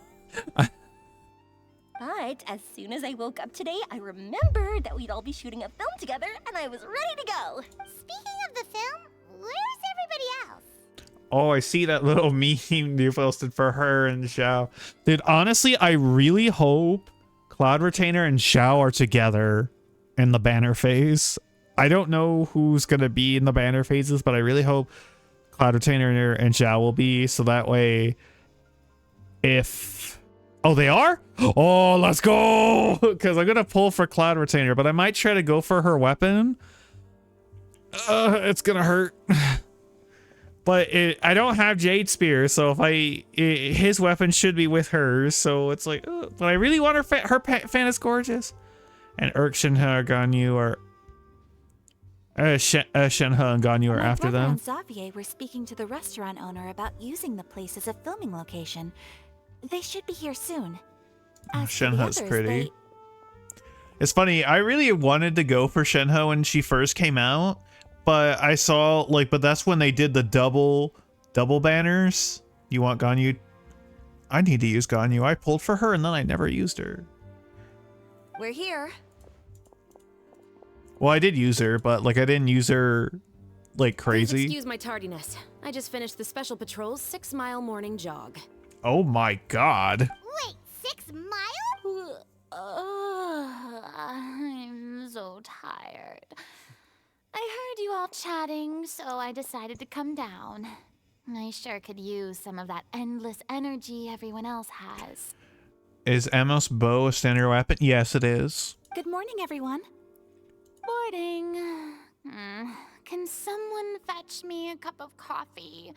But as soon as I woke up today, I remembered that we'd all be shooting a film together, and I was ready to go. Speaking of the film, where's everybody else? Oh, I see that little meme you posted for her and Xiao. Dude, honestly, I really hope Cloud Retainer and Xiao are together in the banner phase. I don't know who's going to be in the banner phases, but I really hope Cloud Retainer and Xiao will be, so that way if... Oh, they are? Oh, let's go! Because I'm going to pull for Cloud Retainer, but I might try to go for her weapon. It's going to hurt. But I don't have Jade Spear, so if his weapon should be with hers, so it's like, but I really want her fan is gorgeous. And Shenhe, Ganyu are Shenhe and Ganyu are after them. My brother and Xavier were speaking to the restaurant owner about using the place as a filming location. They should be here soon. Shenhe's pretty. It's funny, I really wanted to go for Shenhe when she first came out, but I saw like, but that's when they did the double banners. You want Ganyu? I need to use Ganyu. I pulled for her and then I never used her. We're here. Well, I did use her, but like I didn't use her like crazy. Please excuse my tardiness. I just finished the Special Patrol's 6-mile morning jog. Oh my god. Wait, 6 miles? I'm so tired. I heard you all chatting, so I decided to come down. I sure could use some of that endless energy everyone else has. Is Amos' bow a standard weapon? Yes, it is. Good morning, everyone. Morning. Can someone fetch me a cup of coffee?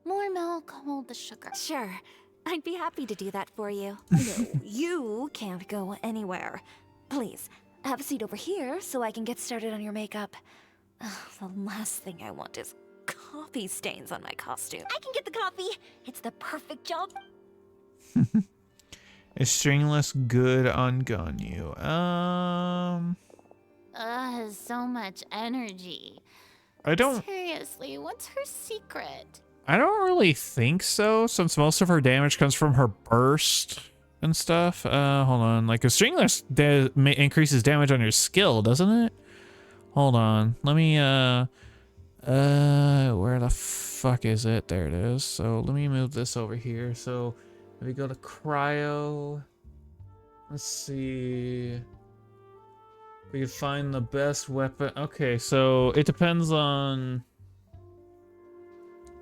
More milk, hold the sugar. Sure. I'd be happy to do that for you. No, you can't go anywhere. Please, have a seat over here so I can get started on your makeup. The last thing I want is coffee stains on my costume. I can get the coffee. It's the perfect job. Is Stringless good on Ganyu? So much energy. I don't... Seriously, what's her secret? I don't really think so, since most of her damage comes from her burst and stuff. Hold on. Like, a Stringless increases damage on your skill, doesn't it? Hold on. Let me, where the fuck is it? There it is. So, let me move this over here. So, if we go to Cryo, let's see. We can find the best weapon. Okay, so it depends on...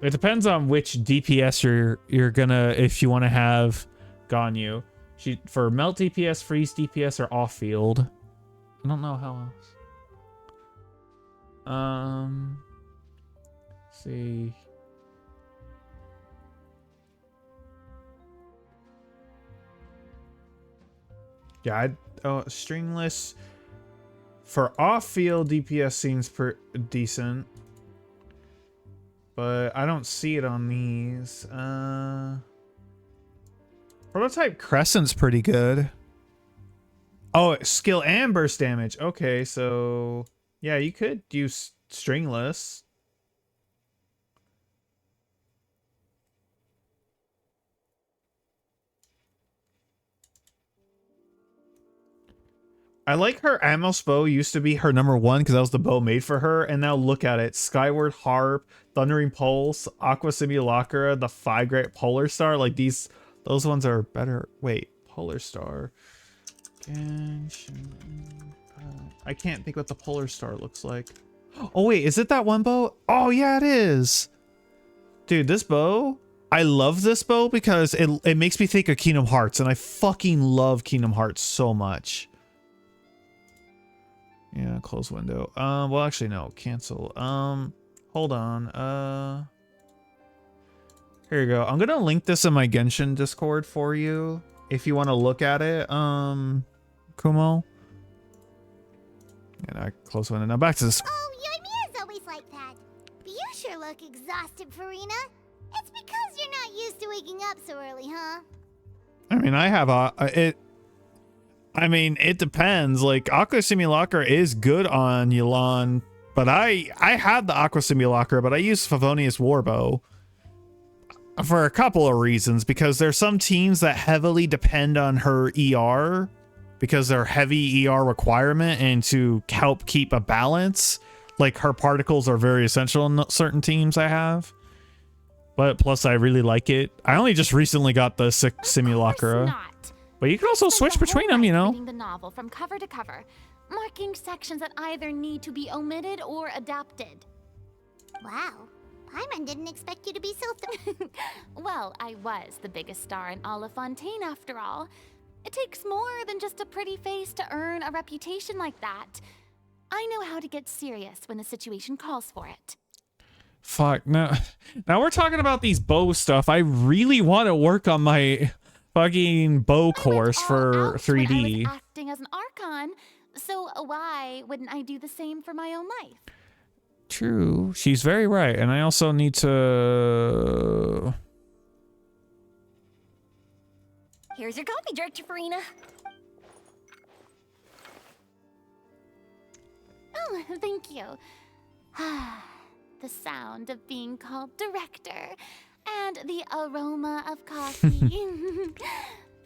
It depends on which DPS you're gonna, if you want to have Ganyu. For melt DPS, freeze DPS, or off field. I don't know how else. Let's see. Yeah, Stringless. For off field, DPS seems decent. But I don't see it on these. Prototype Crescent's pretty good. Oh, skill and burst damage. Okay, so yeah, you could use Stringless. I like her Amos bow used to be her #1 because that was the bow made for her, and now look at it. Skyward Harp, Thundering Pulse, Aqua Simulacra, the 5 Great Polar Star. Like those ones are better. Wait, Polar Star. Genshin. I can't think what the Polar Star looks like. Oh wait, is it that one bow? Oh yeah, it is. Dude, this bow, I love this bow because it makes me think of Kingdom Hearts, and I fucking love Kingdom Hearts so much. Yeah, close window. Well, actually, no. Cancel. Hold on. Here you go. I'm gonna link this in my Genshin Discord for you if you want to look at it. Kumo. And I close window. Now back to this. Oh, Yoimiya's always like that. But you sure look exhausted, Farina. It's because you're not used to waking up so early, huh? I mean, I have I mean, it depends. Like, Aqua Simulacra is good on Yelan, but I had the Aqua Simulacra, but I used Favonius Warbow for a couple of reasons. Because there's some teams that heavily depend on her ER because they're heavy ER requirement, and to help keep a balance, like her particles are very essential in certain teams I have. But plus, I really like it. I only just recently got the Simulacra. But you can also switch between them, you know. Reading the novel from cover to cover, marking sections that either need to be omitted or adapted. Wow, Paimon didn't expect you to be so Well, I was the biggest star in all of Fontaine after all. It takes more than just a pretty face to earn a reputation like that. I know how to get serious when the situation calls for it. Fuck, now we're talking about these bow stuff. I really want to work on my fucking bow course for 3D. I was acting as an Archon, So why wouldn't I do the same for my own life? True. She's very right. And I also need to... Here's your coffee, Director Farina. Oh, thank you. The sound of being called director and the aroma of coffee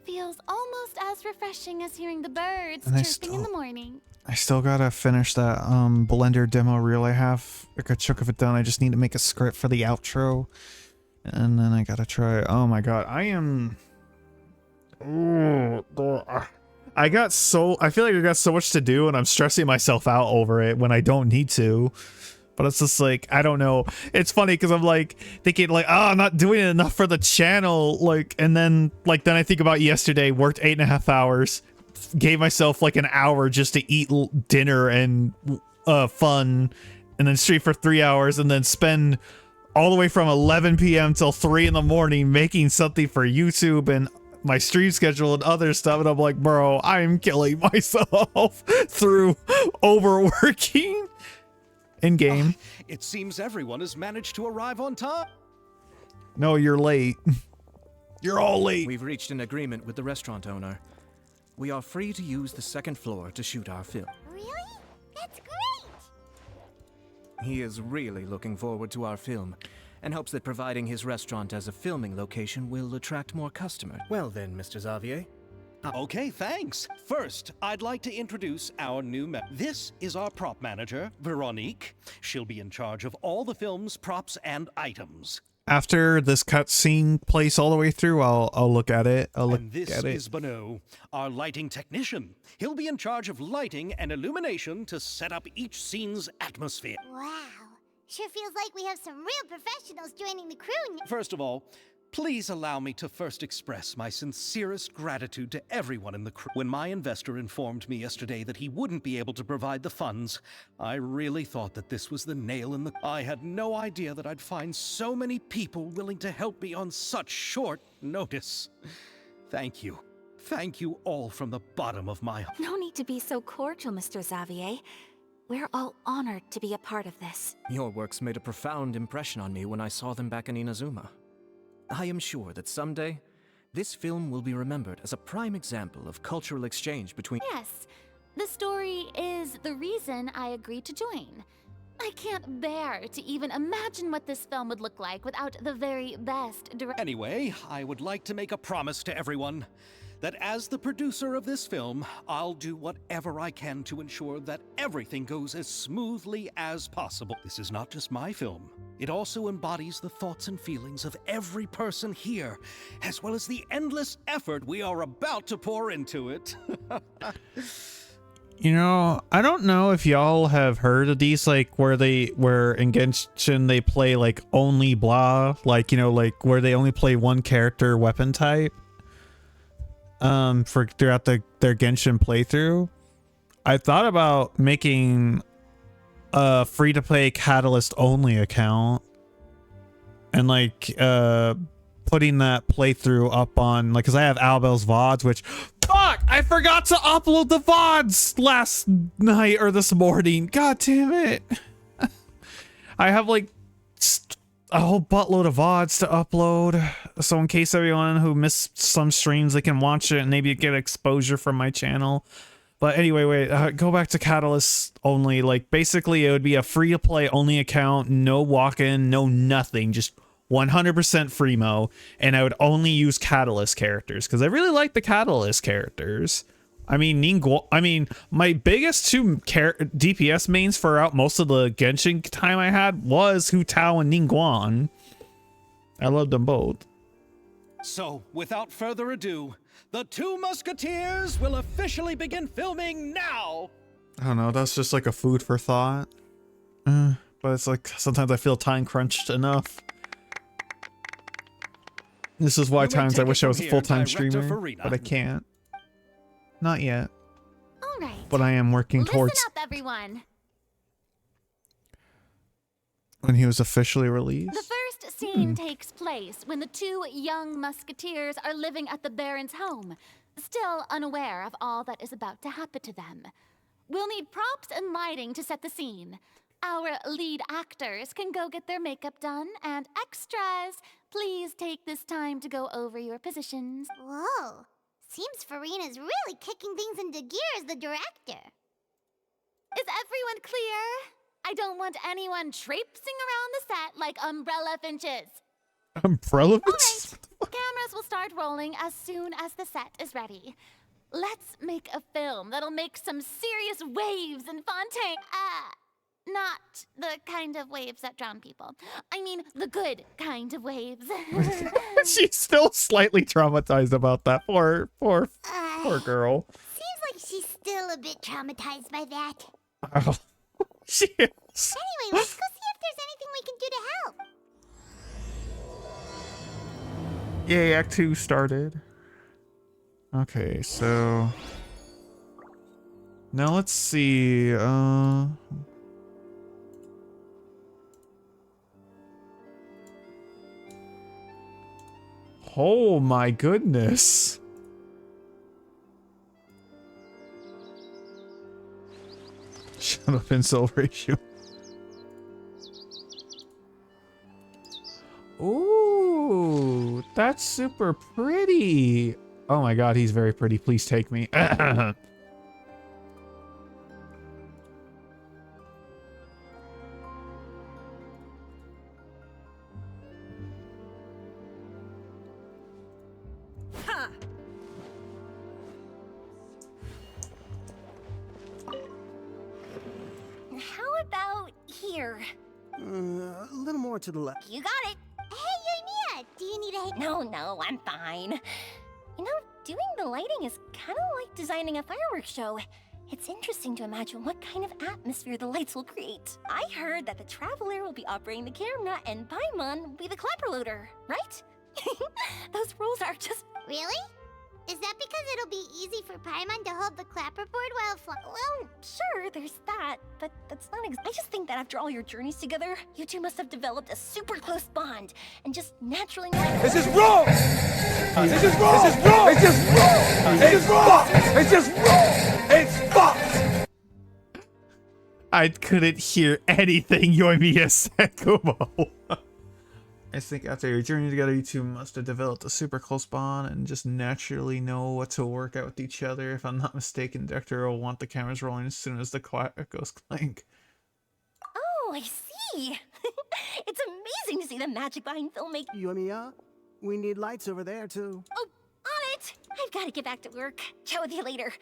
feels almost as refreshing as hearing the birds chirping in the morning. I still gotta finish that Blender demo reel I have. A good chunk of it done. I just need to make a script for the outro. And then I gotta try... Oh my god, I am... Ooh, I feel like I got so much to do and I'm stressing myself out over it when I don't need to. But it's just like, I don't know. It's funny because I'm like thinking like, oh, I'm not doing enough for the channel. Like, and then I think about yesterday, worked 8.5 hours, gave myself like an hour just to eat dinner and fun, and then stream for 3 hours and then spend all the way from 11 p.m. till 3 in the morning making something for YouTube and my stream schedule and other stuff. And I'm like, bro, I am killing myself through overworking in game. It seems everyone has managed to arrive on time. No, you're late. You're all late. We've reached an agreement with the restaurant owner. We are free to use the second floor to shoot our film. Really? That's great! He is really looking forward to our film and hopes that providing his restaurant as a filming location will attract more customers. Well then, Mr. Xavier. Okay, thanks. First, I'd like to introduce our new This is our prop manager, Veronique. She'll be in charge of all the film's props and items. After this cutscene plays all the way through, I'll look at it. And this is Bono, our lighting technician. He'll be in charge of lighting and illumination to set up each scene's atmosphere. Wow. Sure feels like we have some real professionals joining the crew now. First of all, please allow me to first express my sincerest gratitude to everyone in the crew. When my investor informed me yesterday that he wouldn't be able to provide the funds, I really thought that this was the nail in the... I had no idea that I'd find so many people willing to help me on such short notice. Thank you. Thank you all from the bottom of my heart. No need to be so cordial, Mr. Xavier. We're all honored to be a part of this. Your works made a profound impression on me when I saw them back in Inazuma. I am sure that someday, this film will be remembered as a prime example of cultural exchange between... Yes, the story is the reason I agreed to join. I can't bear to even imagine what this film would look like without the very best director. Anyway, I would like to make a promise to everyone that as the producer of this film, I'll do whatever I can to ensure that everything goes as smoothly as possible. This is not just my film. It also embodies the thoughts and feelings of every person here, as well as the endless effort we are about to pour into it. You know, I don't know if y'all have heard of these, like where in Genshin they play like only blah, like, you know, like where they only play one character weapon type. For throughout their Genshin playthrough. I thought about making a free-to-play Catalyst only account and like putting that playthrough up on, like, because I have Albel's VODs, which fuck, I forgot to upload the VODs last night or this morning. God damn it. I have like a whole buttload of VODs to upload, so in case everyone who missed some streams, they can watch it and maybe get exposure from my channel. But anyway, wait, go back to Catalyst only. Like, basically it would be a free to play only account, no walk-in, no nothing, just 100% freemo, and I would only use Catalyst characters because I really like the Catalyst characters. I mean, my biggest two DPS mains for most of the Genshin time I had was Hu Tao and Ningguang. I loved them both. So, without further ado, the Two Musketeers will officially begin filming now! I don't know, that's just like a food for thought. But it's like, sometimes I feel time crunched enough. This is why times I wish I was a full-time streamer, but I can't. Not yet. All right. But I am working towards... Listen up, everyone. When he was officially released? The first scene takes place when the two young musketeers are living at the Baron's home, still unaware of all that is about to happen to them. We'll need props and lighting to set the scene. Our lead actors can go get their makeup done, and extras, please take this time to go over your positions. Whoa. Seems Farina's really kicking things into gear as the director. Is everyone clear? I don't want anyone traipsing around the set like umbrella finches. Umbrella finches? Cameras will start rolling as soon as the set is ready. Let's make a film that'll make some serious waves in Fontaine. Not the kind of waves that drown people. I mean, the good kind of waves. She's still slightly traumatized about that. Poor girl. Seems like she's still a bit traumatized by that. Oh, she is. Anyway, let's go see if there's anything we can do to help. Yay, Act 2 started. Okay, so now let's see. Oh my goodness. Shut up in celebration. Ooh, that's super pretty. Oh my god, he's very pretty. Please take me. How about here? A little more to the left. You got it. Hey, Yoimiya, do you need a hand? No, I'm fine. You know, doing the lighting is kind of like designing a fireworks show. It's interesting to imagine what kind of atmosphere the lights will create. I heard that the Traveler will be operating the camera and Paimon will be the clapper loader, right? Those roles are just... Really? Is that because it'll be easy for Paimon to hold the clapperboard while flying? Well, sure, there's that, but that's not I just think that after all your journeys together, you two must have developed a super close bond and just naturally... This is wrong! This is wrong! This is wrong! It's just wrong! It's fucked! It's just wrong! It's fucked! I couldn't hear anything Yoimiya said, Kumo. I think after your journey together, you two must have developed a super close bond and just naturally know what to work out with each other. If I'm not mistaken, the director will want the cameras rolling as soon as the clock goes clink. Oh, I see. It's amazing to see the magic behind filmmaking. Yoimiya, we need lights over there too. Oh, on it! I've got to get back to work. Chat with you later.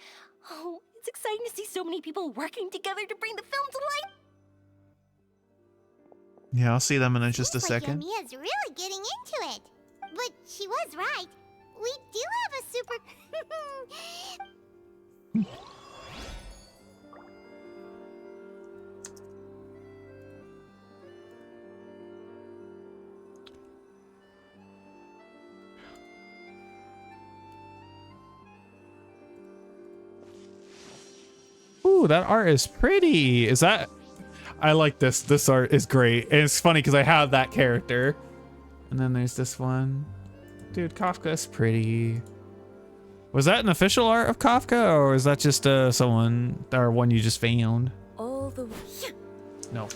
Oh, it's exciting to see so many people working together to bring the film to life. Yeah, I'll see them in just a second. Yoimiya's really getting into it. But she was right. We do have a super... Ooh, that art is pretty. Is that... I like this. This art is great. And it's funny because I have that character. And then there's this one. Dude, Kafka's pretty. Was that an official art of Kafka, or is that just someone or one you just found? All the way. No.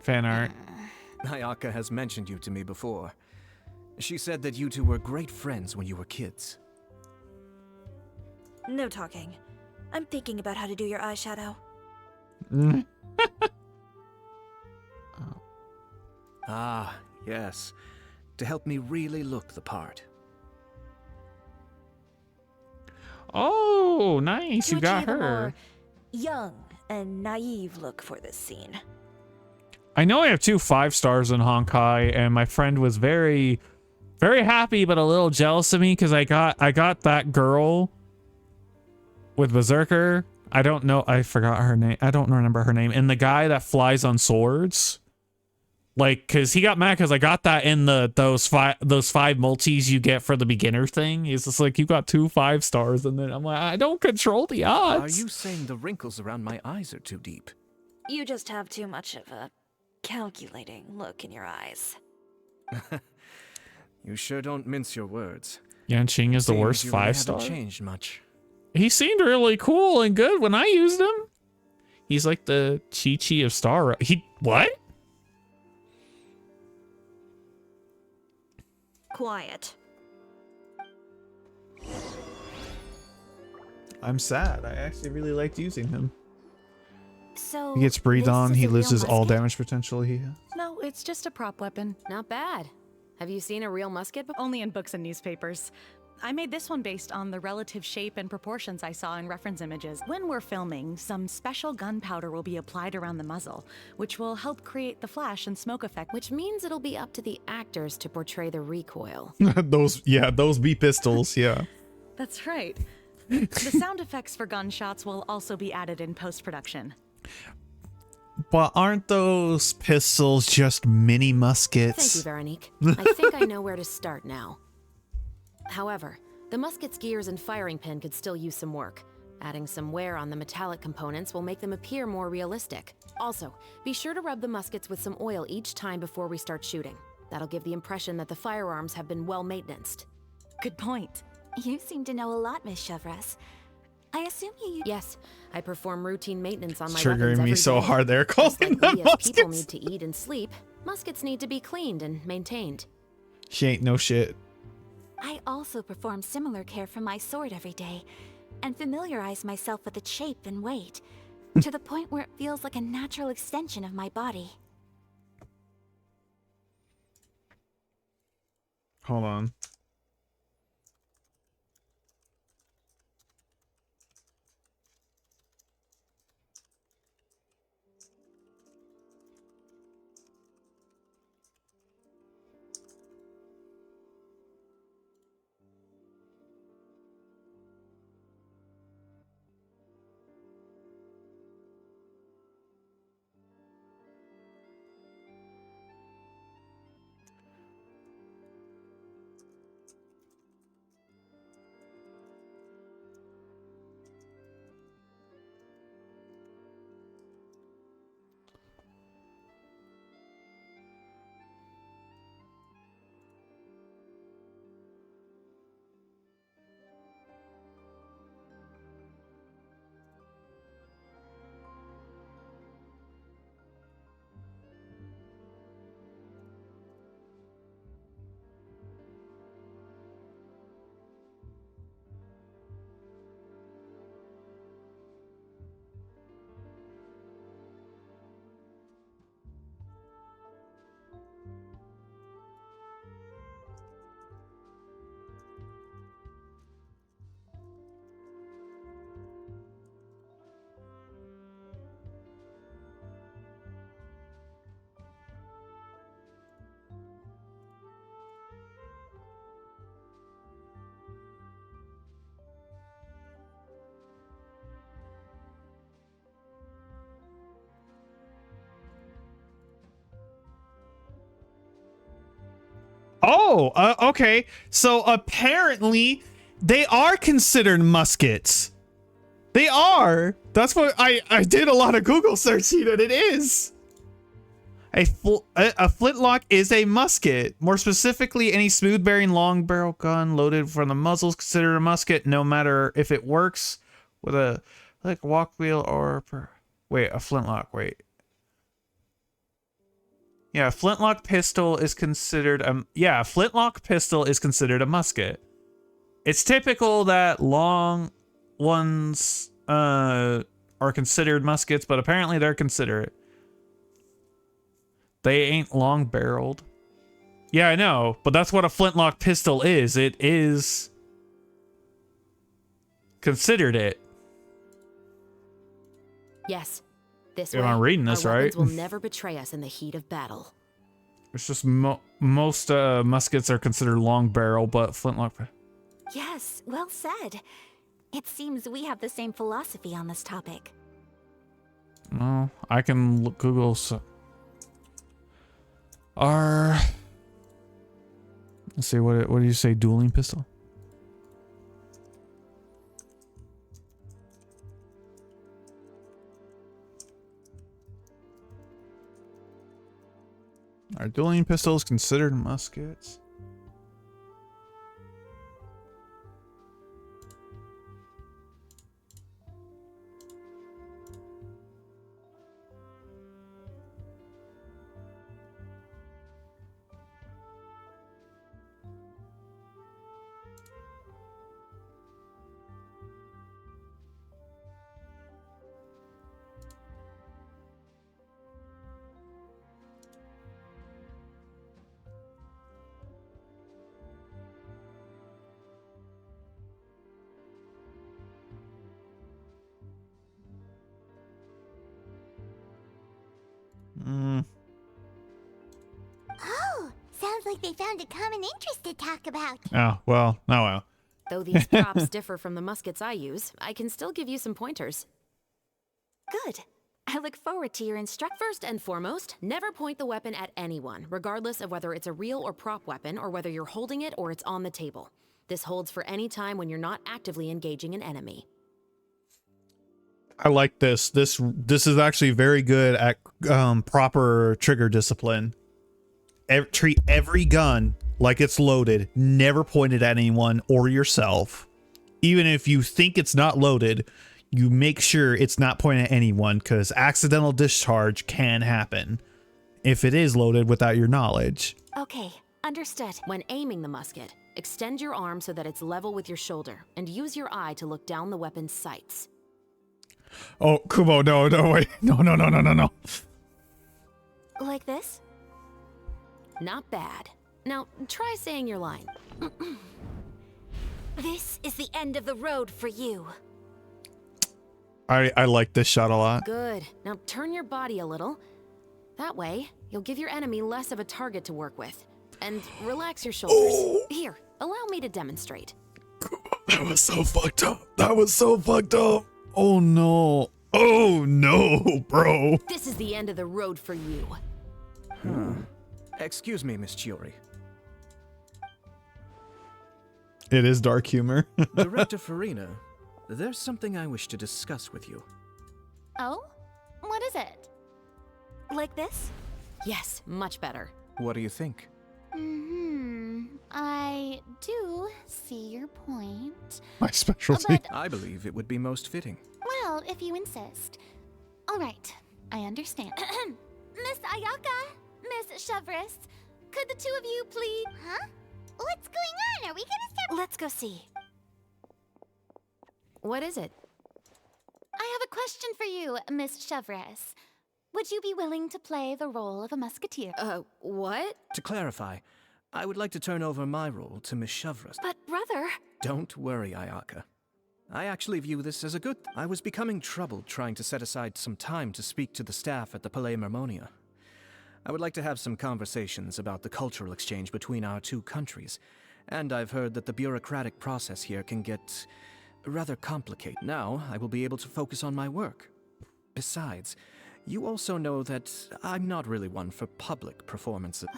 Fan art. Ayaka has mentioned you to me before. She said that you two were great friends when you were kids. No talking. I'm thinking about how to do your eyeshadow. Ah, yes. To help me really look the part. Oh, nice. You got achieve a her. more young and naive look for this scene. I know I have 2 5 stars in Honkai, and my friend was very happy but a little jealous of me because I got that girl with Berserker. I don't know. I forgot her name. I don't remember her name. And the guy that flies on swords. Like, cause he got mad because I got that in those five multis you get for the beginner thing. He's just like, you got 2 5 stars, and then I'm like, I don't control the odds. Are you saying the wrinkles around my eyes are too deep? You just have too much of a calculating look in your eyes. You sure don't mince your words. Yanqing is the Seems worst you really 5-star. haven't changed much. He seemed really cool and good when I used him. He's like the Chi-Chi of Star. What? Quiet. I'm sad. I actually really liked using him. So He gets breathed this on. is He a loses real all musket? damage potential he has. No, it's just a prop weapon. Not bad. Have you seen a real musket before? Only in books and newspapers. I made this one based on the relative shape and proportions I saw in reference images. When we're filming, some special gunpowder will be applied around the muzzle, which will help create the flash and smoke effect. Which means it'll be up to the actors to portray the recoil. those B pistols, yeah. That's right. The sound effects for gunshots will also be added in post-production. But aren't those pistols just mini muskets? Thank you, Veronique. I think I know where to start now. However, the musket's gears and firing pin could still use some work. Adding some wear on the metallic components will make them appear more realistic. Also, be sure to rub the muskets with some oil each time before we start shooting. That'll give the impression that the firearms have been well maintained. Good point. You seem to know a lot, Miss Chevres. I assume you... Yes, I perform routine maintenance on my Triggering weapons me every so day. hard there, Just calling like them we as people muskets. need to eat and sleep, muskets need to be cleaned and maintained. She ain't no shit. I also perform similar care for my sword every day, and familiarize myself with its shape and weight, to the point where it feels like a natural extension of my body. Hold on. Oh, okay. So apparently they are considered muskets. They are. That's what I did a lot of Google searching, and it is. A flintlock is a musket. More specifically, any smooth-bearing long barrel gun loaded from the muzzle is considered a musket, no matter if it works with a walk wheel or wait, a flintlock. Wait. Yeah, flintlock pistol is considered a flintlock pistol is considered a musket. It's typical that long ones are considered muskets, but apparently they're considered. They ain't long barreled. Yeah, I know, but that's what a flintlock pistol is. It is considered it. Yes. This If way, I'm reading this our right. weapons will never betray us in the heat of battle. It's just most muskets are considered long barrel, but flintlock. Yes, well said. It seems we have the same philosophy on this topic. No, I can look Google. Let's see, what do you say? Dueling pistol. Are dueling pistols considered muskets? Oh, sounds like they found a common interest to talk about. Oh, well, oh well. Though these props differ from the muskets I use, I can still give you some pointers. Good. I look forward to your instruct. First and foremost, never point the weapon at anyone, regardless of whether it's a real or prop weapon, or whether you're holding it or it's on the table. This holds for any time when you're not actively engaging an enemy. I like this. This is actually very good at proper trigger discipline. Treat every gun like it's loaded, never point it at anyone or yourself. Even if you think it's not loaded, you make sure it's not pointed at anyone, because accidental discharge can happen if it is loaded without your knowledge. Okay, understood. When aiming the musket, extend your arm so that it's level with your shoulder, and use your eye to look down the weapon's sights. Oh, Kubo, no, wait. No. Like this? Not bad. Now, try saying your line. This is the end of the road for you. I like this shot a lot. Good. Now turn your body a little. That way, you'll give your enemy less of a target to work with. And relax your shoulders. Oh. Here, allow me to demonstrate. That was so fucked up. Oh no. Oh no, bro. This is the end of the road for you. Excuse me, Miss Chiori. It is dark humor. Director Farina, there's something I wish to discuss with you. Oh? What is it? Like this? Yes, much better. What do you think? I do see your point. My specialty. I believe it would be most fitting. Well, if you insist. All right, I understand. Miss Ayaka, Miss Chevres, could the two of you please... Huh? What's going on? Are we gonna start... Let's go see. What is it? I have a question for you, Miss Chevres. Would you be willing to play the role of a musketeer? What? To clarify, I would like to turn over my role to Miss Chevres. But, brother... Don't worry, Ayaka. I actually view this as a good... I was becoming troubled trying to set aside some time to speak to the staff at the Palais Mermonia. I would like to have some conversations about the cultural exchange between our two countries, and I've heard that the bureaucratic process here can get rather complicated. Now, I will be able to focus on my work. Besides, you also know that I'm not really one for public performances.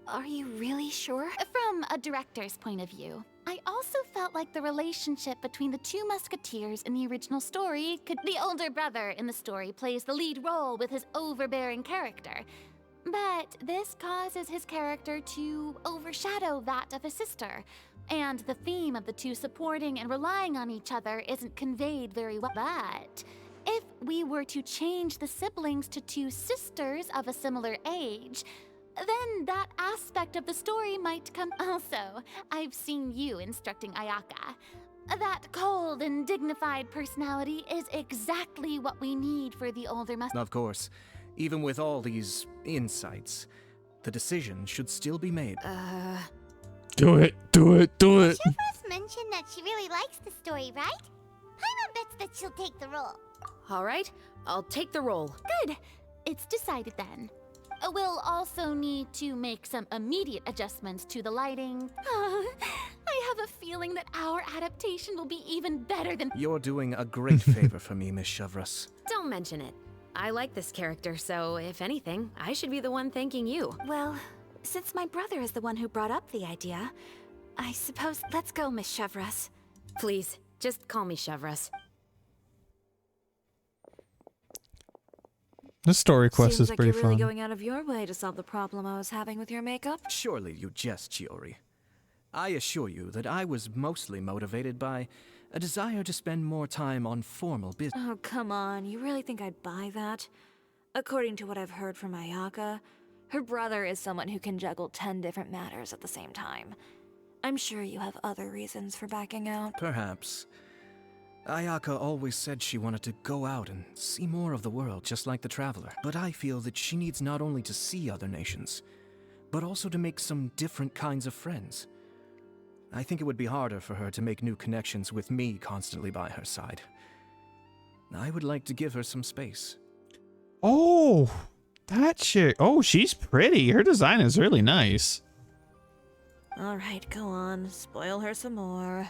Are you really sure? From a director's point of view, I also felt like the relationship between the two musketeers in the original story could... The older brother in the story plays the lead role with his overbearing character. But this causes his character to overshadow that of his sister. And the theme of the two supporting and relying on each other isn't conveyed very well. But if we were to change the siblings to two sisters of a similar age, then that aspect of the story might come... Also, I've seen you instructing Ayaka. That cold and dignified personality is exactly what we need for the older Of course. Even with all these insights, the decision should still be made. Do it. Chevres mentioned that she really likes the story, right? Paimon bets that she'll take the role. All right, I'll take the role. Good. It's decided then. We'll also need to make some immediate adjustments to the lighting. I have a feeling that our adaptation will be even better than... You're doing a great favor for me, Miss Chevres. Don't mention it. I like this character, so if anything, I should be the one thanking you. Well, since my brother is the one who brought up the idea, I suppose let's go, Miss Chevres. Please, just call me Chevres. This story quest Seems is like pretty you're really fun. going out of your way to solve the problem I was having with your makeup. Surely you jest, Chiori. I assure you that I was mostly motivated by a desire to spend more time on formal business. Oh, come on. You really think I'd buy that? According to what I've heard from Ayaka, her brother is someone who can juggle 10 different matters at the same time. I'm sure you have other reasons for backing out. Perhaps. Ayaka always said she wanted to go out and see more of the world, just like the Traveler. But I feel that she needs not only to see other nations, but also to make some different kinds of friends. I think it would be harder for her to make new connections with me constantly by her side. I would like to give her some space. Oh, that chick. Oh, she's pretty. Her design is really nice. Alright, go on. Spoil her some more.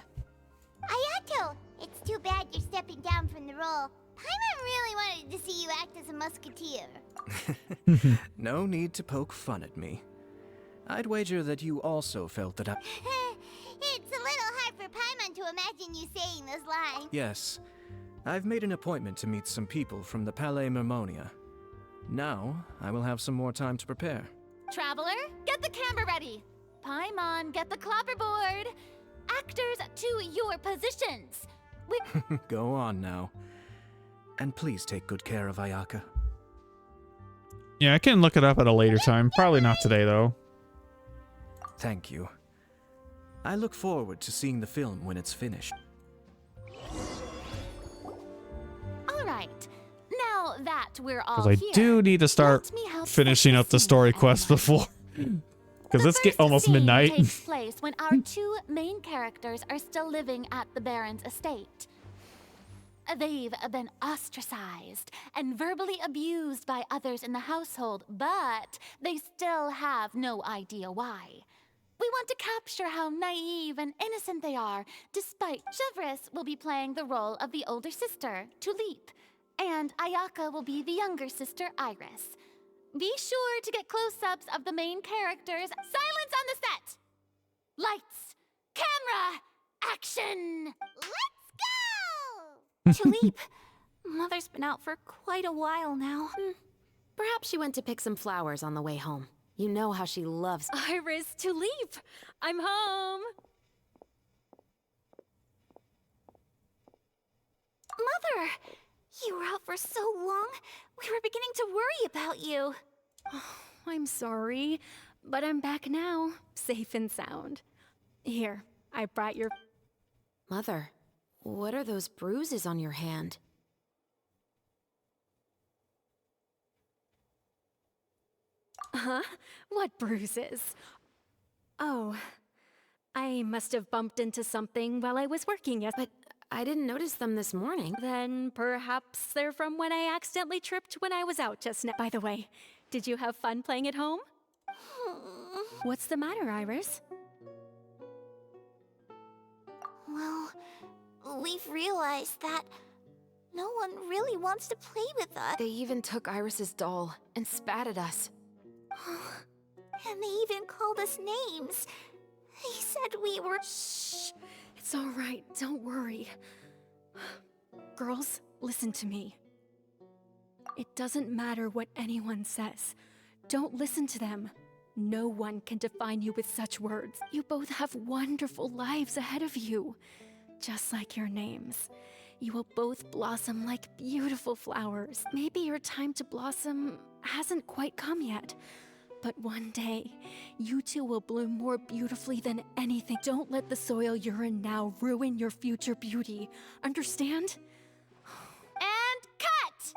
Ayato, it's too bad you're stepping down from the role. Paimon really wanted to see you act as a musketeer. No need to poke fun at me. I'd wager that you also felt that I... It's a little hard for Paimon to imagine you saying those lines. Yes. I've made an appointment to meet some people from the Palais Mermonia. Now, I will have some more time to prepare. Traveler, get the camera ready. Paimon, get the clapperboard. Actors to your positions. Go on now. And please take good care of Ayaka. Yeah, I can look it up at a later time. Probably not today, though. Thank you. I look forward to seeing the film when it's finished. All right. Now that we're all Because I do need to start finishing up the story quest before. Because it's almost midnight. Takes place when our two main characters are still living at the Baron's estate. They've been ostracized and verbally abused by others in the household, but they still have no idea why. We want to capture how naive and innocent they are, despite Chevres will be playing the role of the older sister, Tulip, and Ayaka will be the younger sister, Iris. Be sure to get close-ups of the main characters. Silence on the set! Lights, camera, action! Let's go! Tulip, Mother's been out for quite a while now. Perhaps she went to pick some flowers on the way home. You know how she loves... Iris, Tulip! I'm home! Mother! You were out for so long, we were beginning to worry about you. Oh, I'm sorry, but I'm back now, safe and sound. Here, I brought your... Mother, what are those bruises on your hand? Huh? What bruises? Oh, I must have bumped into something while I was working yesterday. But I didn't notice them this morning. Then perhaps they're from when I accidentally tripped when I was out just now. By the way, did you have fun playing at home? What's the matter, Iris? Well, we've realized that no one really wants to play with us. They even took Iris's doll and spat at us. And they even called us names. He said we were... Shh! It's all right, don't worry. Girls, listen to me. It doesn't matter what anyone says. Don't listen to them. No one can define you with such words. You both have wonderful lives ahead of you. Just like your names. You will both blossom like beautiful flowers. Maybe your time to blossom hasn't quite come yet. But one day, you two will bloom more beautifully than anything. Don't let the soil you're in now ruin your future beauty. Understand? And cut!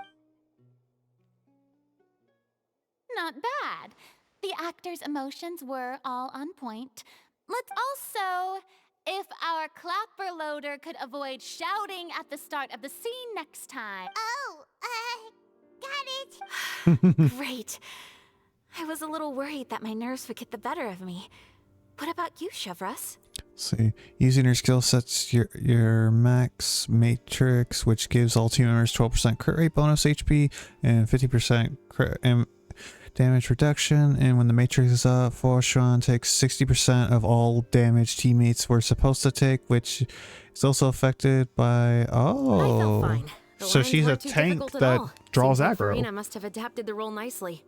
Not bad. The actors' emotions were all on point. Let's also, if our clapper loader could avoid shouting at the start of the scene next time. Oh, got it. Great. I was a little worried that my nerves would get the better of me. What about you, Chevres? See, using your skill sets your max matrix, which gives all team members 12% crit rate bonus HP and 50% crit damage reduction. And when the matrix is up, Forshawn takes 60% of all damage teammates were supposed to take, which is also affected by... Oh. I felt fine. The So lines she's a weren't too tank difficult at that all. draws Seems like aggro. Farina must have adapted the role nicely.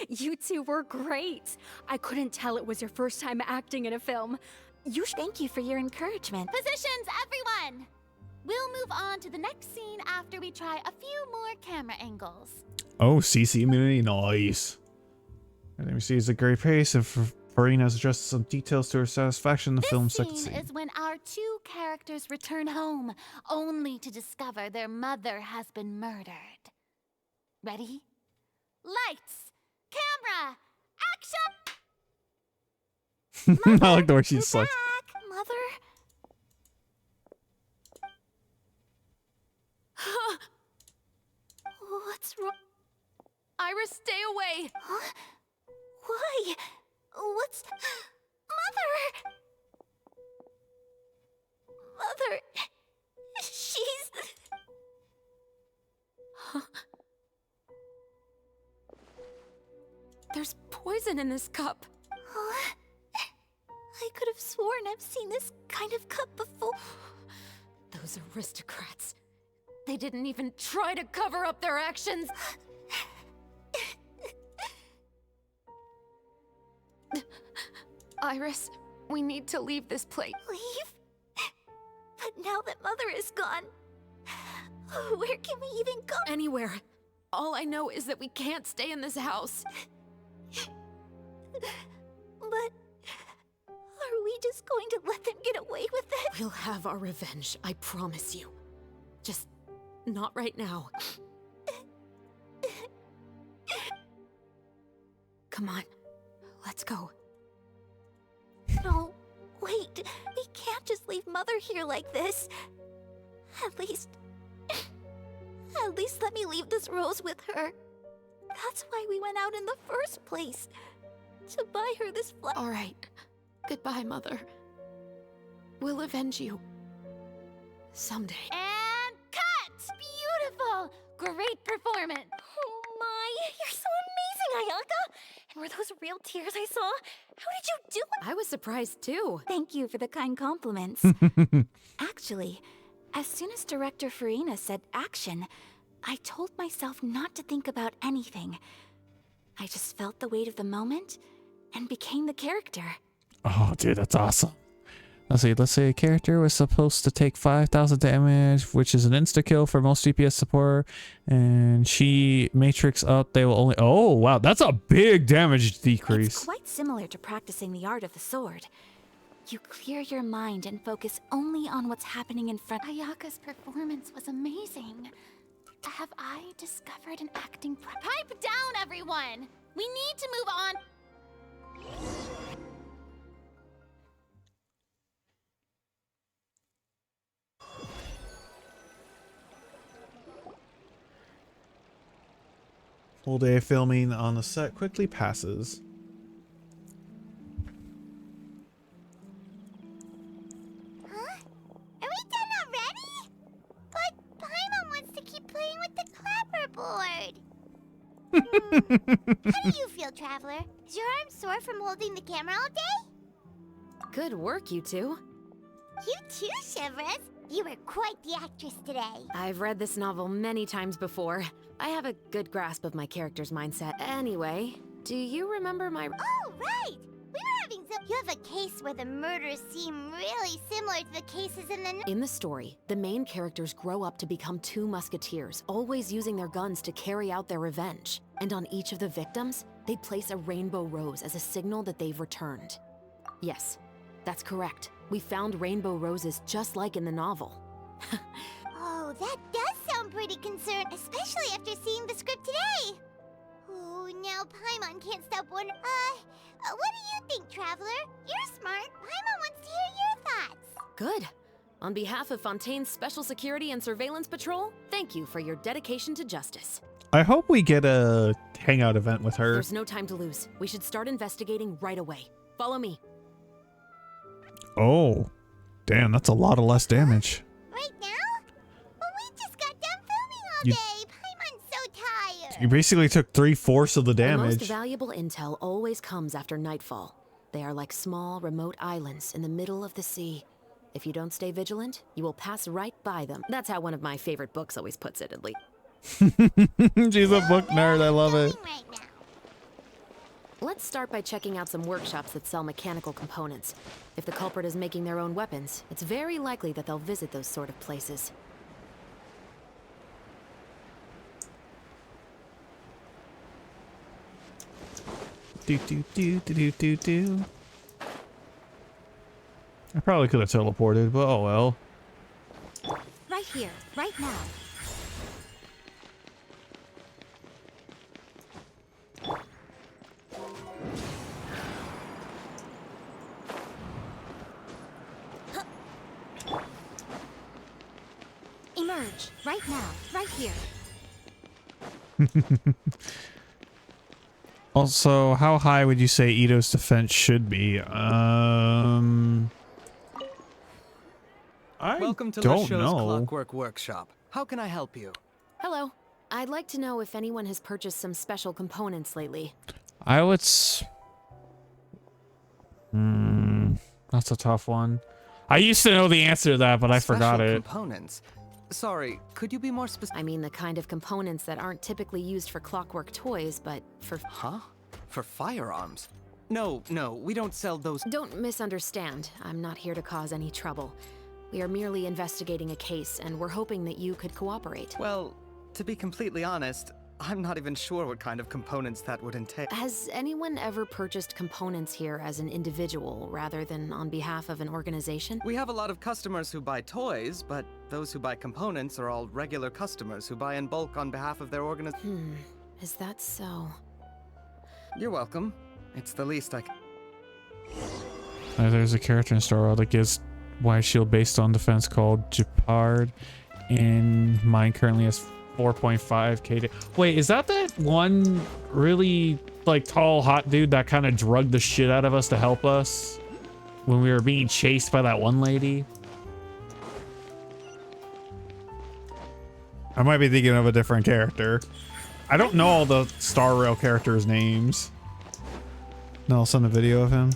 You two were great. I couldn't tell it was your first time acting in a film. Thank you for your encouragement. Positions, everyone! We'll move on to the next scene after we try a few more camera angles. Oh, CC immunity, nice. Let me see, it's a great pace. If Farina's adjusted some details to her satisfaction, the film's second This scene. scene is when our two characters return home, only to discover their mother has been murdered. Ready? Lights, camera, action! I like the way she's like. Mother? What's wrong? Iris, stay away! Huh? Why? What's... Mother! Mother... She's... There's poison in this cup. Huh? I could have sworn I've seen this kind of cup before. Those aristocrats. They didn't even try to cover up their actions. Iris, we need to leave this place. Leave? But now that Mother is gone, where can we even go? Anywhere. All I know is that we can't stay in this house. But are we just going to let them get away with it? We'll have our revenge, I promise you. Just not right now. Come on, let's go. No, wait. We can't just leave Mother here like this. At least let me leave this rose with her. That's why we went out in the first place. To buy her this flower. All right. Goodbye, Mother. We'll avenge you. Someday. And cut! Beautiful! Great performance! Oh my, you're so amazing, Ayaka! And were those real tears I saw? How did you do it? I was surprised too. Thank you for the kind compliments. Actually, as soon as Director Farina said action, I told myself not to think about anything. I just felt the weight of the moment and became the character. Oh, dude, that's awesome. Let's say a character was supposed to take 5,000 damage, which is an insta-kill for most DPS support, and she matrix up, they will only... Oh, wow, that's a big damage decrease. It's quite similar to practicing the art of the sword. You clear your mind and focus only on what's happening in front. Ayaka's performance was amazing. Have I discovered an acting Pipe down, everyone! We need to move on. Full day filming on the set quickly passes. Huh? Are we done already? But Paimon wants to keep playing with the clapperboard. How do you feel, Traveler? Is your arm sore from holding the camera all day? Good work, you two. You too, Chevres. You were quite the actress today. I've read this novel many times before. I have a good grasp of my character's mindset. Anyway, do you remember my... Oh, right! We were having some... You have a case where the murders seem really similar to the cases in the... In the story, the main characters grow up to become two musketeers, always using their guns to carry out their revenge. And on each of the victims, they place a rainbow rose as a signal that they've returned. Yes, that's correct. We found rainbow roses just like in the novel. Oh, that does sound pretty concerned, especially after seeing the script today. Oh, now Paimon can't stop wondering. What do you think, Traveler? You're smart. Paimon wants to hear your thoughts. Good. On behalf of Fontaine's Special Security and Surveillance Patrol, thank you for your dedication to justice. I hope we get a hangout event with her. There's no time to lose. We should start investigating right away. Follow me. Oh, damn, that's a lot of less damage. Right now? Well, we just got done filming all day. Paimon's so tired. You basically took 3/4 of the The damage. most valuable intel always comes after nightfall. They are like small, remote islands in the middle of the sea. If you don't stay vigilant, you will pass right by them. That's how one of my favorite books always puts it, at least. She's a book nerd. I love it. Let's start by checking out some workshops that sell mechanical components. If the culprit is making their own weapons, it's very likely that they'll visit those sort of places. Do. I probably could have teleported, but oh well. Right here, right now. Emerge, right now, right here. Also, how high would you say Ito's defense should be? I Welcome to don't LeShow's know. Clockwork Workshop. How can I help you? Hello. I'd like to know if anyone has purchased some special components lately. I would. That's a tough one. I used to know the answer to that, but I forgot it. Components. Sorry, could you be more specific? I mean the kind of components that aren't typically used for clockwork toys, but for... Huh? For firearms? No, we don't sell those. Don't misunderstand. I'm not here to cause any trouble. We are merely investigating a case, and we're hoping that you could cooperate. Well, to be completely honest, I'm not even sure what kind of components that would entail. Has anyone ever purchased components here as an individual rather than on behalf of an organization? We have a lot of customers who buy toys, but those who buy components are all regular customers who buy in bulk on behalf of their organization. Is that so? You're welcome. It's the least I can. There's a character in Star World that gives Wise Shield based on defense called Jeopard, and mine currently has 4.5 KD. Wait, is that one really like tall hot dude that kind of drugged the shit out of us to help us when we were being chased by that one lady? I might be thinking of a different character. I don't know all the Star Rail characters' names. No, I'll send a video of him.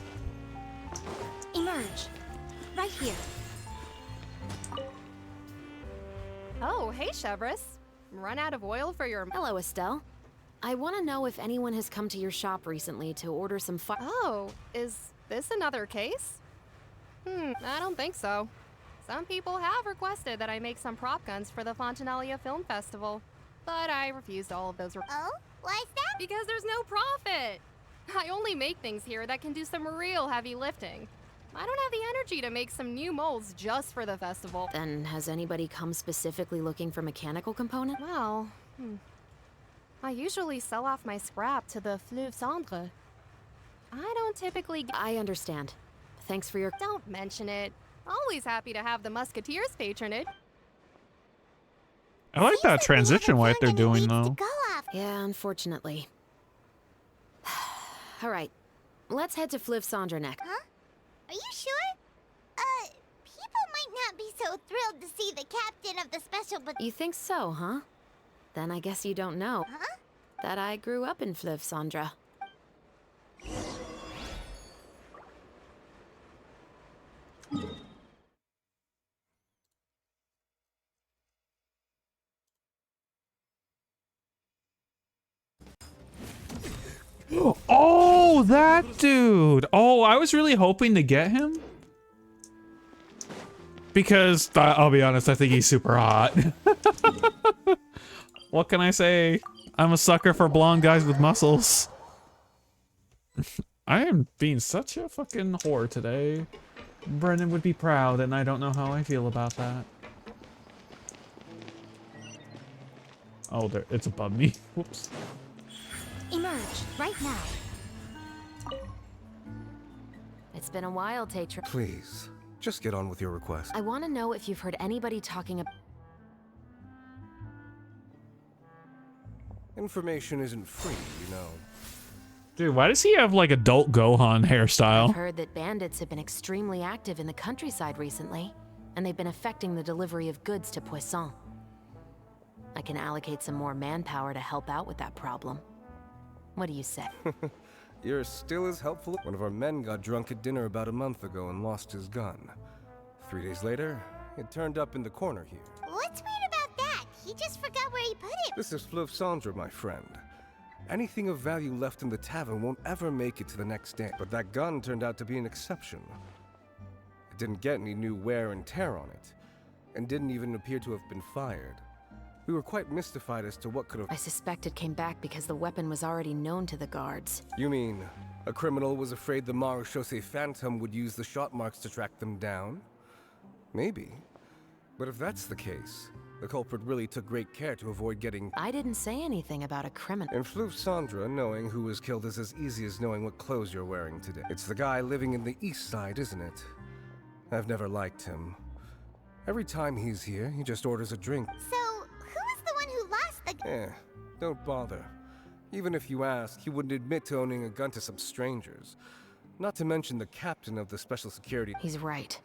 Emerge, right here. Oh, hey, Chevris. Run out of oil for your... Hello, Estelle. I want to know if anyone has come to your shop recently to order some Oh, is this another case? I don't think so. Some people have requested that I make some prop guns for the Fontanalia Film Festival, but I refused all of those Oh? Why is that? Because there's no profit! I only make things here that can do some real heavy lifting. I don't have the energy to make some new molds just for the festival. Then has anybody come specifically looking for mechanical components? Well, I usually sell off my scrap to the Fleuve Cendre. I don't typically... I understand. Thanks for your... Don't mention it. Always happy to have the Musketeers patronage. I like that transition what they're doing though. Yeah, unfortunately. All right, let's head to Fleuve Cendreneck. Huh? Are you sure? People might not be so thrilled to see the captain of the special, but... You think so, huh? Then I guess you don't know that I grew up in Fleuve Cendre. Oh, that dude. Oh, I was really hoping to get him. Because, I'll be honest, I think he's super hot. What can I say? I'm a sucker for blonde guys with muscles. I am being such a fucking whore today. Brendan would be proud, and I don't know how I feel about that. Oh, there, it's above me. Whoops. Emerge, right now. It's been a while, Tetra. Please, just get on with your request. I want to know if you've heard anybody talking about... Information isn't free, you know. Dude, why does he have like adult Gohan hairstyle? I've heard that bandits have been extremely active in the countryside recently, and they've been affecting the delivery of goods to Poisson. I can allocate some more manpower to help out with that problem. What do you say? You're still as helpful. One of our men got drunk at dinner about a month ago and lost his gun. 3 days later, it turned up in the corner here. What's weird about that? He just forgot where he put it. This is Fleuve Cendre, my friend. Anything of value left in the tavern won't ever make it to the next day. But that gun turned out to be an exception. It didn't get any new wear and tear on it, and didn't even appear to have been fired. We were quite mystified as to what could have— I suspect it came back because the weapon was already known to the guards. You mean, a criminal was afraid the Marechaussee Phantom would use the shot marks to track them down? Maybe. But if that's the case, the culprit really took great care to avoid getting— I didn't say anything about a criminal. In Fleuve Cendre, knowing who was killed is as easy as knowing what clothes you're wearing today. It's the guy living in the east side, isn't it? I've never liked him. Every time he's here, he just orders a drink. So, who was the one who lost the gun? Don't bother. Even if you ask, he wouldn't admit to owning a gun to some strangers. Not to mention the captain of the special security— He's right.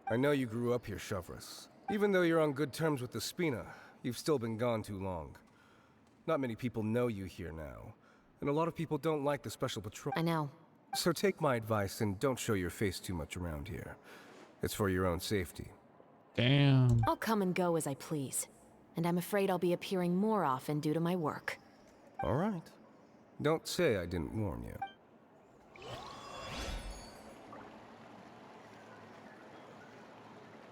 I know you grew up here, Chevreuse. Even though you're on good terms with the Spina, you've still been gone too long. Not many people know you here now, and a lot of people don't like the special patrol. I know. So take my advice and don't show your face too much around here. It's for your own safety. Damn. I'll come and go as I please, and I'm afraid I'll be appearing more often due to my work. All right. Don't say I didn't warn you.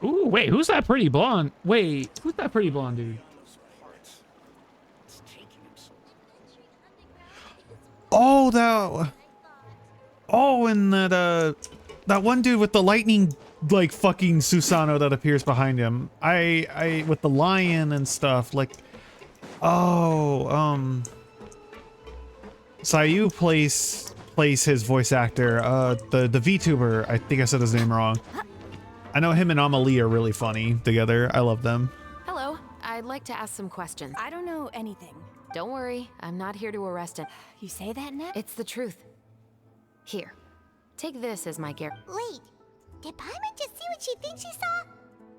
Ooh, wait, who's that pretty blonde? Wait, who's that pretty blonde dude? Oh, that. Oh, and that one dude with the lightning, like fucking Susano that appears behind him. I with the lion and stuff. Like, oh, Sayu plays his voice actor. The VTuber. I think I said his name wrong. I know him and Amelie are really funny together. I love them. Hello, I'd like to ask some questions. I don't know anything. Don't worry, I'm not here to arrest him. You say that, Ned? It's the truth. Here, take this as my guarantee. Wait, did Paimon just see what she thinks she saw?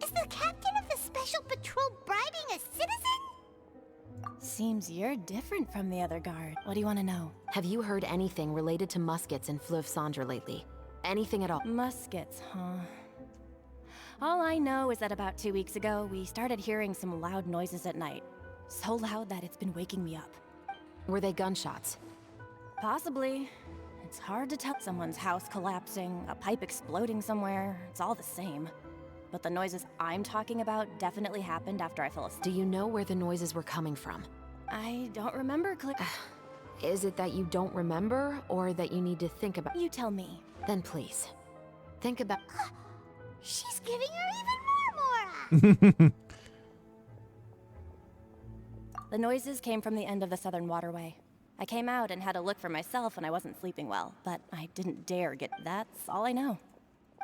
Is the captain of the special patrol bribing a citizen? Seems you're different from the other guard. What do you want to know? Have you heard anything related to muskets in Fleuve Cendre lately? Anything at all? Muskets, huh? All I know is that about 2 weeks ago, we started hearing some loud noises at night. So loud that it's been waking me up. Were they gunshots? Possibly. It's hard to tell. Someone's house collapsing, a pipe exploding somewhere. It's all the same. But the noises I'm talking about definitely happened after I fell asleep. Do you know where the noises were coming from? I don't remember Is it that you don't remember, or that you need to think about— You tell me. Then please, think about— She's giving her even more Mora! The noises came from the end of the Southern Waterway. I came out and had a look for myself when I wasn't sleeping well, but I didn't dare get— That's all I know.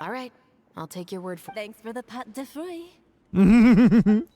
All right, I'll take your word for— Thanks for the pat de fruit.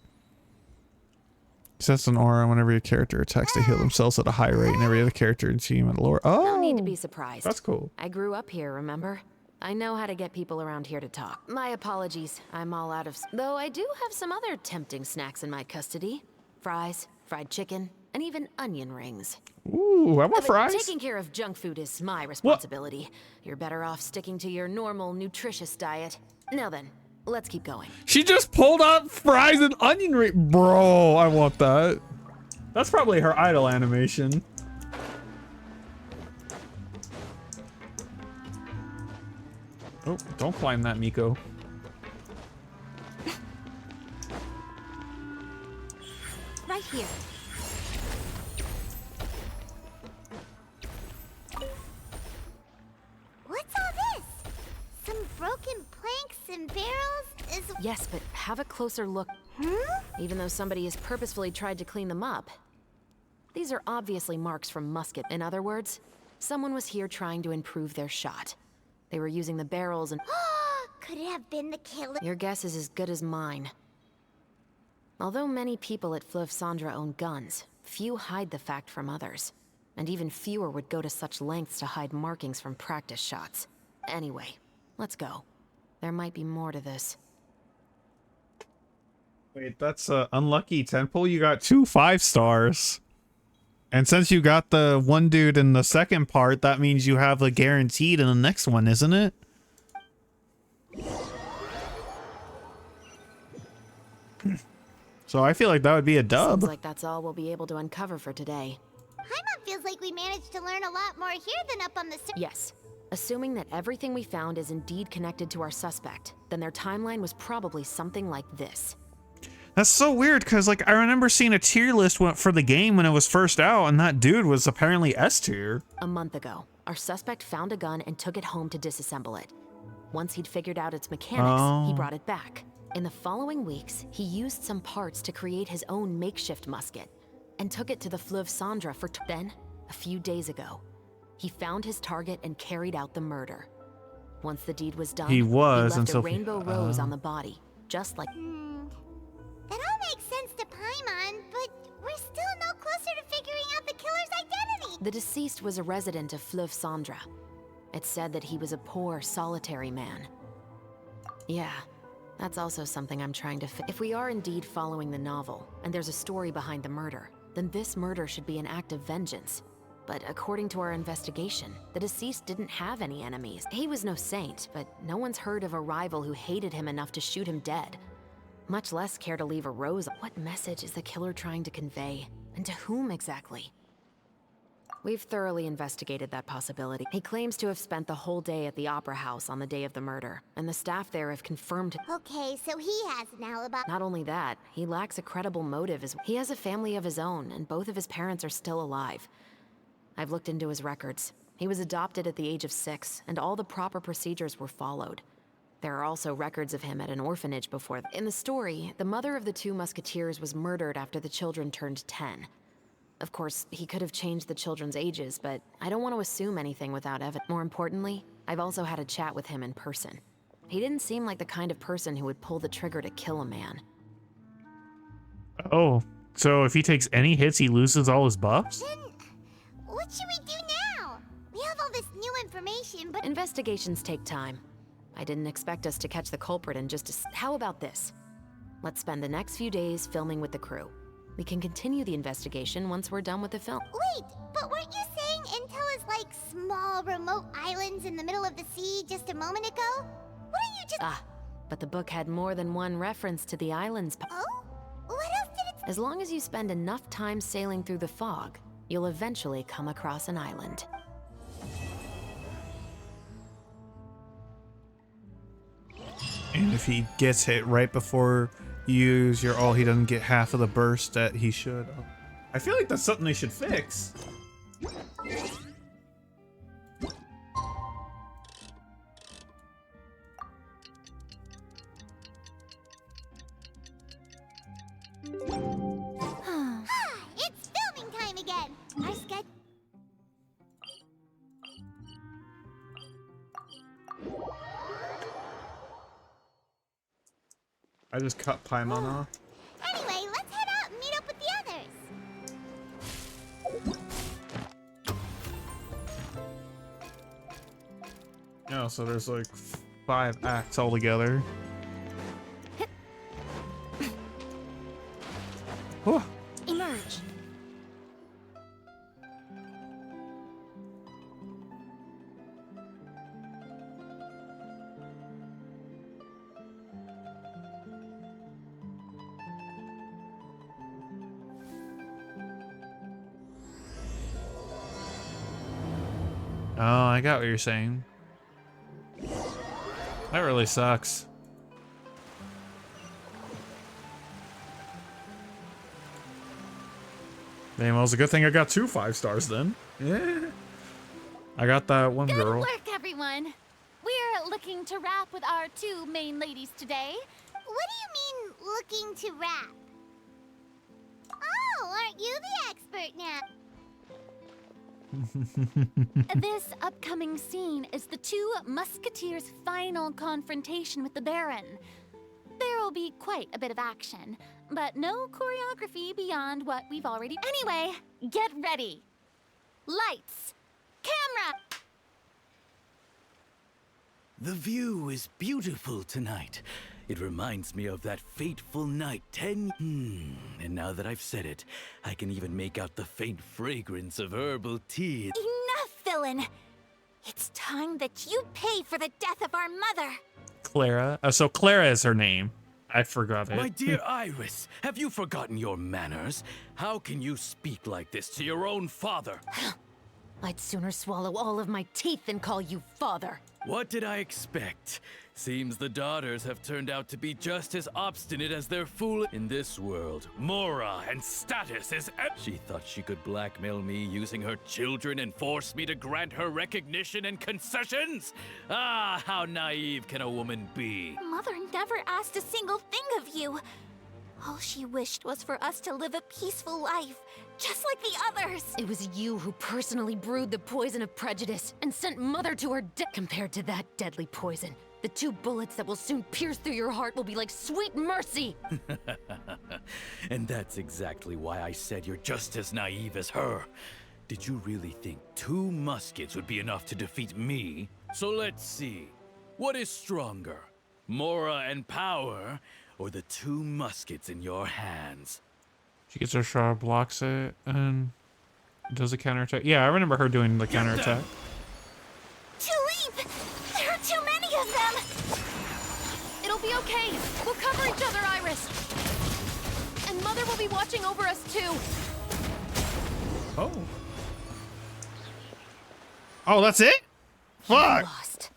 Sets an aura whenever your character attacks to heal themselves at a high rate, and every other character in team at a lower— Oh! No need to be surprised. That's cool. I grew up here, remember? I know how to get people around here to talk. My apologies, I'm all out of— Though I do have some other tempting snacks in my custody. Fries, fried chicken, and even onion rings. Ooh, I want fries. Taking care of junk food is my responsibility. What? You're better off sticking to your normal, nutritious diet. Now then, let's keep going. She just pulled out fries and onion ring. Bro, I want that. That's probably her idol animation. Oh, don't climb that, Miko. Right here. What's all this? Some broken planks and barrels? Yes, but have a closer look. Even though somebody has purposefully tried to clean them up. These are obviously marks from musket. In other words, someone was here trying to improve their shot. They were using the barrels and— Could it have been the killer? Your guess is as good as mine. Although many people at Fleuve Cendre own guns, few hide the fact from others. And even fewer would go to such lengths to hide markings from practice shots. Anyway, let's go. There might be more to this. Wait, that's unlucky, Temple. You got 2 5 stars. And since you got the one dude in the second part, that means you have a guaranteed in the next one, isn't it? So I feel like that would be a dub. Seems like that's all we'll be able to uncover for today. Paimon feels like we managed to learn a lot more here than up on the surface. Yes. Assuming that everything we found is indeed connected to our suspect, then their timeline was probably something like this. That's so weird, because like I remember seeing a tier list for the game when it was first out, and that dude was apparently S tier. A month ago, our suspect found a gun and took it home to disassemble it. Once he'd figured out its mechanics, he brought it back. In the following weeks, he used some parts to create his own makeshift musket and took it to the Fleuve Cendra for then, a few days ago, he found his target and carried out the murder. Once the deed was done, he left a rainbow rose on the body, just like... That all makes sense to Paimon, but we're still no closer to figuring out the killer's identity. The deceased was a resident of Fleuve Cendra. It's said that he was a poor, solitary man. Yeah, that's also something I'm trying to If we are indeed following the novel, and there's a story behind the murder, then this murder should be an act of vengeance. But according to our investigation, the deceased didn't have any enemies. He was no saint, but no one's heard of a rival who hated him enough to shoot him dead. Much less care to leave a rose. What message is the killer trying to convey? And to whom exactly? We've thoroughly investigated that possibility. He claims to have spent the whole day at the Opera House on the day of the murder, and the staff there have confirmed... Okay, so he has an alibi. Not only that, he lacks a credible motive. He has a family of his own, and both of his parents are still alive. I've looked into his records. He was adopted at the age of 6, and all the proper procedures were followed. There are also records of him at an orphanage before. In the story, the mother of the 2 musketeers was murdered after the children turned 10. Of course, he could have changed the children's ages, but I don't want to assume anything without evidence. More importantly, I've also had a chat with him in person. He didn't seem like the kind of person who would pull the trigger to kill a man. Oh, so if he takes any hits, he loses all his buffs? Then what should we do now? We have all this new information, but... Investigations take time. I didn't expect us to catch the culprit in just a... How about this? Let's spend the next few days filming with the crew. We can continue the investigation once we're done with the film. Wait, but weren't you saying Intel is like small, remote islands in the middle of the sea just a moment ago? Wouldn't you just... But the book had more than one reference to the islands. Oh? What else did it... As long as you spend enough time sailing through the fog, you'll eventually come across an island. And if he gets hit right before you use your all, he doesn't get half of the burst that he should. I feel like that's something they should fix. It's filming time again. Our schedule... I just cut Paimon off. Anyway, let's head out and meet up with the others. Oh, so there's like 5 acts altogether. Oh. Emerge. Oh, I got what you're saying. That really sucks. Man, well, it's a good thing I got 2 5 stars then. Yeah. I got that one Good girl. work, everyone. We're looking to rap with our 2 main ladies today. What do you mean, looking to rap? Oh, aren't you the expert now? This upcoming scene is the 2 musketeers' final confrontation with the Baron. There will be quite a bit of action, but no choreography beyond what we've already... Anyway, get ready. Lights, camera! The view is beautiful tonight. It reminds me of that fateful night 10... And now that I've said it, I can even make out the faint fragrance of herbal tea. Enough, villain! It's time that you pay for the death of our mother! Clara. So Clara is her name. I forgot it. My dear Iris, have you forgotten your manners? How can you speak like this to your own father? I'd sooner swallow all of my teeth than call you father. What did I expect? Seems the daughters have turned out to be just as obstinate as their fool. In this world, Mora and status is. She thought she could blackmail me using her children and force me to grant her recognition and concessions? Ah, how naive can a woman be? Mother never asked a single thing of you. All she wished was for us to live a peaceful life, just like the others. It was you who personally brewed the poison of prejudice and sent Mother to her death. Compared to that deadly poison, the 2 bullets that will soon pierce through your heart will be like sweet mercy. And that's exactly why I said you're just as naive as her. Did you really think 2 muskets would be enough to defeat me? So let's see. What is stronger, Mora and power, or the 2 muskets in your hands? She gets her shot, blocks it, and does a counterattack. Yeah, I remember her doing the counterattack. Tulip! There are too many of them! It'll be okay. We'll cover each other, Iris. And Mother will be watching over us, too. Oh. Oh, that's it? Fuck! Lost.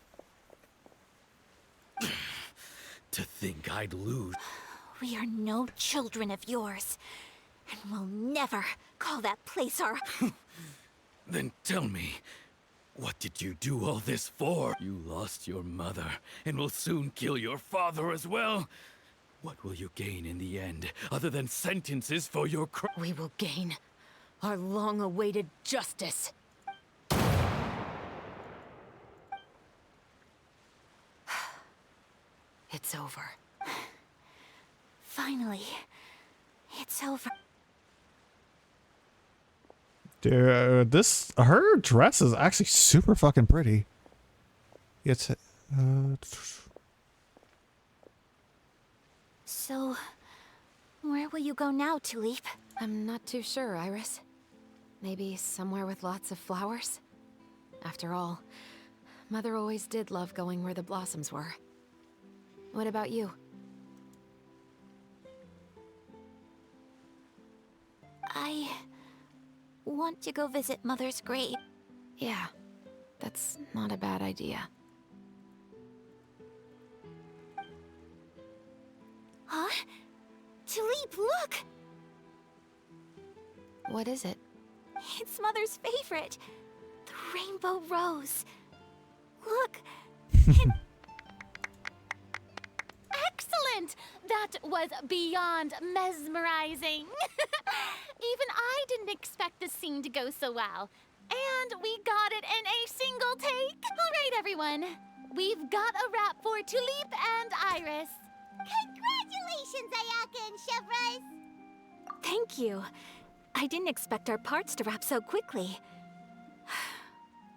To think I'd lose. We are no children of yours, and we'll never call that place our... Then tell me, what did you do all this for? You lost your mother, and will soon kill your father as well. What will you gain in the end, other than sentences for your crime? We will gain our long-awaited justice. It's over. Finally, it's over. Dude, her dress is actually super fucking pretty. It's So, where will you go now, Tulip? I'm not too sure, Iris. Maybe somewhere with lots of flowers? After all, Mother always did love going where the blossoms were. What about you? I want to go visit Mother's grave. Yeah, that's not a bad idea. Huh? Tulip, look! What is it? It's Mother's favorite. The rainbow rose. Look. Excellent! That was beyond mesmerizing. Even I didn't expect the scene to go so well. And we got it in a single take. All right, everyone. We've got a wrap for Tulip and Iris. Congratulations, Ayaka and Chevres! Thank you. I didn't expect our parts to wrap so quickly.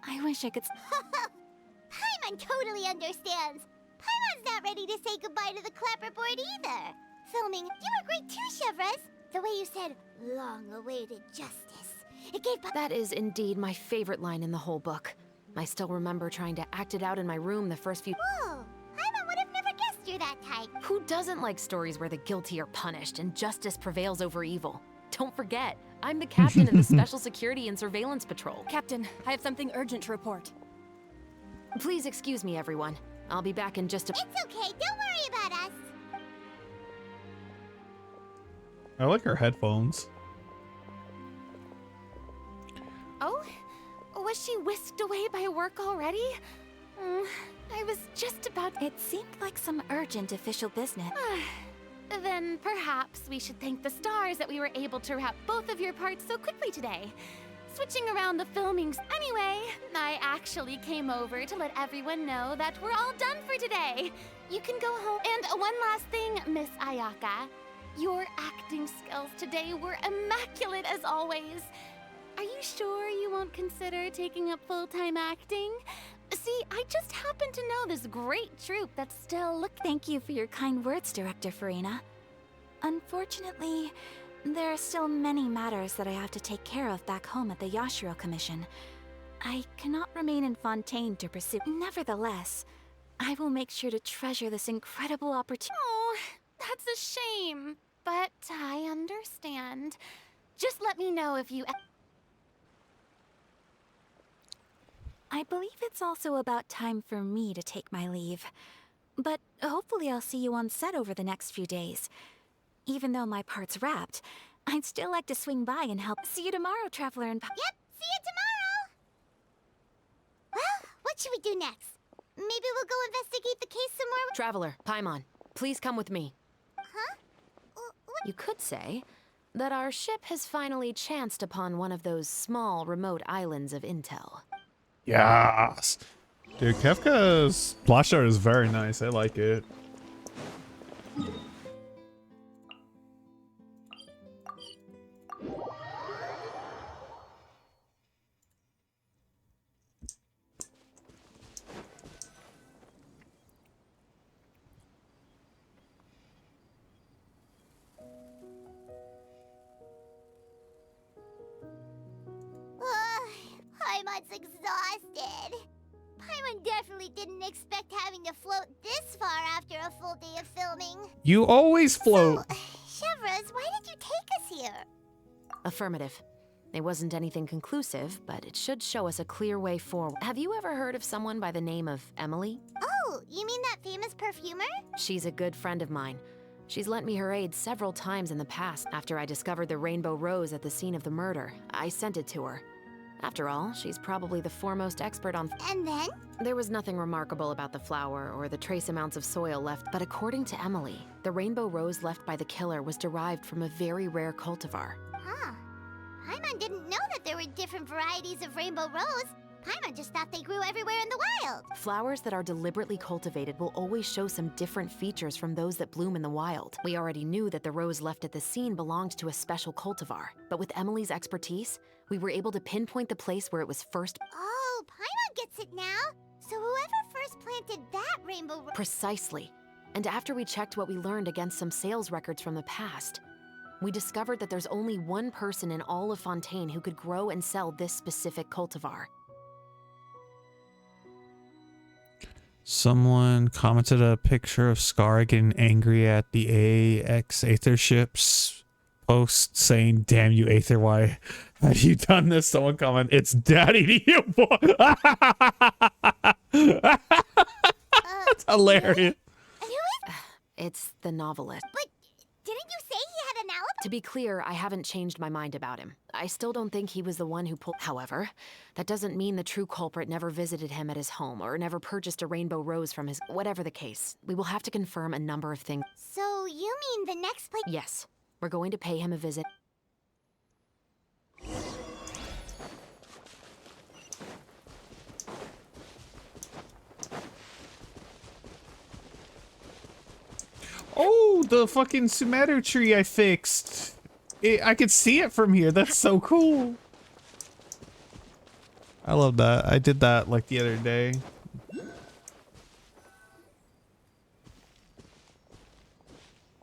I wish I could... Paimon totally understands. Paimon's not ready to say goodbye to the clapperboard either. Filming, you were great too, Chevres. The way you said, long-awaited justice. It gave... That is indeed my favorite line in the whole book. I still remember trying to act it out in my room the first few... Whoa! Paimon would have never guessed you're that type. Who doesn't like stories where the guilty are punished and justice prevails over evil? Don't forget, I'm the captain of the Special Security and Surveillance Patrol. Captain, I have something urgent to report. Please excuse me, everyone. I'll be back in just a... It's okay, don't worry about us. I like her headphones. Oh? Was she whisked away by work already? I was just about... It seemed like some urgent official business. Then perhaps we should thank the stars that we were able to wrap both of your parts so quickly today. Switching around the filmings. Anyway, I actually came over to let everyone know that we're all done for today. You can go home. And one last thing, Miss Ayaka. Your acting skills today were immaculate as always. Are you sure you won't consider taking up full-time acting? See, I just happen to know this great troupe that's still Thank you for your kind words, Director Farina. Unfortunately, there are still many matters that I have to take care of back home at the Yashiro Commission. I cannot remain in Fontaine to pursue. Nevertheless, I will make sure to treasure this incredible opportunity. Oh, That's a shame, but I understand. Just let me know if you... I believe it's also about time for me to take my leave. But hopefully I'll see you on set over the next few days. Even though my part's wrapped, I'd still like to swing by and help. See you tomorrow, Traveler and... Yep, see you tomorrow! Well, what should we do next? Maybe we'll go investigate the case some more? Traveler, Paimon, please come with me. Huh? You could say that our ship has finally chanced upon one of those small, remote islands of intel. Yes. Dude, Kefka's splash art is very nice. I like it. Paimon's exhausted. Paimon definitely didn't expect having to float this far after a full day of filming. You always float. So, Chevrolet, why did you take us here? Affirmative. It wasn't anything conclusive, but it should show us a clear way forward. Have you ever heard of someone by the name of Emily? Oh, you mean that famous perfumer? She's a good friend of mine. She's lent me her aid several times in the past. After I discovered the rainbow rose at the scene of the murder, I sent it to her. After all, she's probably the foremost expert on... And then? There was nothing remarkable about the flower or the trace amounts of soil left, but according to Emily, the rainbow rose left by the killer was derived from a very rare cultivar. Huh. Paimon didn't know that there were different varieties of rainbow rose. Paimon just thought they grew everywhere in the wild. Flowers that are deliberately cultivated will always show some different features from those that bloom in the wild. We already knew that the rose left at the scene belonged to a special cultivar, but with Emily's expertise, we were able to pinpoint the place where it was first... Oh, Paimon gets it now. So whoever first planted that rainbow rose... Precisely. And after we checked what we learned against some sales records from the past, we discovered that there's only one person in all of Fontaine who could grow and sell this specific cultivar. Someone commented a picture of Scar getting angry at the AX Aether ships post saying, "Damn you, Aether, why have you done this?" Someone comment, "It's daddy to you, boy." That's hilarious. It's the novelist. But didn't you say he had an alibi? To be clear, I haven't changed my mind about him. I still don't think he was the one who pulled... However, that doesn't mean the true culprit never visited him at his home or never purchased a rainbow rose from his... Whatever the case, we will have to confirm a number of things. So you mean the next place... Yes, we're going to pay him a visit. Oh, the fucking Sumeru tree I fixed. I could see it from here. That's so cool. I love that. I did that like the other day.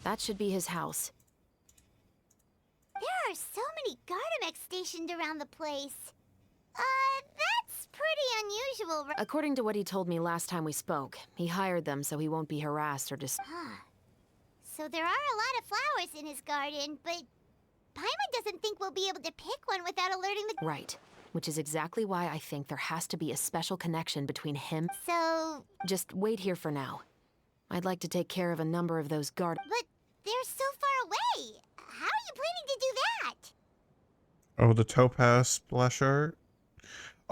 That should be his house. There are so many Gardamex stationed around the place. That's pretty unusual. According to what he told me last time we spoke, he hired them so he won't be harassed or Huh. So there are a lot of flowers in his garden, but Paimon doesn't think we'll be able to pick one without alerting the... Right. Which is exactly why I think there has to be a special connection between him... So... Just wait here for now. I'd like to take care of a number of those But they're so far away. How are you planning to do that? Oh, the Topaz splash art?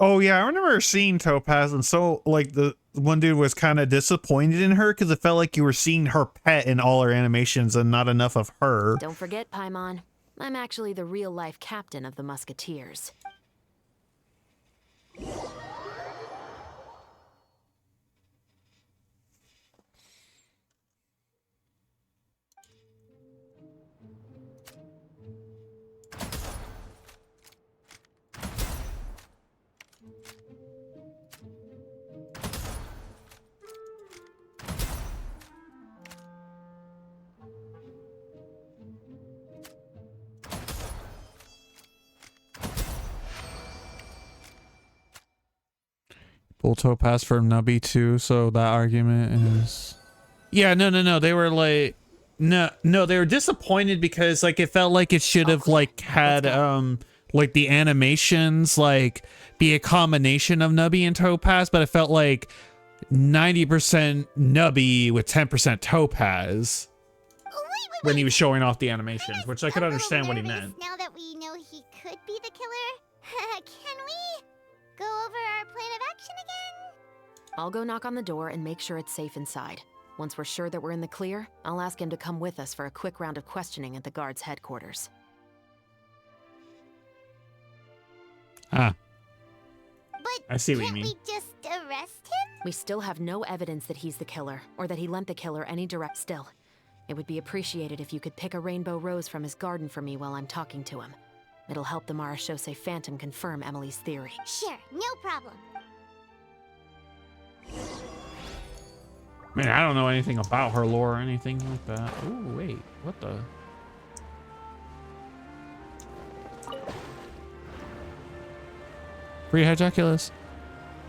Oh, yeah, I remember seeing Topaz, and so, like, the one dude was kind of disappointed in her because it felt like you were seeing her pet in all her animations and not enough of her. Don't forget, Paimon. I'm actually the real-life captain of the Musketeers. Pull Topaz from Nubby too, so that argument is... Yeah, no. They were like... No, they were disappointed because like it felt like it should have like had like the animations like be a combination of Nubby and Topaz, but it felt like 90% Nubby with 10% Topaz when he was showing off the animations, which I could understand what he meant. Now that we know he could be the killer, can we go over our plan of action again? I'll go knock on the door and make sure it's safe inside. Once we're sure that we're in the clear, I'll ask him to come with us for a quick round of questioning at the guard's headquarters. Ah. But I see what you mean. Can't we just arrest him? We still have no evidence that he's the killer, or that he lent the killer any direct. Still, it would be appreciated if you could pick a rainbow rose from his garden for me while I'm talking to him. It'll help the Marachose Phantom confirm Emily's theory. Sure, no problem. Man, I don't know anything about her lore or anything like that. Oh, wait. What the? Free Hijaculus.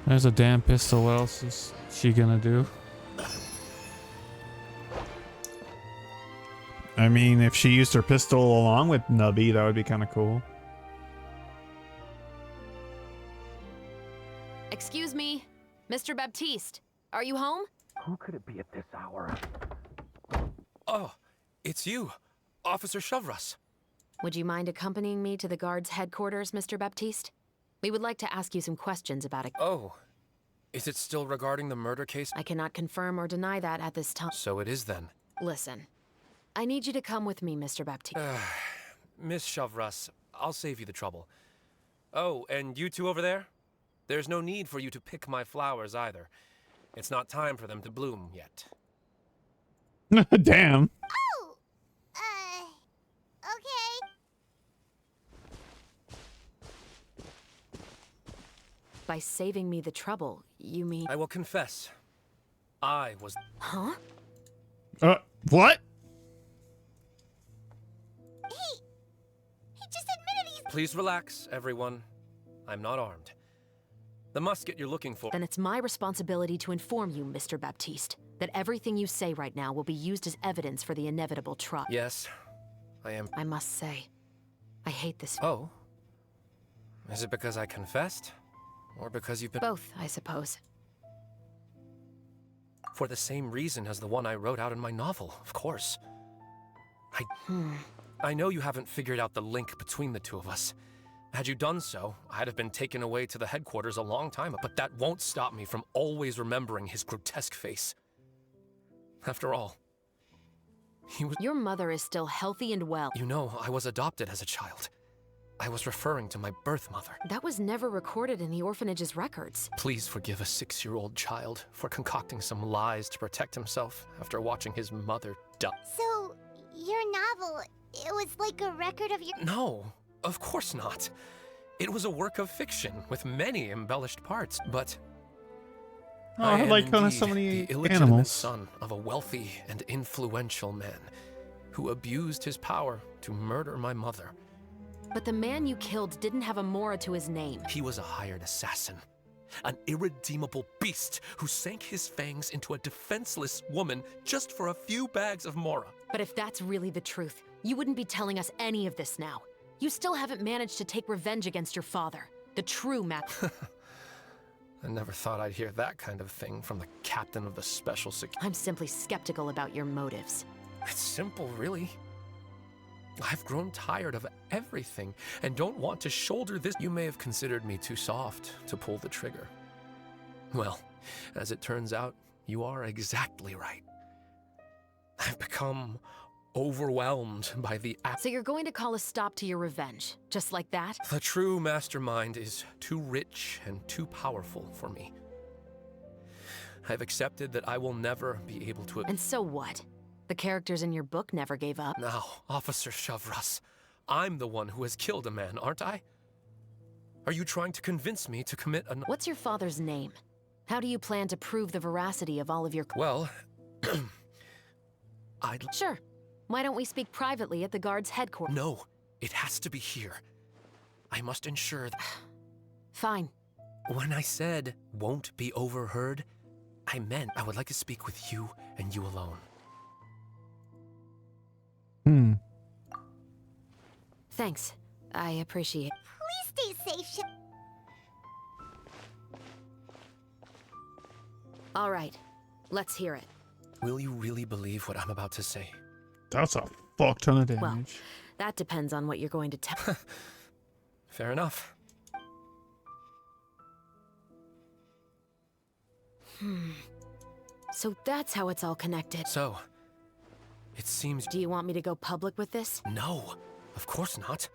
There's a damn pistol. What else is she gonna do? I mean, if she used her pistol along with Nubby, that would be kind of cool. Excuse me, Mr. Baptiste. Are you home? Who could it be at this hour? Oh, it's you, Officer Shavras. Would you mind accompanying me to the guard's headquarters, Mr. Baptiste? We would like to ask you some questions about it. Oh, is it still regarding the murder case? I cannot confirm or deny that at this time. So it is then. Listen, I need you to come with me, Mr. Baptiste. Miss Shavras, I'll save you the trouble. Oh, and you two over there? There's no need for you to pick my flowers either. It's not time for them to bloom yet. Damn. Oh! Okay. By saving me the trouble, you mean... I will confess. I was... Huh? What? He just admitted he's... Please relax, everyone. I'm not armed. The musket you're looking for... Then it's my responsibility to inform you, Mr. Baptiste, that everything you say right now will be used as evidence for the inevitable trial. Yes, I am... I must say, I hate this... Oh? Is it because I confessed? Or because you've been... Both, I suppose. For the same reason as the one I wrote out in my novel, of course. I know you haven't figured out the link between the two of us. Had you done so, I'd have been taken away to the headquarters a long time ago, but that won't stop me from always remembering his grotesque face. After all, he was... Your mother is still healthy and well. You know, I was adopted as a child. I was referring to my birth mother. That was never recorded in the orphanage's records. Please forgive a 6-year-old child for concocting some lies to protect himself after watching his mother die. So, your novel, it was like a record of your... No. Of course not. It was a work of fiction with many embellished parts, but I like kind of so many the illegitimate animals. son of a wealthy and influential man who abused his power to murder my mother. But the man you killed didn't have a Mora to his name. He was a hired assassin, an irredeemable beast who sank his fangs into a defenseless woman just for a few bags of Mora. But if that's really the truth, you wouldn't be telling us any of this now. You still haven't managed to take revenge against your father, the true master. I never thought I'd hear that kind of thing from the captain of the Special Security. I'm simply skeptical about your motives. It's simple, really. I've grown tired of everything and don't want to shoulder this. You may have considered me too soft to pull the trigger. Well, as it turns out, you are exactly right. I've become overwhelmed by the So you're going to call a stop to your revenge, just like that? The true mastermind is too rich and too powerful for me. I've accepted that I will never be able to... And so what? The characters in your book never gave up? Now, Officer Shavras, I'm the one who has killed a man, aren't I? Are you trying to convince me to commit a... What's your father's name? How do you plan to prove the veracity of all of your... Well, Sure. Why don't we speak privately at the guard's headquarters? No, it has to be here. I must ensure that... Fine. When I said won't be overheard, I meant I would like to speak with you and you alone. Thanks. I appreciate. Please stay safe, All right. Let's hear it. Will you really believe what I'm about to say? That's a fuck ton of damage. Well, that depends on what you're going to tell. Fair enough. So that's how it's all connected. So, it seems... Do you want me to go public with this? No, of course not.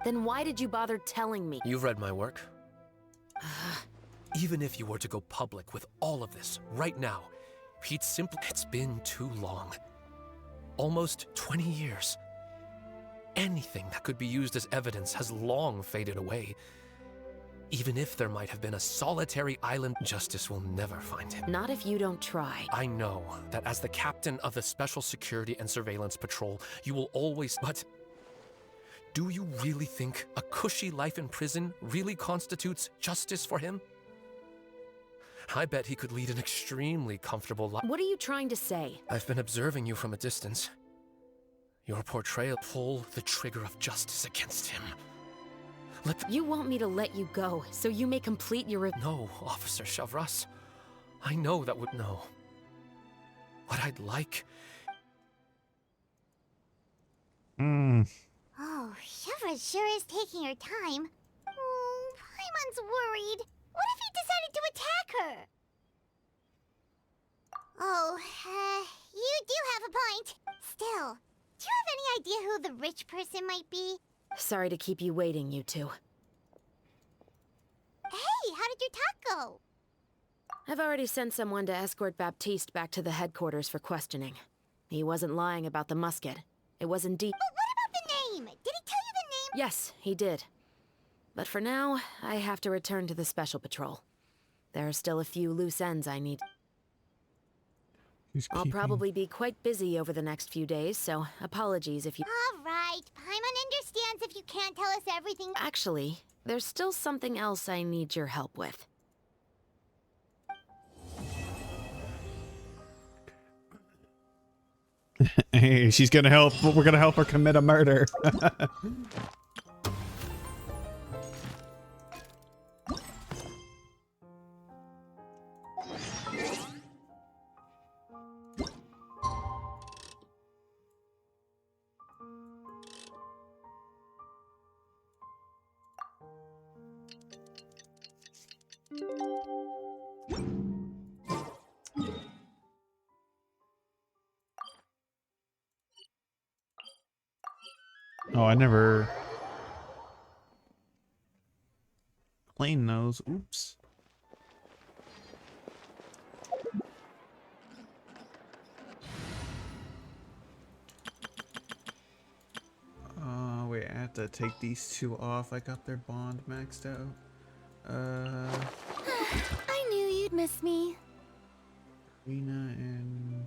Then why did you bother telling me? You've read my work. Even if you were to go public with all of this, right now, he'd simply... It's been too long. Almost 20 years. Anything that could be used as evidence has long faded away. Even if there might have been a solitary island, justice will never find him. Not if you don't try. I know that as the captain of the Special Security and Surveillance Patrol, you will always... But do you really think a cushy life in prison really constitutes justice for him? I bet he could lead an extremely comfortable life. What are you trying to say? I've been observing you from a distance. Your portrayal... Pull the trigger of justice against him. You want me to let you go, so you may complete your... No, Officer Shavras. I know that would... No. What I'd like... Oh, Shavras sure is taking her time. Oh, Paimon's worried. What if he decided to attack her? Oh, you do have a point. Still, do you have any idea who the rich person might be? Sorry to keep you waiting, you two. Hey, how did your talk go? I've already sent someone to escort Baptiste back to the headquarters for questioning. He wasn't lying about the musket. It was indeed... But what about the name? Did he tell you the name? Yes, he did. But for now, I have to return to the Special Patrol. There are still a few loose ends I need. I'll probably be quite busy over the next few days, so apologies if you... All right, Paimon understands if you can't tell us everything. Actually, there's still something else I need your help with. Hey, she's gonna help. We're gonna help her commit a murder. Oh, I never cleaned those. Oops. Wait, I have to take these two off. I got their bond maxed out. I knew you'd miss me. Rena and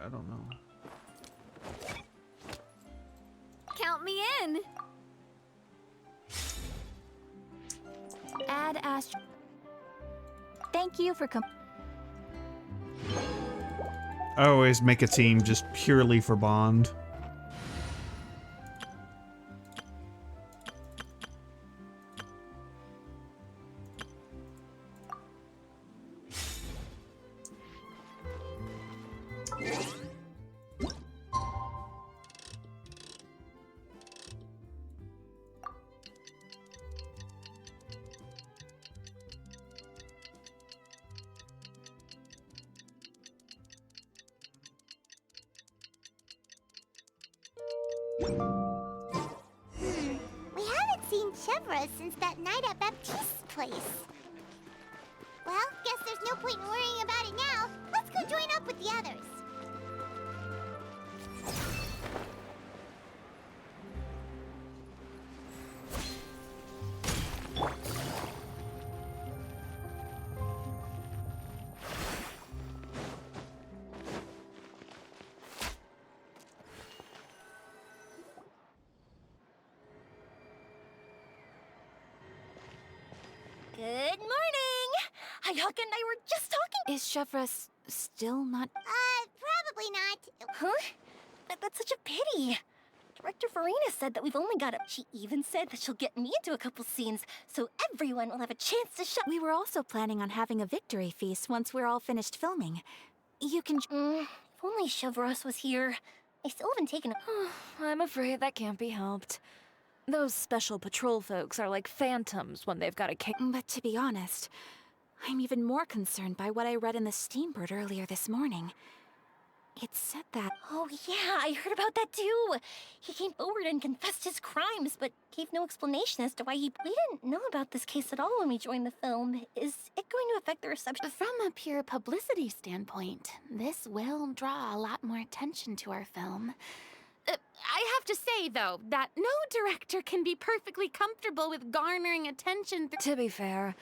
I don't know. Count me in. Ad Ast. Thank you for I always make a team just purely for bond. We haven't seen Chevra since that night at Baptiste's place. Well, guess there's no point in worrying about it now. Let's go join up with the others. Good morning! Hayaka and I were just talking. Is Chevras Still not... Probably not. Huh? That's such a pity. Director Farina said that we've only got She even said that she'll get me into a couple scenes, so everyone will have a chance to show. We were also planning on having a victory feast once we're all finished filming. You can... If only Chevros was here. I still haven't taken a... I'm afraid that can't be helped. Those special patrol folks are like phantoms when they've got a case. But to be honest, I'm even more concerned by what I read in the Steambird earlier this morning. It said that... Oh yeah, I heard about that too. He came forward and confessed his crimes, but gave no explanation as to why he... We didn't know about this case at all when we joined the film. Is it going to affect the reception? From a pure publicity standpoint, this will draw a lot more attention to our film. I have to say, though, that no director can be perfectly comfortable with garnering attention. To be fair,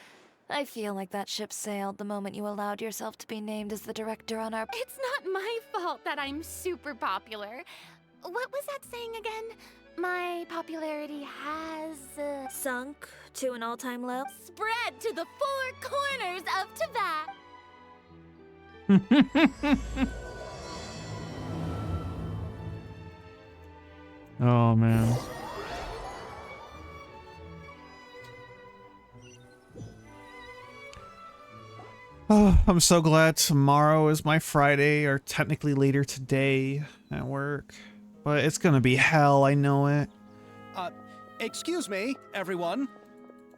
I feel like that ship sailed the moment you allowed yourself to be named as the director on our... It's not my fault that I'm super popular. What was that saying again? My popularity has... sunk to an all-time low? Spread to the four corners of Teyvat. Oh, man. Oh, I'm so glad tomorrow is my Friday, or technically later today at work. But it's gonna be hell, I know it. Excuse me, everyone.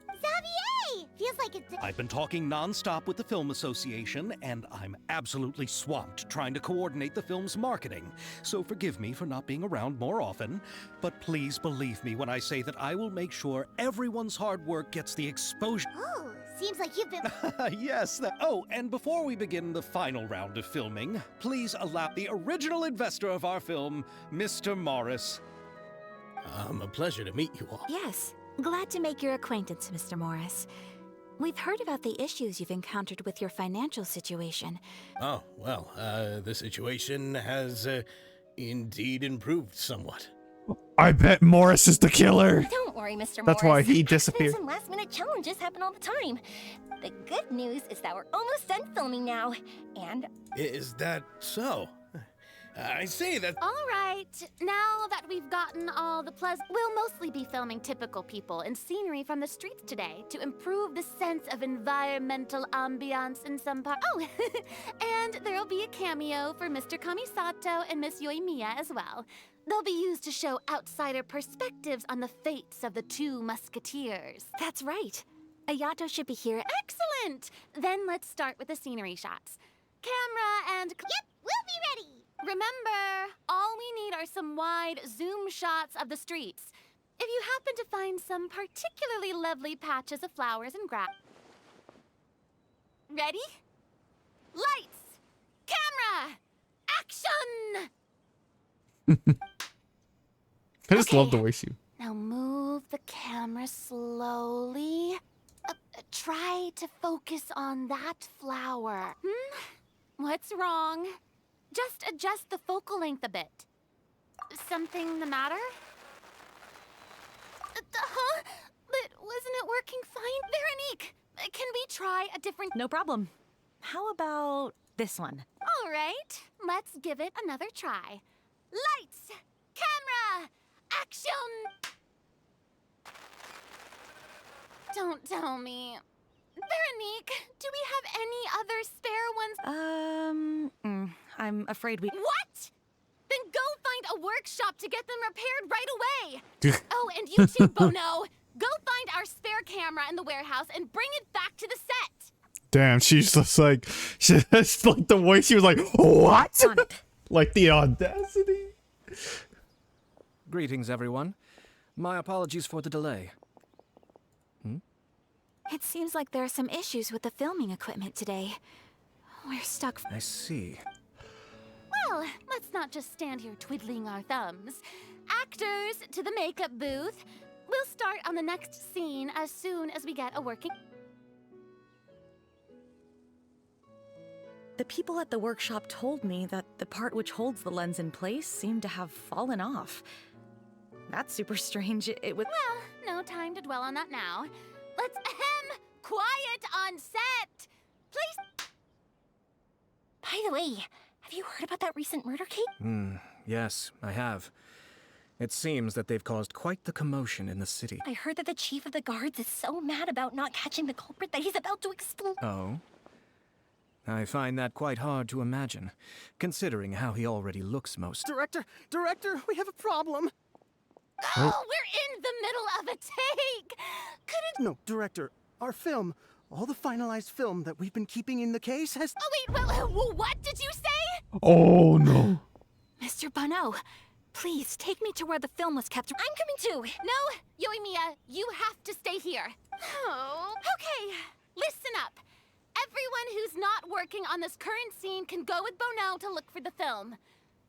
Xavier! Feels like it's... I've been talking non-stop with the Film Association, and I'm absolutely swamped trying to coordinate the film's marketing. So forgive me for not being around more often, but please believe me when I say that I will make sure everyone's hard work gets the exposure. Oh, seems like you've been... Yes, oh, and before we begin the final round of filming, please allow the original investor of our film, Mr. Morris. A pleasure to meet you all. Yes, glad to make your acquaintance, Mr. Morris. We've heard about the issues you've encountered with your financial situation. Oh, well, the situation has indeed improved somewhat. I bet Morris is the killer. Don't worry, Mr. Morris. That's why he disappeared. Accidents and last-minute challenges happen all the time. The good news is that we're almost done filming now, and... Is that so? I say that... All right, now that we've gotten all the we'll mostly be filming typical people and scenery from the streets today to improve the sense of environmental ambiance in some part. Oh, and there'll be a cameo for Mr. Kamisato and Miss Yoimiya as well. They'll be used to show outsider perspectives on the fates of the two musketeers. That's right. Ayato should be here. Excellent! Then let's start with the scenery shots. Camera and... Yep, we'll be ready! Remember, all we need are some wide zoom shots of the streets. If you happen to find some particularly lovely patches of flowers and grass. Ready? Lights! Camera! Action! I just love the way she... Now move the camera slowly. Try to focus on that flower. What's wrong? Just adjust the focal length a bit. Something the matter? Huh? But wasn't it working fine? Veronique, can we try a different... No problem. How about this one? All right, let's give it another try. Lights! Camera! Action! Don't tell me. Veronique, do we have any other spare ones? I'm afraid we... What? Then go find a workshop to get them repaired right away. Oh, and you too, Bono. Go find our spare camera in the warehouse and bring it back to the set. Damn, she's just like the way she was like, what? Like the audacity. Greetings, everyone. My apologies for the delay. It seems like there are some issues with the filming equipment today. We're stuck. I see. Well, let's not just stand here twiddling our thumbs. Actors, to the makeup booth. We'll start on the next scene as soon as we get a working... The people at the workshop told me that the part which holds the lens in place seemed to have fallen off. That's super strange. It was... Well, no time to dwell on that now. Let's quiet on set! Please... By the way, have you heard about that recent murder case? Yes, I have. It seems that they've caused quite the commotion in the city. I heard that the chief of the guards is so mad about not catching the culprit that he's about to explode. Oh? I find that quite hard to imagine, considering how he already looks most. Director, we have a problem. Oh, we're in the middle of a take! No, Director, our film, all the finalized film that we've been keeping in the case has... Oh, wait, what did you say? Oh, no. Mr. Bonneau, please take me to where the film was kept. I'm coming too. No, Yoimiya, you have to stay here. Oh. Okay, listen up. Everyone who's not working on this current scene can go with Bonneau to look for the film.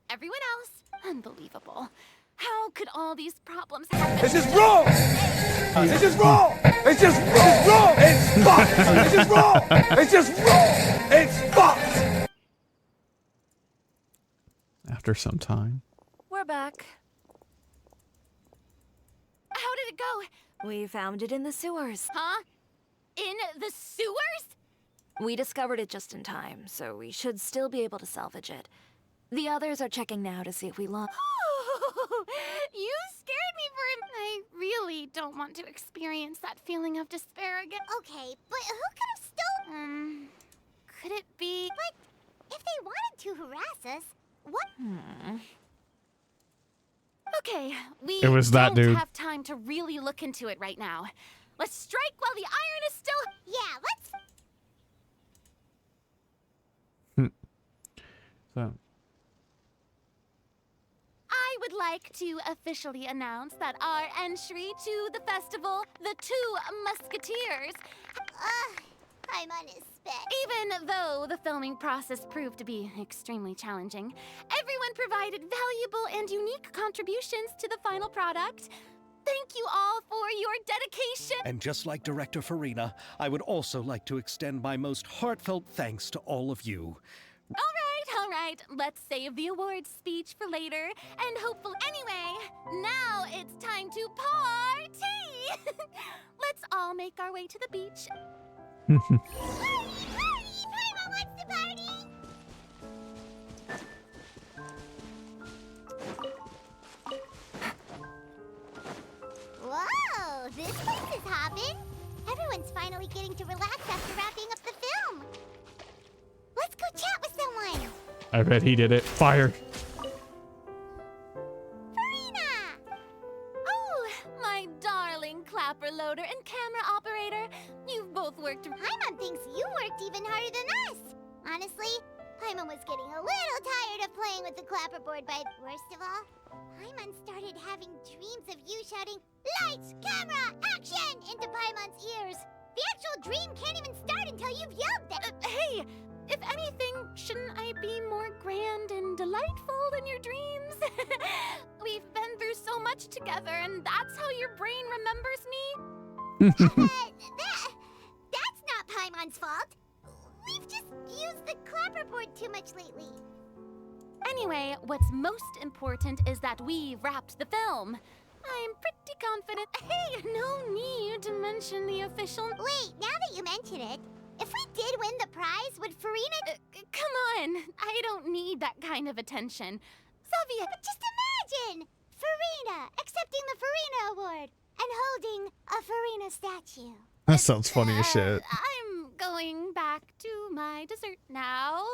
Everyone else, unbelievable. How could all these problems happen? This is wrong! It's just wrong! It's just wrong! It's fucked! It's just wrong! It's just wrong! It's fucked! After some time. We're back. How did it go? We found it in the sewers. Huh? In the sewers? We discovered it just in time, so we should still be able to salvage it. The others are checking now to see if we lost. You scared me for him. I really don't want to experience that feeling of despair again. Okay, but who could have stolen? Could it be? But if they wanted to harass us, what? Okay, we It was that don't dude. have time to really look into it right now. Let's strike while the iron is still. Yeah, let's. So. I would like to officially announce that our entry to the festival, the Two Musketeers. Paimon is spent. Even though the filming process proved to be extremely challenging, everyone provided valuable and unique contributions to the final product. Thank you all for your dedication. And just like Director Farina, I would also like to extend my most heartfelt thanks to all of you. All right. Let's save the awards speech for later, and hopefully. Anyway, now it's time to party. Let's all make our way to the beach. Party! Paimon wants to party! Whoa, this place is hopping. Everyone's finally getting to relax after wrapping up the film. Let's go chat with someone. I bet he did it. Fire. Farina! Oh, my darling clapper loader and camera operator. You've both worked. Paimon thinks you worked even harder than us. Honestly, Paimon was getting a little tired of playing with the clapperboard by... Worst of all, Paimon started having dreams of you shouting, "Lights, camera, action!" into Paimon's ears. The actual dream can't even start until you've yelled that. Hey, if anything, shouldn't I be more grand and delightful than your dreams? We've been through so much together, and that's how your brain remembers me? That's not Paimon's fault. We've just used the clapperboard too much lately. Anyway, what's most important is that we wrapped the film. I'm pretty confident. Hey, no need to mention the official... Wait, now that you mention it, if we did win the prize, would Farina... Come on, I don't need that kind of attention. Xavier... But just imagine! Farina accepting the Farina Award and holding a Farina statue. That sounds funny as shit. I'm going back to my dessert now.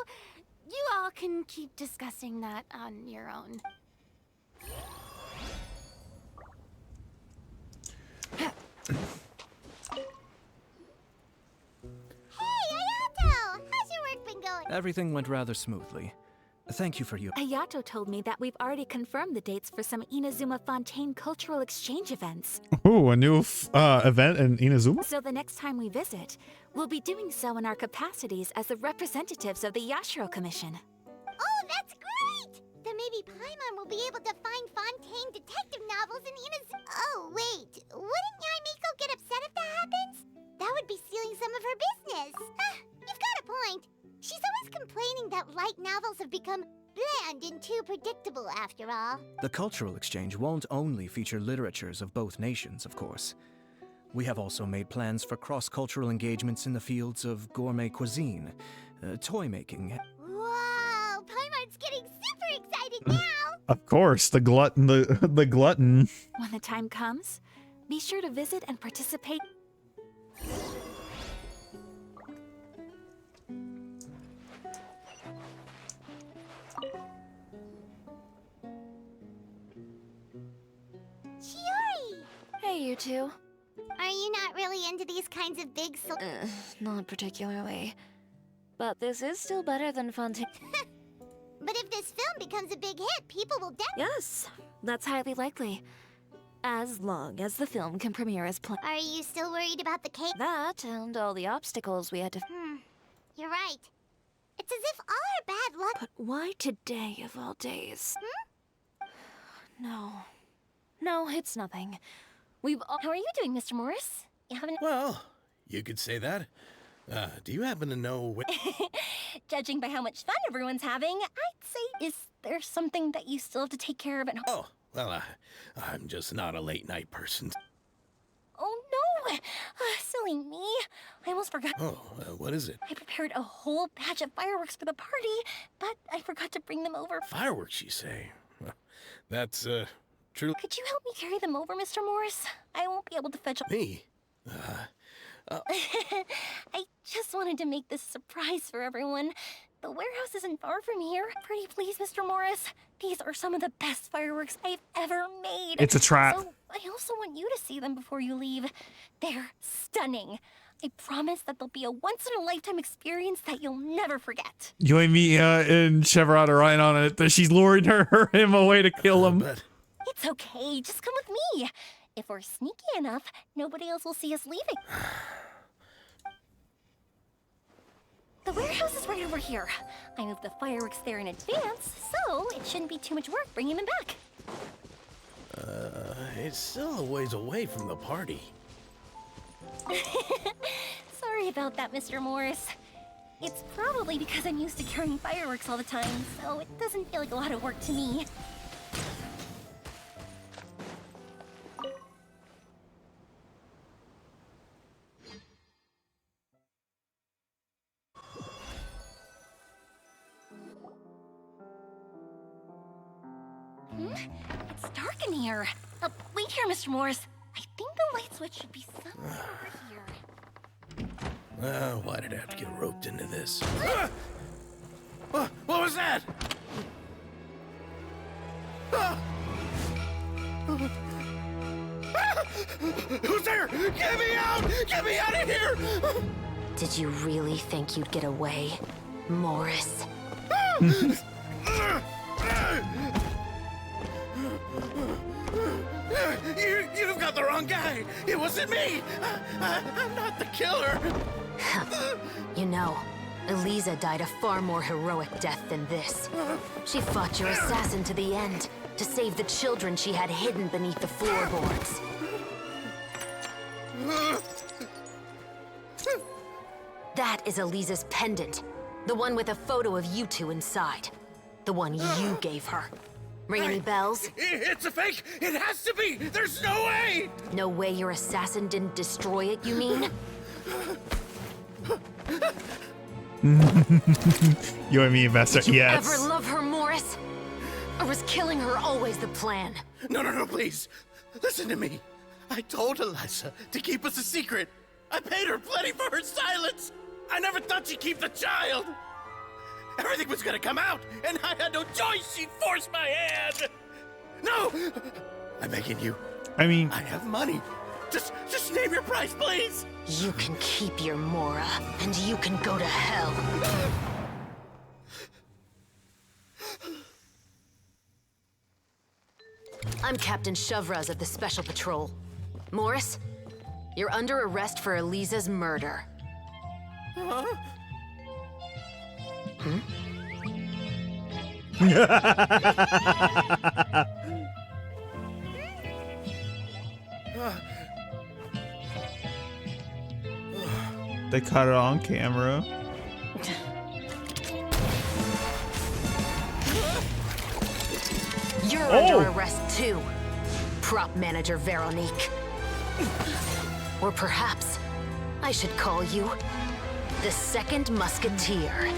You all can keep discussing that on your own. Hey, Ayato! How's your work been going? Everything went rather smoothly. Thank you for you. Ayato told me that we've already confirmed the dates for some Inazuma Fontaine cultural exchange events. Ooh, a new event in Inazuma? So the next time we visit, we'll be doing so in our capacities as the representatives of the Yashiro Commission. Oh, that's great! Then maybe Paimon will be able to find Fontaine detective novels in Inazuma. Oh, wait. Wouldn't Yaimiko get upset if that happens? That would be stealing some of her business. You've got a point. She's always complaining that light novels have become bland and too predictable after all. The cultural exchange won't only feature literatures of both nations, of course. We have also made plans for cross-cultural engagements in the fields of gourmet cuisine, toy making. Wow! Of course, the glutton, the glutton. When the time comes, be sure to visit and participate. Chiori! Hey, you two. Are you not really into these kinds of big Not particularly. But this is still better than Fontaine. But if this film becomes a big hit, people will Yes, that's highly likely. As long as the film can premiere as planned. Are you still worried about the cake? That and all the obstacles we had to... You're right. It's as if all our bad luck... But why today of all days? No. No, it's nothing. We've all... How are you doing, Mr. Morris? You haven't... Well, you could say that. Do you happen to know Judging by how much fun everyone's having, I'd say, is there something that you still have to take care of at home? Oh, well, I'm just not a late night person. Oh, no! Silly me. I almost forgot. Oh, what is it? I prepared a whole batch of fireworks for the party, but I forgot to bring them over. Fireworks, you say? Well, that's, true. Could you help me carry them over, Mr. Morris? I won't be able to fetch them. Me? I just wanted to make this a surprise for everyone. The warehouse isn't far from here. Pretty please, Mr. Morris. These are some of the best fireworks I've ever made. It's a trap. So I also want you to see them before you leave. They're stunning. I promise that they'll be a once-in-a-lifetime experience that you'll never forget. You and me and Chevron are right on it. That she's luring him away to kill him. It's okay. Just come with me. If we're sneaky enough, nobody else will see us leaving. The warehouse is right over here. I moved the fireworks there in advance, so it shouldn't be too much work bringing them back. It's still a ways away from the party. Sorry about that, Mr. Morris. It's probably because I'm used to carrying fireworks all the time, so it doesn't feel like a lot of work to me. It's dark in here. Wait here, Mr. Morris. I think the light switch should be somewhere over here. Why did I have to get roped into this? What was that? Who's there? Get me out! Get me out of here! Did you really think you'd get away, Morris? You've got the wrong guy. It wasn't me. I'm not the killer. You know, Eliza died a far more heroic death than this. She fought your assassin to the end to save the children she had hidden beneath the floorboards. That is Eliza's pendant. The one with a photo of you two inside. The one you gave her. Ring any bells? It's a fake! It has to be! There's no way! No way your assassin didn't destroy it, you mean? You and me, investor. Did you Yes. ever love her, Morris? Or was killing her always the plan? No, please. Listen to me. I told Eliza to keep us a secret. I paid her plenty for her silence. I never thought she'd keep the child. Everything was gonna come out, and I had no choice. She forced my hand. No! I'm begging you. I mean... I have money. Just name your price, please. You can keep your Mora, and you can go to hell. I'm Captain Shovraz of the Special Patrol. Morris, you're under arrest for Eliza's murder. Huh? They caught it on camera. You're under arrest too, prop manager Veronique. Or perhaps I should call you the Second Musketeer.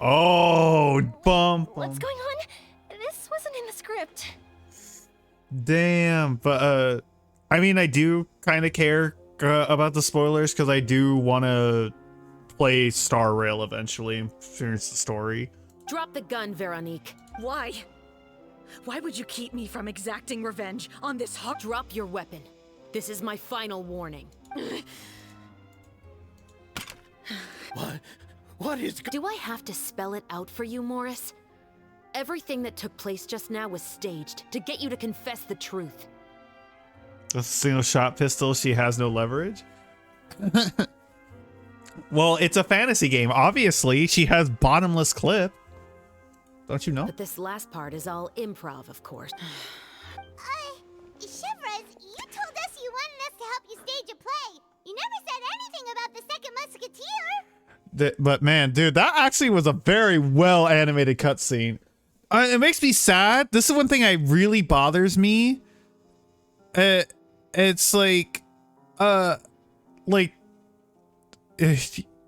Oh, bump. What's going on? This wasn't in the script. Damn. But I mean, I do kind of care about the spoilers because I do want to play Star Rail eventually and finish the story. Drop the gun, Veronique. Why? Why would you keep me from exacting revenge on this hawk? Drop your weapon. This is my final warning. What is... Do I have to spell it out for you, Morris? Everything that took place just now was staged to get you to confess the truth. A single shot pistol, she has no leverage? Well, it's a fantasy game. Obviously, she has bottomless clip. Don't you know? But this last part is all improv, of course. Chevres, you told us you wanted us to help you stage a play. You never said anything about the second Musketeer. But man, dude, that actually was a very well animated cutscene. It makes me sad. This is one thing that really bothers me. It's like,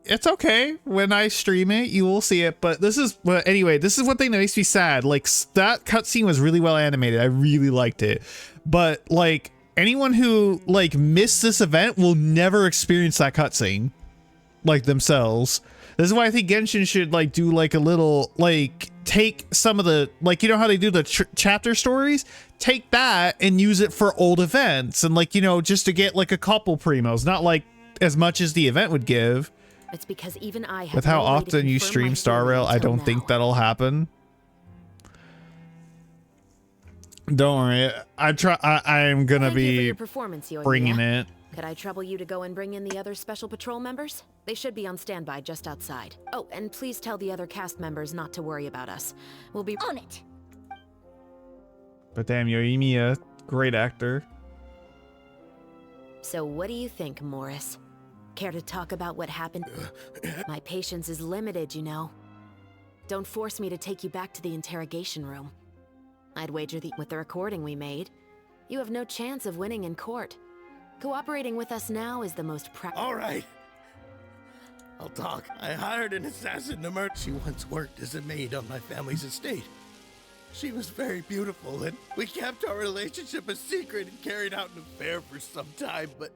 it's okay when I stream it, you will see it. But this is, well, anyway, this is one thing that makes me sad. Like, that cutscene was really well animated. I really liked it. But like, anyone who like missed this event will never experience that cutscene, like themselves. This is why I think Genshin should like do like a little, like, take some of the, like, you know how they do the chapter stories? Take that and use it for old events, and like, you know, just to get like a couple primos, not like as much as the event would give. It's because even I have With how no way to often you confirm stream my Star theory Rail, I until don't now. think that'll happen. Don't worry, I'm gonna Thank you for be your performance, Yoimiya. bringing it. Could I trouble you to go and bring in the other special patrol members? They should be on standby just outside. Oh, and please tell the other cast members not to worry about us. We'll be on it. But damn, Yoimiya, great actor. So what do you think, Morris? Care to talk about what happened? My patience is limited, you know. Don't force me to take you back to the interrogation room. I'd wager that with the recording we made, you have no chance of winning in court. Cooperating with us now is the most All right. I'll talk. I hired an assassin to murder. She once worked as a maid on my family's estate. She was very beautiful, and we kept our relationship a secret and carried out an affair for some time, but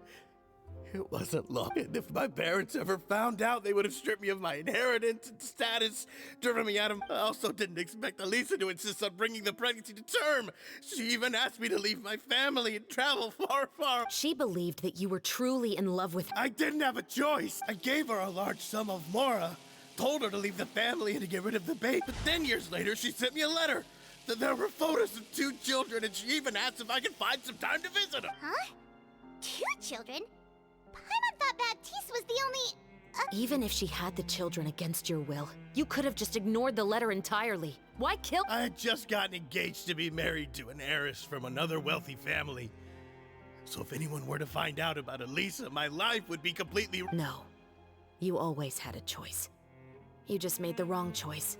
it wasn't long. And if my parents ever found out, they would have stripped me of my inheritance and status, driven me out of... I also didn't expect Elisa to insist on bringing the pregnancy to term. She even asked me to leave my family and travel far, far. She believed that you were truly in love with... I didn't have a choice. I gave her a large sum of mora, told her to leave the family and to get rid of the baby. But then years later, she sent me a letter. There were photos of 2 children, and she even asked if I could find some time to visit them. Huh? 2 children? Paimon thought Baptiste was the only... Even if she had the children against your will, you could have just ignored the letter entirely. Why kill... I had just gotten engaged to be married to an heiress from another wealthy family. So if anyone were to find out about Elisa, my life would be completely... No. You always had a choice. You just made the wrong choice.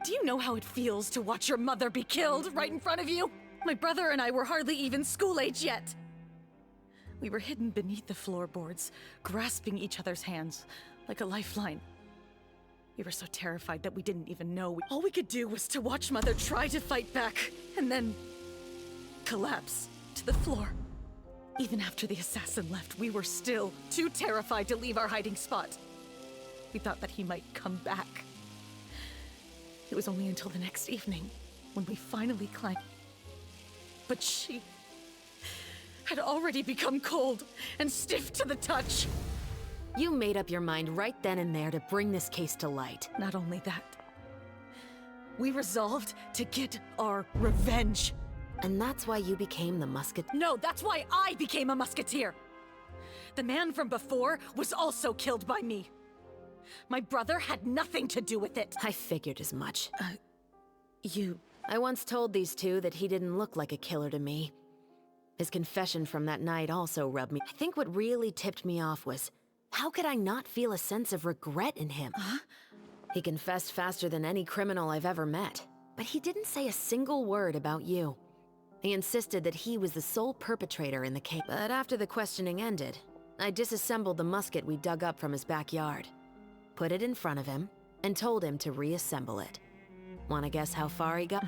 Do you know how it feels to watch your mother be killed right in front of you? My brother and I were hardly even school age yet. We were hidden beneath the floorboards, grasping each other's hands like a lifeline. We were so terrified that we didn't even know. All we could do was to watch Mother try to fight back, and then collapse to the floor. Even after the assassin left, we were still too terrified to leave our hiding spot. We thought that he might come back. It was only until the next evening when we finally climbed. But she had already become cold and stiff to the touch. You made up your mind right then and there to bring this case to light. Not only that, we resolved to get our revenge. And that's why you became the musket- No, that's why I became a musketeer! The man from before was also killed by me. My brother had nothing to do with it. I figured as much. I once told these two that he didn't look like a killer to me. His confession from that night also rubbed me. I think what really tipped me off was, how could I not feel a sense of regret in him? Huh? He confessed faster than any criminal I've ever met, but he didn't say a single word about you. He insisted that he was the sole perpetrator in the case. But after the questioning ended, I disassembled the musket we dug up from his backyard, put it in front of him, and told him to reassemble it. Wanna guess how far he got?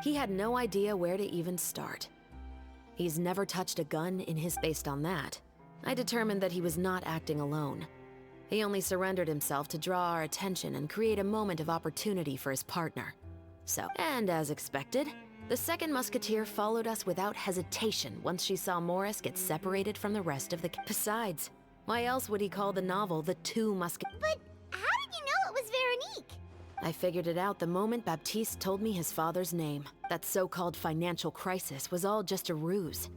He had no idea where to even start. He's never touched a gun in his... Based on that, I determined that he was not acting alone. He only surrendered himself to draw our attention and create a moment of opportunity for his partner. So, and as expected, the second musketeer followed us without hesitation once she saw Morris get separated from the rest of the... Besides, why else would he call the novel The Two Musketeers? But how did you know it was Veronique? I figured it out the moment Baptiste told me his father's name. That so-called financial crisis was all just a ruse.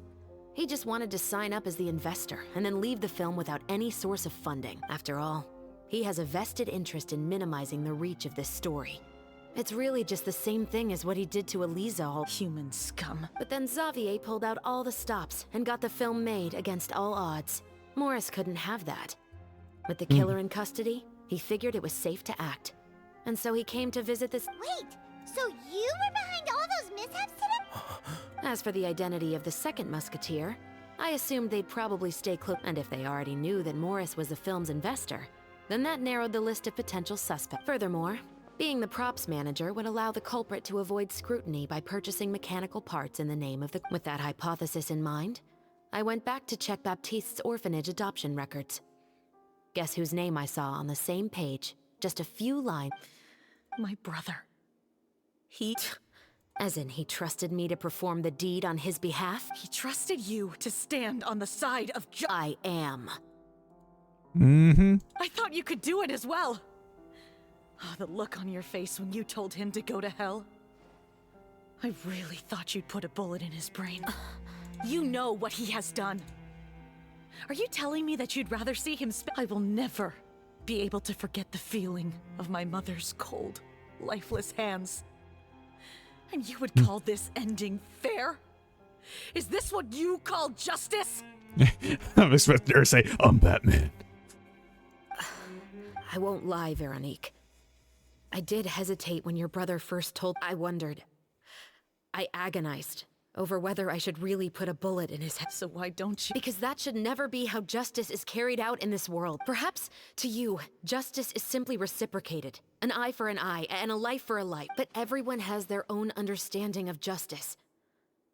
He just wanted to sign up as the investor and then leave the film without any source of funding. After all, he has a vested interest in minimizing the reach of this story. It's really just the same thing as what he did to Eliza all— Human scum. But then Xavier pulled out all the stops and got the film made against all odds. Morris couldn't have that. With the killer in custody, he figured it was safe to act. And so he came to visit this— Wait, so you were behind all those mishaps today? As for the identity of the second musketeer, I assumed they'd probably stay close. And if they already knew that Morris was the film's investor, then that narrowed the list of potential suspects. Furthermore, being the props manager would allow the culprit to avoid scrutiny by purchasing mechanical parts in the name of the... With that hypothesis in mind, I went back to check Baptiste's orphanage adoption records. Guess whose name I saw on the same page? Just a few lines. My brother. He... As in, he trusted me to perform the deed on his behalf? He trusted you to stand on the side of I am. I thought you could do it as well. Oh, the look on your face when you told him to go to hell. I really thought you'd put a bullet in his brain. You know what he has done. Are you telling me that you'd rather see him I will never be able to forget the feeling of my mother's cold, lifeless hands. And you would call this ending fair? Is this what you call justice? I'm expecting her to say, I'm Batman. I won't lie, Veronique. I did hesitate when your brother first told... I wondered. I agonized over whether I should really put a bullet in his head. So why don't you? Because that should never be how justice is carried out in this world. Perhaps, to you, justice is simply reciprocated. An eye for an eye, and a life for a life. But everyone has their own understanding of justice.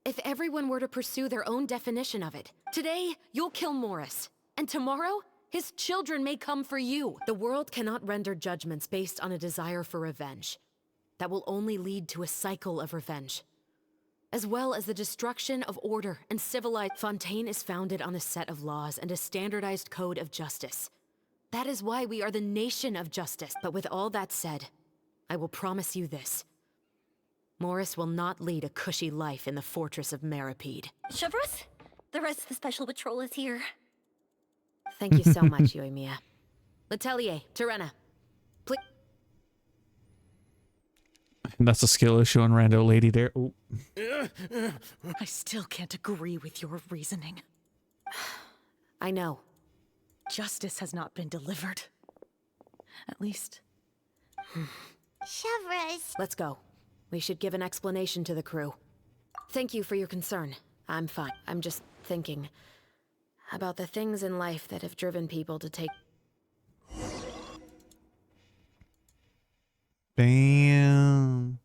If everyone were to pursue their own definition of it, today, you'll kill Morris. And tomorrow, his children may come for you. The world cannot render judgments based on a desire for revenge. That will only lead to a cycle of revenge, as well as the destruction of order and civilized. Fontaine is founded on a set of laws and a standardized code of justice. That is why we are the nation of justice. But with all that said, I will promise you this. Morris will not lead a cushy life in the fortress of Meripede. Chevreuse, the rest of the special patrol is here. Thank you so much, Yoimiya. Letelier, Terena, please. That's a skill issue on Rando Lady there. Ooh. I still can't agree with your reasoning. I know. Justice has not been delivered. At least. Chevreuse. Let's go. We should give an explanation to the crew. Thank you for your concern. I'm fine. I'm just thinking about the things in life that have driven people to take... Damn.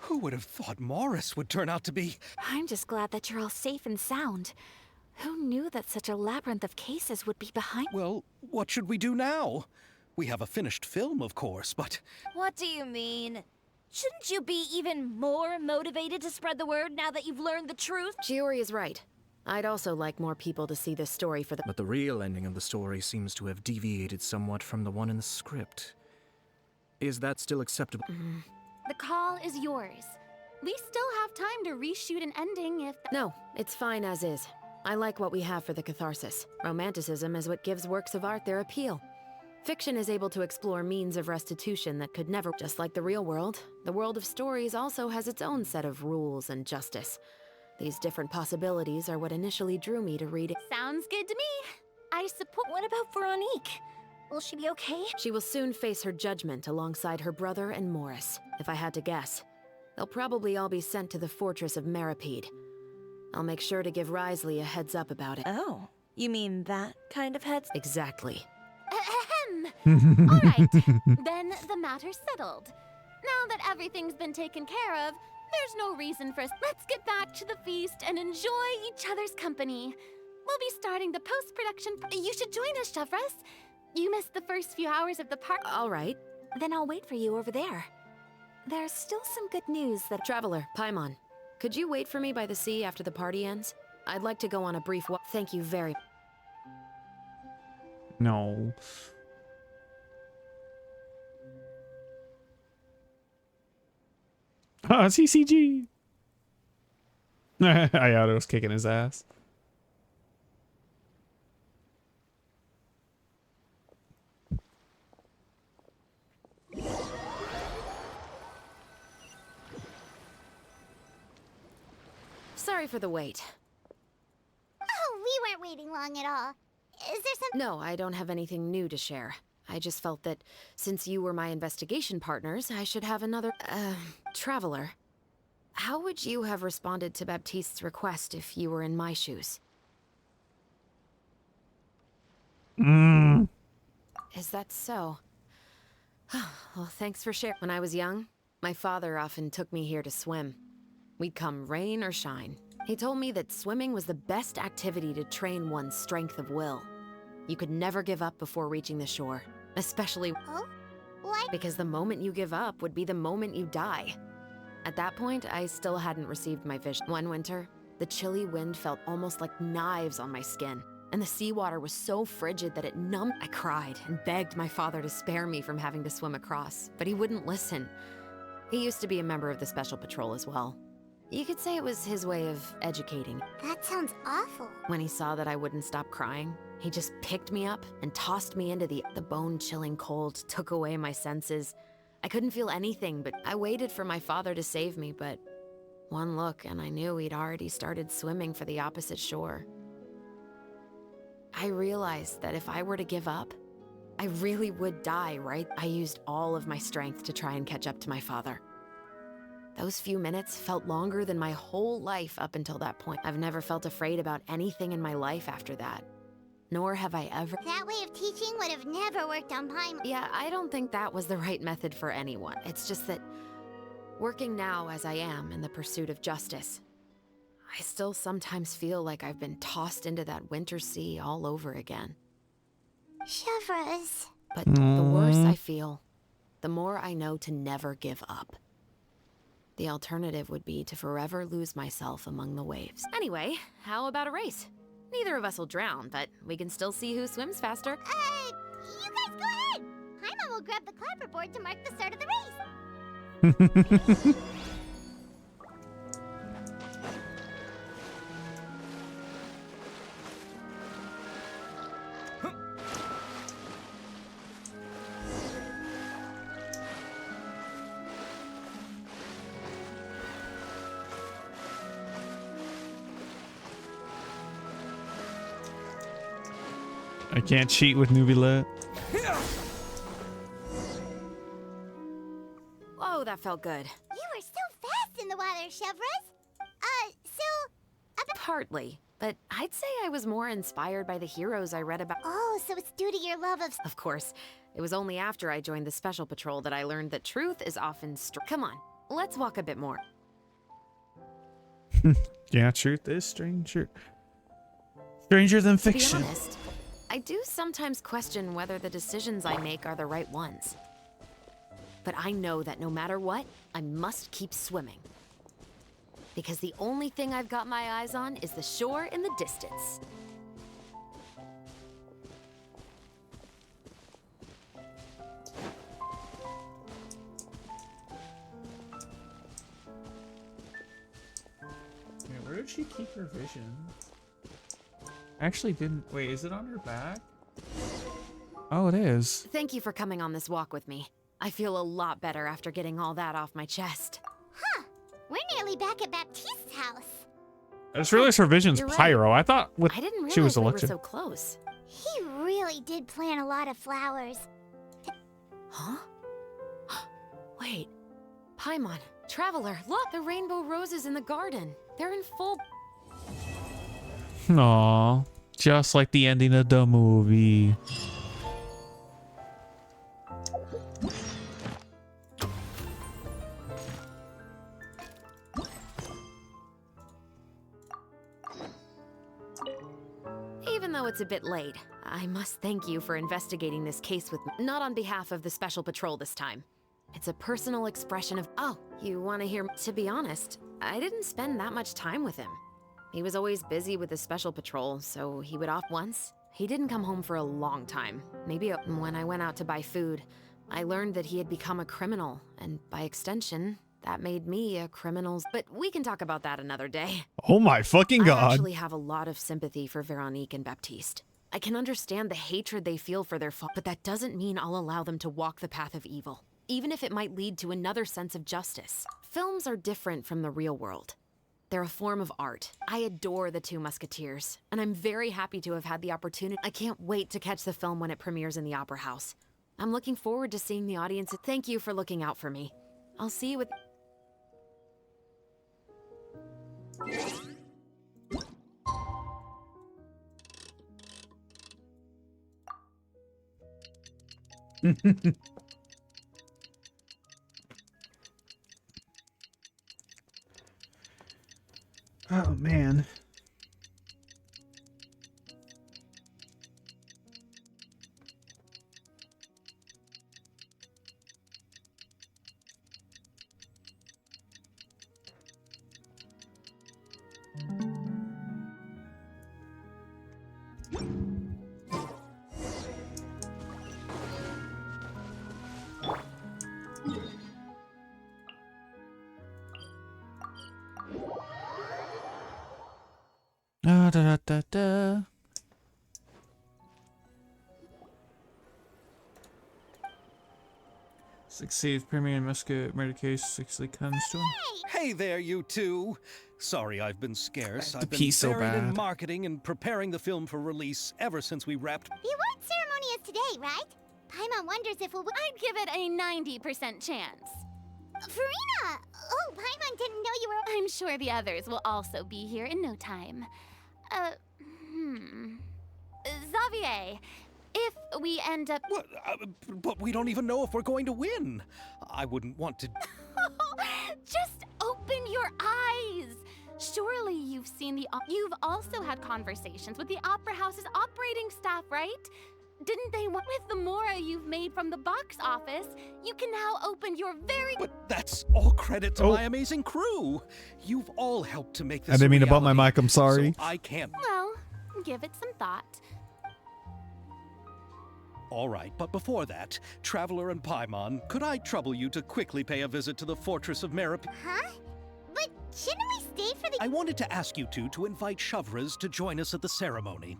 Who would have thought Morris would turn out to be... I'm just glad that you're all safe and sound. Who knew that such a labyrinth of cases would be behind... Well, what should we do now? We have a finished film, of course, but... What do you mean? Shouldn't you be even more motivated to spread the word now that you've learned the truth? Chiori is right. I'd also like more people to see this story for the... But the real ending of the story seems to have deviated somewhat from the one in the script. Is that still acceptable? The call is yours. We still have time to reshoot an ending if... No, it's fine as is. I like what we have for the catharsis. Romanticism is what gives works of art their appeal. Fiction is able to explore means of restitution that could never... Just like the real world, the world of stories also has its own set of rules and justice. These different possibilities are what initially drew me to read it. Sounds good to me. I support... What about Veronique? Will she be okay? She will soon face her judgment alongside her brother and Morris. If I had to guess, They'll probably all be sent to the fortress of Meripede. I'll make sure to give Risley a heads up about it. Oh, you mean that kind of heads? Exactly. Ahem. All right, then the matter's settled. Now that everything's been taken care of, there's no reason for us. Let's get back to the feast and enjoy each other's company. We'll be starting the post-production. You should join us, Chevres. You missed the first few hours of the park. All right. Then I'll wait for you over there. There's still some good news that— Traveler, Paimon, could you wait for me by the sea after the party ends? I'd like to go on a brief walk. Thank you very much. No. Ah, CCG. Ayato's kicking his ass. Sorry for the wait. Oh, we weren't waiting long at all. Is there some— No, I don't have anything new to share. I just felt that since you were my investigation partners, I should have another, Traveler. How would you have responded to Baptiste's request if you were in my shoes? Is that so? Well, thanks for sharing. When I was young, my father often took me here to swim. We'd come rain or shine. He told me that swimming was the best activity to train one's strength of will. You could never give up before reaching the shore, especially— Oh? Why? Because the moment you give up would be the moment you die. At that point, I still hadn't received my vision. One winter, the chilly wind felt almost like knives on my skin, and the seawater was so frigid that it numbed. I cried and begged my father to spare me from having to swim across, but he wouldn't listen. He used to be a member of the Special Patrol as well. You could say it was his way of educating. That sounds awful. When he saw that I wouldn't stop crying, he just picked me up and tossed me into the bone-chilling cold, took away my senses. I couldn't feel anything, but I waited for my father to save me, but one look and I knew he'd already started swimming for the opposite shore. I realized that if I were to give up, I really would die, right? I used all of my strength to try and catch up to my father. Those few minutes felt longer than my whole life up until that point. I've never felt afraid about anything in my life after that. Nor have I ever— That way of teaching would have never worked on Paimon. Yeah, I don't think that was the right method for anyone. It's just that, working now as I am in the pursuit of justice, I still sometimes feel like I've been tossed into that winter sea all over again. Chevres. But the worse I feel, the more I know to never give up. The alternative would be to forever lose myself among the waves. Anyway, how about a race? Neither of us will drown, but we can still see who swims faster. You guys go ahead! Paimon will grab the clapperboard to mark the start of the race. I can't cheat with newbie lit. Whoa, that felt good. You were so fast in the water, Chevres. Partly, but I'd say I was more inspired by the heroes I read about. Oh, so it's due to your love of— Of course, it was only after I joined the Special Patrol that I learned that truth is often Come on, let's walk a bit more. Yeah, truth is stranger than fiction. To be honest, I do sometimes question whether the decisions I make are the right ones. But I know that no matter what, I must keep swimming. Because the only thing I've got my eyes on is the shore in the distance. Wait, where did she keep her vision? Actually didn't— wait, is it on her back? Oh, it is. Thank you for coming on this walk with me. I feel a lot better after getting all that off my chest. Huh. We're nearly back at Baptiste's house. I just realized her vision's You're right. pyro. I thought with I didn't realize she was we were electric. so close. He really did plant a lot of flowers. Huh? Wait. Paimon, Traveler, look! The rainbow roses in the garden. They're in full... Aww. Just like the ending of the movie. Even though it's a bit late, I must thank you for investigating this case with me. Not on behalf of the Special Patrol this time. It's a personal expression of, oh, you want to hear... To be honest, I didn't spend that much time with him. He was always busy with the Special Patrol, so he would off once. He didn't come home for a long time. Maybe when I went out to buy food, I learned that he had become a criminal, and by extension, that made me a criminal. But we can talk about that another day. Oh my fucking god. I actually have a lot of sympathy for Veronique and Baptiste. I can understand the hatred they feel for their fault, but that doesn't mean I'll allow them to walk the path of evil, even if it might lead to another sense of justice. Films are different from the real world. They're a form of art. I adore The Two Musketeers, and I'm very happy to have had the opportunity. I can't wait to catch the film when it premieres in the Opera House. I'm looking forward to seeing the audience. Thank you for looking out for me. I'll see you with... Oh man. Da, da, da, da. Succeed premium musket murder case successfully comes to him. Hey there, you two. Sorry I've been scarce. I've been pee so buried in bad. marketing and preparing the film for release ever since we wrapped. The award ceremony is today, right? Paimon wonders if we'll... I'd give it a 90% chance. Farina! Oh, Paimon didn't know you were... I'm sure the others will also be here in no time. Xavier, if we end up... What? But we don't even know if we're going to win. I wouldn't want to... Just open your eyes! Surely you've seen the... You've also had conversations with the Opera House's operating staff, right? Didn't they want... With the Mora you've made from the box office, you can now open your very... But that's all credit to my amazing crew. You've all helped to make this I didn't mean to bump my reality, mic, I'm sorry. So I can't... Well, give it some thought. All right, but before that, Traveler and Paimon, could I trouble you to quickly pay a visit to the Fortress of Merip? Huh? But shouldn't we stay for the... I wanted to ask you two to invite Shavraz to join us at the ceremony.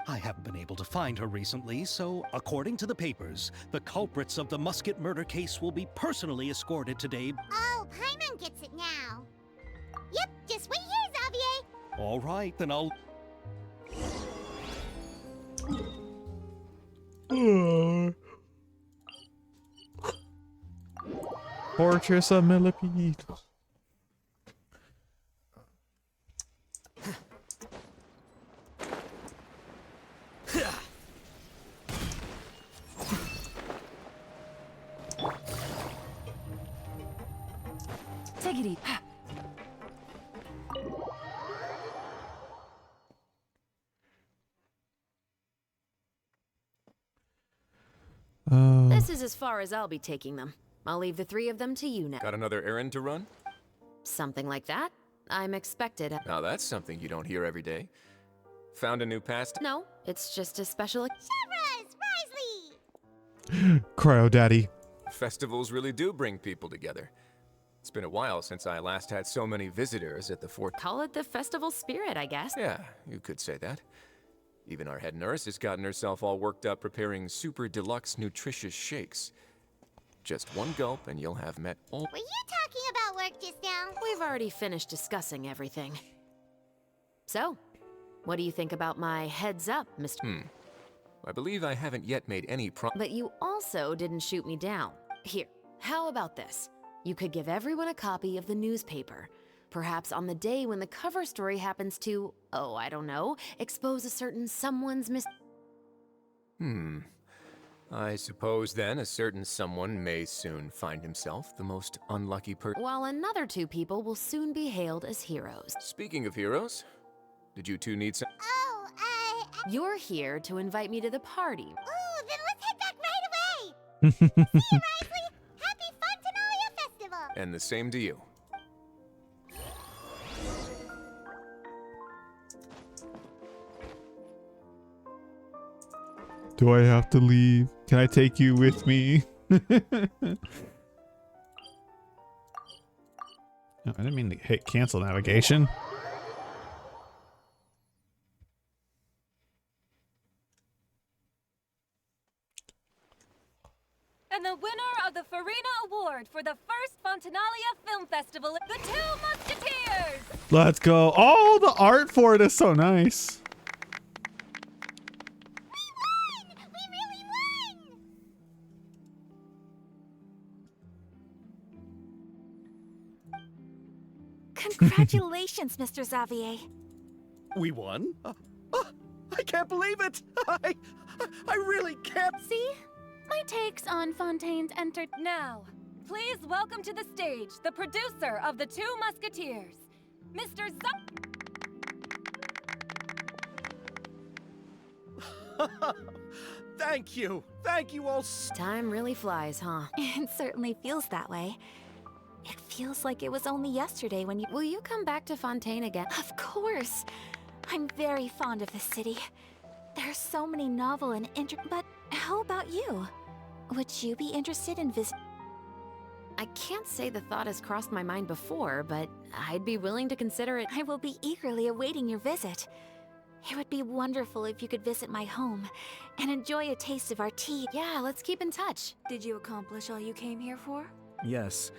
I haven't been able to find her recently, so according to the papers, the culprits of the musket murder case will be personally escorted today. Oh, Paimon gets it now. Yep, just wait here, Xavier. All right, then I'll... Fortress of Millipede. Take it easy. This is as far as I'll be taking them. I'll leave the three of them to you now. Got another errand to run? Something like that. I'm expected. Now that's something you don't hear every day. Found a new past? No, it's just a special... Shavraz! Risley! Cryo Daddy. Festivals really do bring people together. It's been a while since I last had so many visitors at the fort. Call it the festival spirit, I guess. Yeah, you could say that. Even our head nurse has gotten herself all worked up preparing super deluxe nutritious shakes. Just one gulp and you'll have met all... Were you talking about work just now? We've already finished discussing everything. So, what do you think about my heads up, Mr. I believe I haven't yet made any But you also didn't shoot me down. Here, how about this? You could give everyone a copy of the newspaper. Perhaps on the day when the cover story happens to, oh, I don't know, expose a certain someone's I suppose then a certain someone may soon find himself the most unlucky person. While another 2 people will soon be hailed as heroes. Speaking of heroes, did you two need some? Oh, You're here to invite me to the party. Ooh, then let's head back right away! See you, Risley! Happy Fontenalia Festival! And the same to you. Do I have to leave? Can I take you with me? No, I didn't mean to hit cancel navigation. And the winner of the Farina Award for the first Fontenalia Film Festival, the Two Musketeers! Let's go. Oh, the art for it is so nice. Congratulations, Mr. Xavier. We won? I can't believe it! I really can't. See? My takes on Fontaine's Now, please welcome to the stage the producer of the Two Musketeers, Mr. Thank you. Thank you all. Time really flies, huh? It certainly feels that way. It feels like it was only yesterday when you... Will you come back to Fontaine again? Of course. I'm very fond of this city. There are so many novel and But how about you? Would you be interested in visiting? I can't say the thought has crossed my mind before, but I'd be willing to consider it. I will be eagerly awaiting your visit. It would be wonderful if you could visit my home and enjoy a taste of our tea. Yeah, let's keep in touch. Did you accomplish all you came here for? Yes.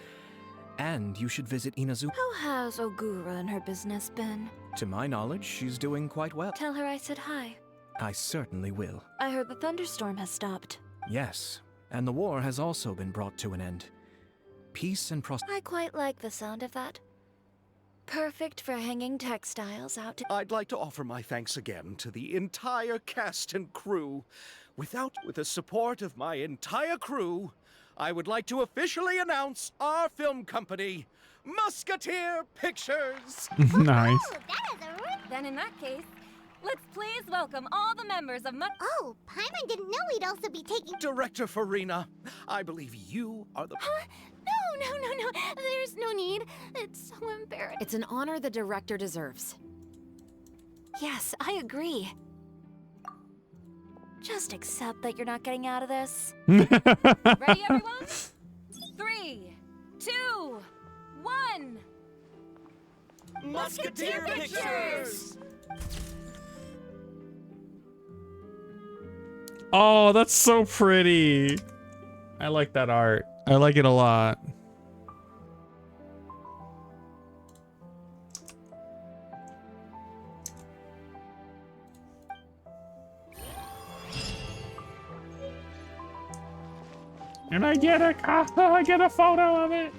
And you should visit Inazuma. How has Ogura and her business been? To my knowledge, she's doing quite well. Tell her I said hi. I certainly will. I heard the thunderstorm has stopped. Yes, and the war has also been brought to an end. Peace and prosperity. I quite like the sound of that. Perfect for hanging textiles out to... I'd like to offer my thanks again to the entire cast and crew. With the support of my entire crew, I would like to officially announce our film company, Musketeer Pictures. Nice. Then in that case, let's please welcome all the members of Oh, Paimon didn't know we'd also be taking... Director Farina, I believe you are the... No. There's no need. It's so embarrassing. It's an honor the director deserves. Yes, I agree. Just accept that you're not getting out of this. Ready, everyone? 3, 2, 1. Musketeer Pictures! Oh, that's so pretty. I like that art. I like it a lot. And I get a photo of it.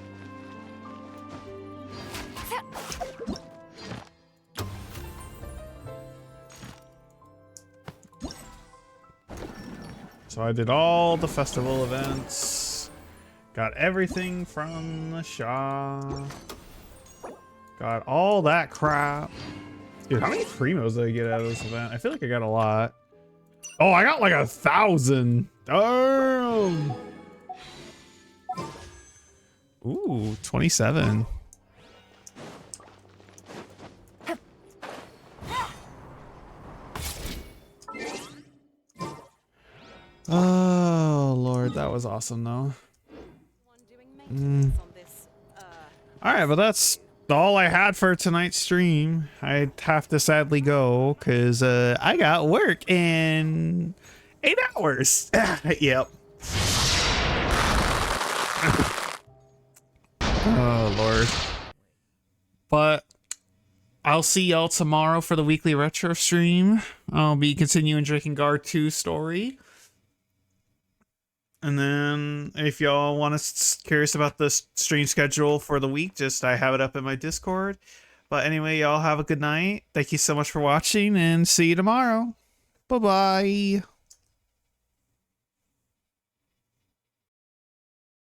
So I did all the festival events. Got everything from the Shah. Got all that crap. Dude, how many primos did I get out of this event? I feel like I got a lot. Oh, I got like 1,000. Damn. Ooh, 27. Oh, Lord, that was awesome, though. All right, but that's all I had for tonight's stream. I'd have to sadly go because I got work in 8 hours. Yep. Oh, Lord. But I'll see y'all tomorrow for the weekly retro stream. I'll be continuing Drakengard 2 story. And then if y'all want to curious about the stream schedule for the week, just I have it up in my Discord. But anyway, y'all have a good night. Thank you so much for watching and see you tomorrow. Bye-bye.